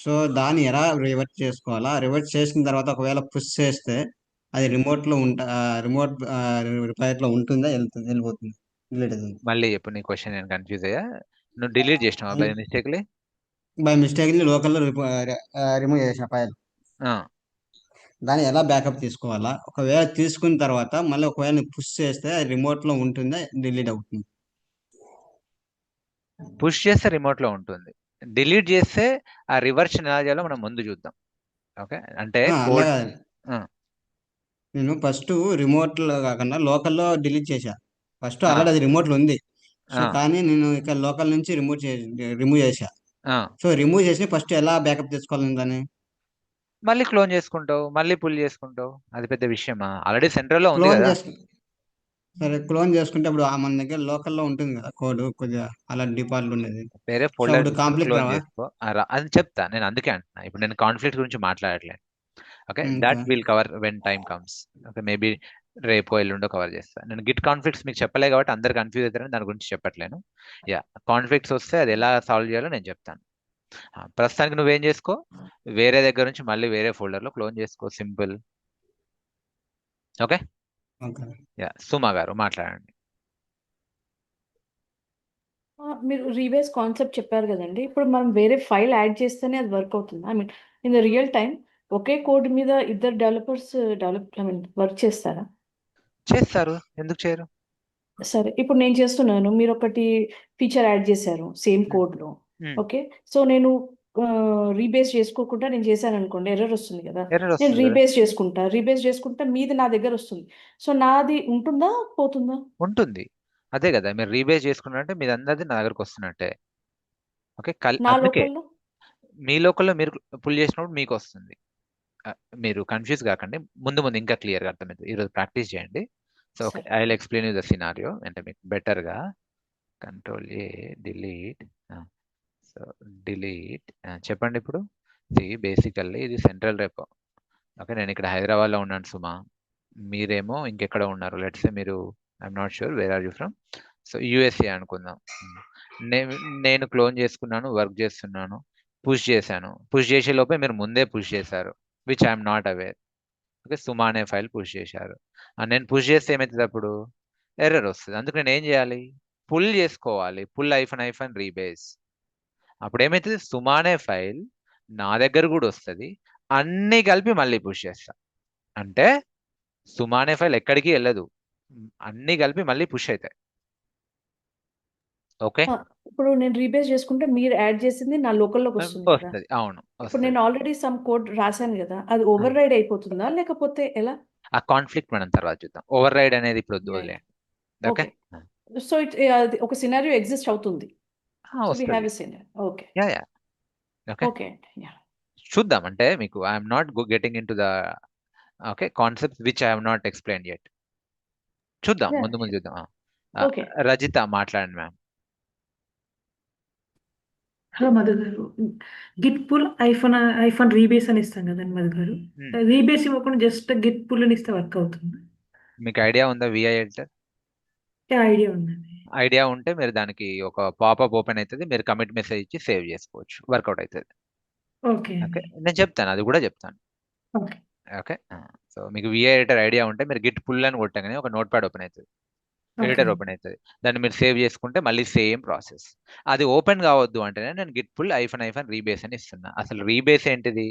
సో దాన్ని ఎలా రివర్ట్ చేసుకోవాలా? రివర్ట్ చేసిన తర్వాత ఒకవేళ పుష్ చేస్తే అది రిమోట్ రిపైర్ లో ఉంటుందా, వెళ్ళిపోతుంది, డిలీట్ అవుతుంది? మళ్ళీ చెప్పు నీ క్వశ్చన్, నేను కన్ఫ్యూజ్ అయ్యా. నువ్వు డిలీట్ చేసినావా బై మిస్టేక్లీ? బై మిస్టేక్లీ లోకల్లో రిమూవ్ చేసిన ఫైల్. ఆ, దాన్ని ఎలా బ్యాకప్ తీసుకోవాలా? ఒకవేళ తీసుకున్న తర్వాత మళ్ళీ ఒకవేళ నువ్వు పుష్ చేస్తే అది రిమోట్లో ఉంటుందా, డిలీట్ అవుతుంది? పుష్ చేస్తే రిమోట్ లో ఉంటుంది, డిలీట్ చేస్తే ఆ రివర్షన్ ఎలా చేయాలో మనం ముందు చూద్దాం. ఓకే, అంటే అలా కోడ్. కాదు, నేను ఫస్ట్ రిమోట్లో కాకుండా లోకల్లో డిలీట్ చేశా. ఫస్ట్ ఆల్రెడీ అది రిమోట్లో ఉంది. సో కానీ నేను ఇక లోకల్ నుంచి రిమూవ్ చేశా. సో రిమూవ్ చేసి ఫస్ట్ ఎలా బ్యాకప్ తెచ్చుకోవాలి దాన్ని? మళ్ళీ క్లోన్ చేసుకుంటావు, మళ్ళీ పుల్ చేసుకుంటావు, అది పెద్ద విషయమా? ఆల్రెడీ సెంట్రల్ లో ఉంది క్లోన్ కదా. చేసుకు సరే, క్లోన్ చేసుకుంటే ఇప్పుడు మన దగ్గర లోకల్లో ఉంటుంది కదా కోడ్, కొద్దిగా అలా డిఫాల్ట్ ఉండేది. వేరే సో ఫోల్డర్ అప్పుడు తీసుకొని కాంప్లెక్ట్ క్లోన్ రావా? చేసుకో, అని చెప్తా నేను. అందుకే అంటున్నా, ఇప్పుడు నేను కాన్ఫ్లిక్ట్ గురించి మాట్లాడట్లేదు. Okay, okay. That will cover when time comes. Okay, maybe రేపు ఎల్లుండో కవర్ చేస్తా. నేను గిట్ కాన్ఫ్లిక్ట్స్ మీకు చెప్పలే కాబట్టి అందరు కన్ఫ్యూజ్ అవుతారని దాని గురించి చెప్పట్లేను. యా, కాన్ఫ్లిక్ట్స్ వస్తే అది ఎలా సాల్వ్ చేయాలో నేను చెప్తాను. ప్రస్తుతానికి నువ్వేం చేసుకో, వేరే దగ్గర నుంచి మళ్ళీ వేరే ఫోల్డర్ లో క్లోన్ చేసుకో, సింపుల్. Okay, okay. యా, సుమా గారు మాట్లాడండి. మీరు రీబేస్ కాన్సెప్ట్ చెప్పారు కదండి. ఇప్పుడు మనం వేరే ఫైల్ యాడ్ చేస్తేనే అది వర్క్ అవుతుంది. I mean in the real time okay code మీద ఇద్దరు డెవలపర్స్ వర్క్ చేస్తారా? చేస్తారు, ఎందుకు చేయరు? సరే, ఇప్పుడు నేను చేస్తున్నాను, మీరు ఒకటి ఫీచర్ యాడ్ చేశారు సేమ్ కోడ్లో. ఓకే, సో నేను రీబేస్ చేసుకోకుండా నేను చేశాను అనుకోండి, ఎర్రర్ వస్తుంది కదా. ఎర్రర్ నేను వస్తుంది కదా. రీబేస్ చేసుకుంటా మీది నా దగ్గర వస్తుంది. సో నాది ఉంటుందా పోతుందా? ఉంటుంది, అదే కదా మీరు రీబేస్ చేసుకున్నారంటే మీది అందరిది నా దగ్గరకు వస్తున్నట్టే. ఓకే, నా అందుకే లోకల్లో మీ లోకల్లో మీరు పుల్ చేసినప్పుడు మీకు వస్తుంది. మీరు కన్ఫ్యూజ్ కాకండి, ముందు ముందు ఇంకా క్లియర్గా అర్థమవుతుంది. ఈరోజు ప్రాక్టీస్ చేయండి. సో ఓకే, సరే. I will explain you the scenario, అంటే మీకు బెటర్గా. Control A, delete. So delete చెప్పండి ఇప్పుడు. ఇది బేసికల్లీ ఇది సెంట్రల్ రెపో. ఓకే, నేను ఇక్కడ హైదరాబాద్లో ఉన్నాను సుమా, మీరేమో ఇంకెక్కడ ఉన్నారు. లెట్స్ సే మీరు, I'm not sure where are you from. So USA అనుకుందాం. నేను నేను క్లోన్ చేసుకున్నాను, వర్క్ చేస్తున్నాను, పుష్ చేశాను. పుష్ చేసే లోపే మీరు ముందే పుష్ చేశారు, which I'm not aware. Okay, Suma అనే ఫైల్ పుష్ చేశారు. నేను పుష్ చేస్తే ఏమవుతుంది అప్పుడు? ఎర్రర్ వస్తుంది. అందుకు నేను ఏం చేయాలి? పుల్ చేసుకోవాలి, పుల్ ఐఫన్ రీబేస్. అప్పుడు ఏమవుతుంది? సుమా అనే ఫైల్ నా దగ్గర కూడా వస్తుంది, అన్నీ కలిపి మళ్ళీ పుష్ చేస్తా. అంటే సుమా అనే ఫైల్ ఎక్కడికి వెళ్ళదు, అన్నీ కలిపి మళ్ళీ పుష్ అవుతాయి. ఓకే, ఇప్పుడు నేను రీబేస్ చేసుకుంటే మీరు యాడ్ చేసింది నా లోకల్లోకి వస్తుంది కదా. వస్తుంది, అవును ఇప్పుడు వస్తుంది. నేను ఆల్రెడీ సమ్ కోడ్ రాశాను కదా, అది ఓవర్ రైడ్ అయిపోతుందా లేకపోతే ఎలా? ఆ కాన్ఫ్లిక్ట్ మనం తర్వాత చూద్దాం. ఓవర్ రైడ్ అనేది ఇప్పుడు వదిలేయండి. ఓకే, ఓకే, సో ఒక సినారియో ఎగ్జిస్ట్ అవుతుంది. సో వి హ్యావ్ వస్తుంది. A scenario. Okay ya ya, okay okay ya. చూద్దాం. అంటే మీకు I'm not getting into the okay concept which I have not explained yet. చూద్దాం, Yeah, ముందు ముందు చూద్దాం. ఓకే. రజిత మాట్లాడండి మ్యామ్. హలో మధు గారు, గిట్ పుల్ ఐఫోన్ రీబేస్ అని ఇస్తాం కదండి మధు గారు. రీబేస్ ఇవ్వకుండా జస్ట్ గిట్ పుల్ అని ఇస్తే వర్క్ అవుతుంది? మీకు ఐడియా ఉందా విఐ ఎడిటర్? ఐడియా ఉందండి. ఐడియా ఉంటే మీరు దానికి ఒక పాపప్ ఓపెన్ అవుతుంది, మీరు కమిట్ మెసేజ్ ఇచ్చి సేవ్ చేసుకోవచ్చు, వర్కౌట్ అవుతుంది. ఓకే ఓకే, నేను చెప్తాను, అది కూడా చెప్తాను. ఓకే ఓకే, సో మీకు విఐ ఎడిటర్ ఐడియా ఉంటే మీరు గిట్ పుల్ అని కొట్టగానే ఒక నోట్ ప్యాడ్ ఓపెన్ అవుతుంది, ఎడిటర్ ఓపెన్ అవుతుంది. దాన్ని మీరు సేవ్ చేసుకుంటే మళ్ళీ సేమ్ ప్రాసెస్. అది ఓపెన్ కావద్దు అంటేనే నేను గిట్ పుల్ ఐఫన్ రీబేస్ అని ఇస్తున్నా. అసలు రీబేస్ ఏంటిది,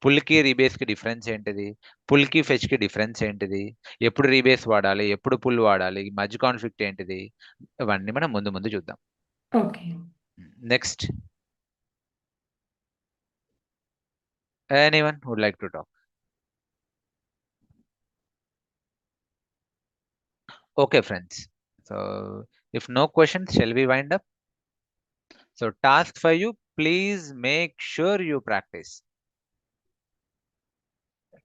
పుల్కి రీబేస్కి డిఫరెన్స్ ఏంటిది, పుల్కి ఫెచ్కి డిఫరెన్స్ ఏంటిది, ఎప్పుడు రీబేస్ వాడాలి, ఎప్పుడు పుల్ వాడాలి, మధ్య కాన్ఫ్లిక్ట్ ఏంటిది, ఇవన్నీ మనం ముందు ముందు చూద్దాం. Okay next, anyone would like to talk? Okay, friends. So, if no questions, shall we wind up? So, task for you, please make sure you practice.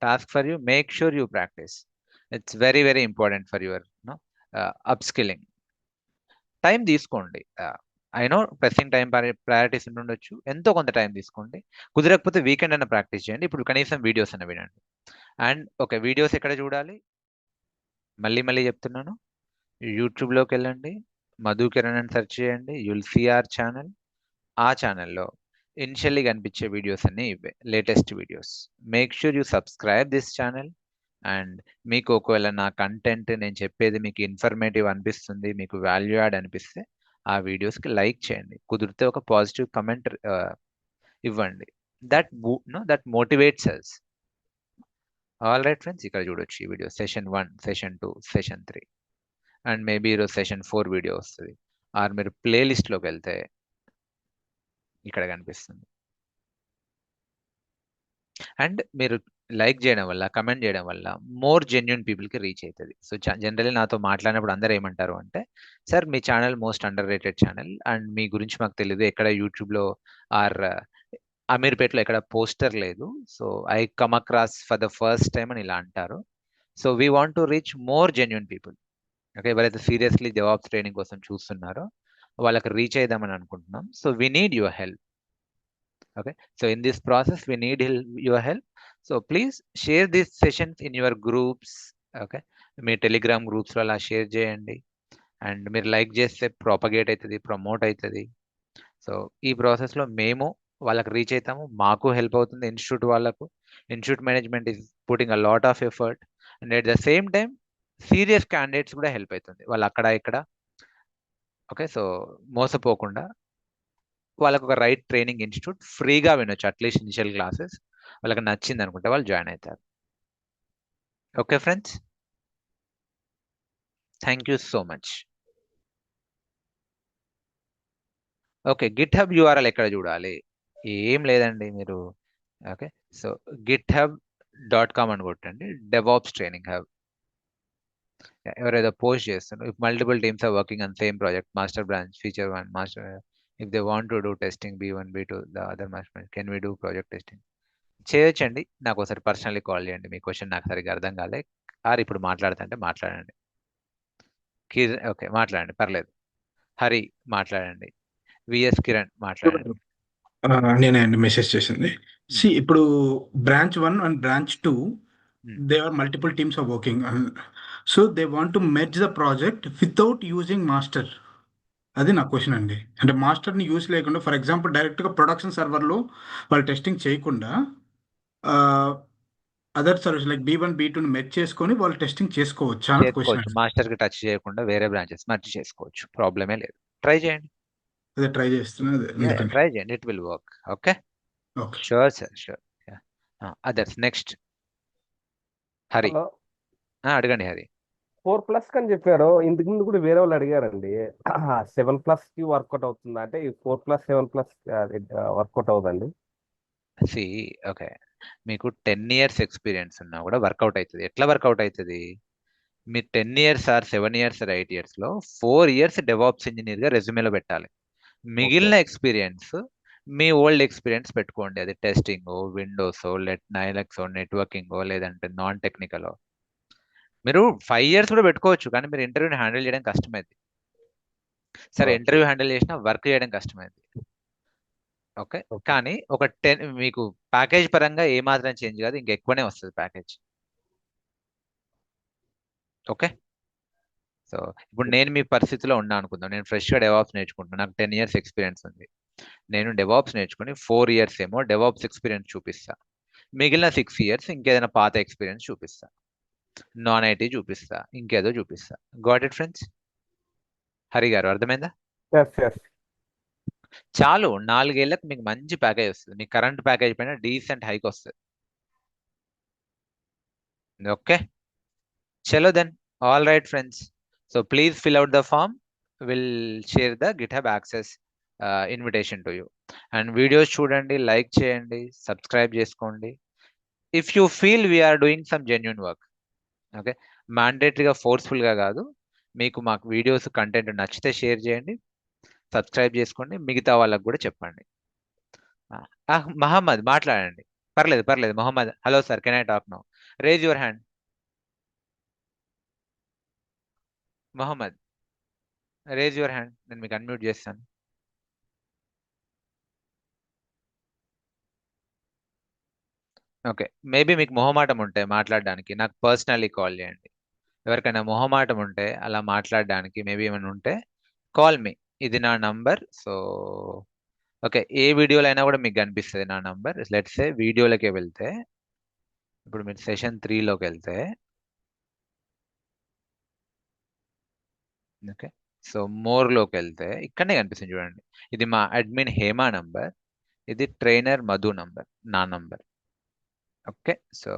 Task for you, make sure you practice. It's very, very important for your upskilling. Time తీసుకోండి. I know pressing time priorities ఉండొచ్చు, ఎంతో కొంత time తీసుకోండి. కుదరకపోతే weekend అన్న practice చేయండి. ఇప్పుడు కనీసం వీడియోస్ అన్న వినండి. అండ్ ఓకే, వీడియోస్ ఎక్కడ చూడాలి? మళ్ళీ మళ్ళీ చెప్తున్నాను, యూట్యూబ్లోకి వెళ్ళండి, మధు కిరణ్ అని సెర్చ్ చేయండి, యుల్ సీ అవర్ ఛానల్. ఆ ఛానల్లో ఇనిషియల్లీ కనిపించే వీడియోస్ అన్ని ఇవే, latest videos. Make sure you subscribe this channel. And మీకు ఒకవేళ నా కంటెంట్, నేను చెప్పేది మీకు ఇన్ఫర్మేటివ్ అనిపిస్తుంది, మీకు వాల్యూ యాడ్ అనిపిస్తే ఆ వీడియోస్కి లైక్ చేయండి. కుదిరితే ఒక పాజిటివ్ కమెంట్ ఇవ్వండి. That that motivates us. All right friends, ఇక్కడ చూడొచ్చు ఈ video session 1, session 2, session 3 and maybe ఈరోజు సెషన్ 4 వీడియో వస్తుంది. ఆర్ మీరు ప్లేలిస్ట్లోకి వెళ్తే ఇక్కడ కనిపిస్తుంది. అండ్ మీరు లైక్ చేయడం వల్ల, కమెంట్ చేయడం వల్ల మోర్ జెన్యున్ పీపుల్కి రీచ్ అవుతుంది. సో జనరల్లీ నాతో మాట్లాడినప్పుడు అందరూ ఏమంటారు అంటే, సార్ మీ channel most underrated channel and మీ గురించి మాకు తెలియదు, ఎక్కడ యూట్యూబ్లో ఆర్ అమీర్పేటలో ఎక్కడ పోస్టర్ లేదు, so I come across for the first time అని ఇలా అంటారు. So we want to reach more genuine people. Okay, ఎవరైతే సీరియస్లీ జవాబ్స్ ట్రైనింగ్ కోసం చూస్తున్నారో వాళ్ళకి రీచ్ అయిదామని అనుకుంటున్నాం. So we need your help. Okay, so in this process we need your help, so please share these sessions in your groups. Okay, me Telegram groups లో అలా share చేయండి and మీరు like చేస్తే propagate అవుతుంది, promote అవుతుంది. So ఈ process లో మేము వాళ్ళకి రీచ్ అవుతాము, మాకు హెల్ప్ అవుతుంది, ఇన్స్టిట్యూట్ వాళ్ళకు. Institute management is putting a lot of effort and at the same time serious candidates కూడా హెల్ప్ అవుతుంది. వాళ్ళు అక్కడ ఇక్కడ ఓకే, సో మోసపోకుండా వాళ్ళకు ఒక రైట్ ట్రైనింగ్ ఇన్స్టిట్యూట్ ఫ్రీగా వినొచ్చు. అట్లీస్ట్ ఇనిషియల్ క్లాసెస్ వాళ్ళకి నచ్చింది అనుకుంటే వాళ్ళు జాయిన్ అవుతారు. Okay friends, thank you so much. Okay, Git hub URL ఎక్కడ చూడాలి? ఏం లేదండి, మీరు ఓకే సో github.com అని కొట్టండి, డెవాప్స్ ట్రైనింగ్ హబ్. ఎవరైతే పోస్ట్ చేస్తున్నారు, if multiple teams are working on same project, master branch, feature 1, master, if they want to do testing B1, B2, the other master, can we do project testing? చేయొచ్చండి. నాకు ఒకసారి personally call చేయండి. మీ question నాకు సరిగ్గా అర్థం కాలే are ఇప్పుడు మాట్లాడుతుంటే మాట్లాడండి. ఓకే మాట్లాడండి, పర్లేదు. హరి మాట్లాడండి. విఎస్ కిరణ్ మాట్లాడండి. నేనే అండి మెసేజ్ చేసింది. ఇప్పుడు branch 1 and branch 2 they are multiple teams are working, so they want to merge the project without using master. అది నా క్వశ్చన్ అండి. అంటే మాస్టర్ని యూజ్ లేకుండా, ఫర్ ఎగ్జాంపుల్ డైరెక్ట్గా ప్రొడక్షన్ సర్వర్లో వాళ్ళు టెస్టింగ్ చేయకుండా అదర్ సర్వీస్ లైక్ B1, B2ని మెర్జ్ చేసుకొని వాళ్ళు టెస్టింగ్ చేసుకోవచ్చు అని క్వశ్చన్. మాస్టర్ కి టచ్ చేయకుండా వేరే బ్రాంచెస్ మర్జ్ చేసుకోవచ్చు, ప్రాబ్లమే లేదు. ట్రై చేయండి. అదే ట్రై చేస్తున్నా. ట్రై చేయండి, it will work. Okay, sure sir, sure. Others next Hari. అడగండి హరి. 4+ అని చెప్పారు, ఇంతకు ముందు కూడా వేరే వాళ్ళు అడిగారండి. 7+ కి వర్కౌట్ అవుతుందా అంటే, ఈ 4+, 7+ వర్కౌట్ అవుతుందండి? ఓకే, మీకు 10 years ఎక్స్పీరియన్స్ ఉన్నా కూడా వర్కౌట్ అవుతుంది. ఎట్లా వర్కౌట్ అవుతుంది? మీరు 10 years or 7 years or 8 years లో 4 years డెవాప్స్ ఇంజనీర్ గా రెజ్యూమేలో పెట్టాలి. మిగిలిన ఎక్స్పీరియన్స్ మీ ఓల్డ్ ఎక్స్పీరియన్స్ పెట్టుకోండి. అది టెస్టింగ్, విండోస్, లైనక్స్, నెట్వర్కింగ్, లేదంటే నాన్ టెక్నికల్. మీరు 5 years కూడా పెట్టుకోవచ్చు, కానీ మీరు ఇంటర్వ్యూని హ్యాండిల్ చేయడం కష్టమైంది. సరే, ఇంటర్వ్యూ హ్యాండిల్ చేసినా వర్క్ చేయడం కష్టమైంది. ఓకే, కానీ ఒక 10 మీకు ప్యాకేజ్ పరంగా ఏ మాత్రం చేంజ్ కాదు, ఇంకా ఎక్కువనే వస్తుంది ప్యాకేజ్. ఓకే, సో ఇప్పుడు నేను మీ పరిస్థితిలో ఉన్నా అనుకుందాం. నేను ఫ్రెష్గా డెవాప్స్ నేర్చుకుంటున్నాను, నాకు 10 years ఎక్స్పీరియన్స్ ఉంది. నేను డెవాప్స్ నేర్చుకుని 4 years ఏమో డెవాప్స్ ఎక్స్పీరియన్స్ చూపిస్తా, మిగిలిన 6 years ఇంకేదైనా పాత ఎక్స్పీరియన్స్ చూపిస్తా, నాన్ ఐటీ చూపిస్తా, ఇంకేదో చూపిస్తా. Got it friends? హరి గారు అర్థమైందా? చాలు, 4 ఏళ్ళకి మీకు మంచి ప్యాకేజ్ వస్తుంది. మీ కరెంట్ ప్యాకేజ్ పైన డీసెంట్ హైక్ వస్తుంది. ఓకే, చలో then. All right friends, so please fill out the form. Will share the GitHub access invitation to you. And videos చూడండి, లైక్ చేయండి, సబ్స్క్రైబ్ చేసుకోండి. If you feel we're doing some genuine work, okay, మ్యాండేటరీగా ఫోర్స్ఫుల్గా కాదు, మీకు మాకు videos content నచ్చితే share చేయండి, సబ్స్క్రైబ్ చేసుకోండి, మిగతా వాళ్ళకు కూడా చెప్పండి. మహమ్మద్ మాట్లాడండి, పర్లేదు పర్లేదు. Mohammed, hello sir, can I talk now? Raise your hand. Mohammed, raise your hand, నేను మీకు అన్మ్యూట్ చేస్తాను. ఓకే, మేబీ మీకు మొహమాటం ఉంటే మాట్లాడడానికి నాకు పర్సనల్లీ కాల్ చేయండి. ఎవరికైనా మొహమాటం ఉంటే అలా మాట్లాడడానికి మేబీ ఏమైనా ఉంటే కాల్ మీ, ఇది నా నంబర్. సో ఓకే, ఏ వీడియోలో అయినా కూడా మీకు కనిపిస్తుంది నా నంబర్. లెట్స్ సే వీడియోలకే వెళ్తే, ఇప్పుడు మీరు సెషన్ 3లోకి వెళ్తే, ఓకే, సో మోర్లోకి వెళ్తే ఇక్కడనే కనిపిస్తుంది చూడండి, ఇది మా అడ్మిన్ హేమా నంబర్. ఇది ట్రైనర్ మధు నంబర్, నా నంబర్. ఓకే, సో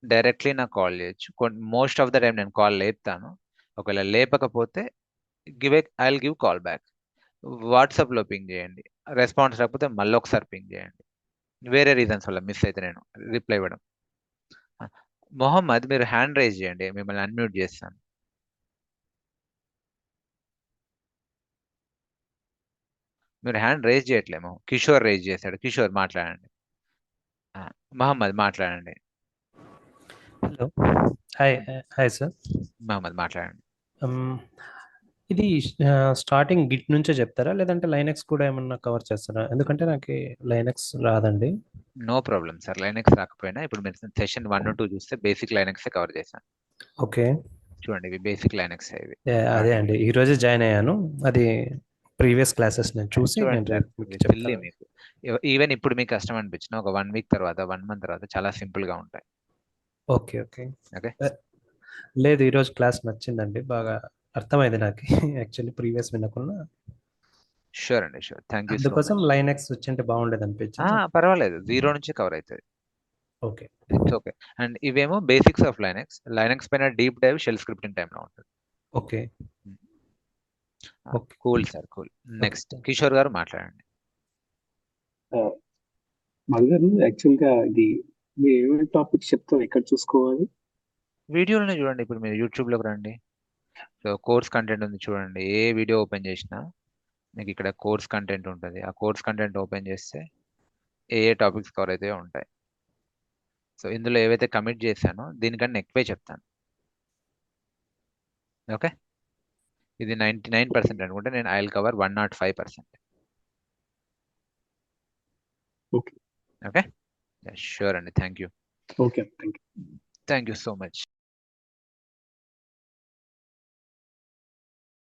డైరెక్ట్లీ నాకు కాల్ చేయొచ్చు. మోస్ట్ ఆఫ్ ద టైం నేను కాల్ లేపుతాను. ఒకవేళ లేపకపోతే I will give call back. వాట్సాప్లో పింగ్ చేయండి. రెస్పాన్స్ రాకపోతే మళ్ళీ ఒకసారి పింగ్ చేయండి. వేరే రీజన్స్ వల్ల మిస్ అయితే నేను రిప్లై ఇవ్వడం. మొహమ్మద్, మీరు హ్యాండ్ రైజ్ చేయండి, మిమ్మల్ని అన్మ్యూట్ చేస్తాను. మీరు హ్యాండ్ రైజ్ చేయట్లేమో. కిషోర్ రైజ్ చేశాడు. కిషోర్ మాట్లాడండి. మహమ్మద్ మాట్లాడండి. Hello, hi sir. మహమ్మద్ మాట్లాడండి. ఇది స్టార్టింగ్ గిట్ నుంచే చెప్తారా, లేదంటే లైనెక్స్ కూడా ఏమన్నా కవర్ చేస్తారా? ఎందుకంటే నాకు లైనెక్స్ రాదండి. నో ప్రాబ్లం సార్, లైనెక్స్ రాకపోయినా ఇప్పుడు మీరు సెషన్ 1 2 చూస్తే బేసిక్ లైనెక్స్ కవర్ చేశాను. ఓకే, చూడండి, ఇవి బేసిక్ లైనెక్స్ ఇవి. అదే అండి, ఈ రోజే జాయిన్ అయ్యాను. అది ప్రీవియస్ క్లాసెస్ నేను చూసి నేను మీకు చెప్తాను. మీకు ఈవెన్ ఇప్పుడు మీకు కష్టం అనిపించిన ఒక 1 వీక్ తర్వాత 1 మంత్ తర్వాత చాలా సింపుల్ గా ఉంటాయి. ఓకే ఓకే ఓకే, లేదు ఈరోజు క్లాస్ నచ్చిందండి, బాగా అర్థమైంది నాకు. యాక్చువల్లీ ప్రీవియస్ వినకుండా. షూర్ అండి, షూర్. Thank you. అందుకోసం లైనెక్స్ వచ్చింటే బాగుండేది అనిపించింది. పర్వాలేదు, 0 నుంచి కవర్ అవుతుంది. Okay, it's okay. అండ్ ఇవేమో బేసిక్స్ ఆఫ్ లైనెక్స్. లైనెక్స్ పైన డీప్ డైవ్ షెల్ స్క్రిప్టింగ్ టైంలో ఉంటుంది. Okay cool sir, cool. Next Kishore గారు మాట్లాడండి. మధు గారు, యాక్చువల్గా ఇది మీరు ఏమేమి టాపిక్స్ చెప్తారు, ఎక్కడ చూసుకోవాలి? వీడియోలోనే చూడండి. ఇప్పుడు మీరు యూట్యూబ్లోకి రండి. సో కోర్స్ కంటెంట్ ఉంది చూడండి. ఏ వీడియో ఓపెన్ చేసినా మీకు ఇక్కడ కోర్స్ కంటెంట్ ఉంటుంది. ఆ కోర్స్ కంటెంట్ ఓపెన్ చేస్తే ఏ టాపిక్స్ కవర్ అయితే ఉంటాయి. సో ఇందులో ఏవైతే కమిట్ చేశానో దీనికన్నా ఎక్కువే చెప్తాను. ఓకే, ఇది 99% అనుకుంటే నేను I will cover 105%. Okay okay, sure అండి. Thank you. Okay, thank you. Thank you so much.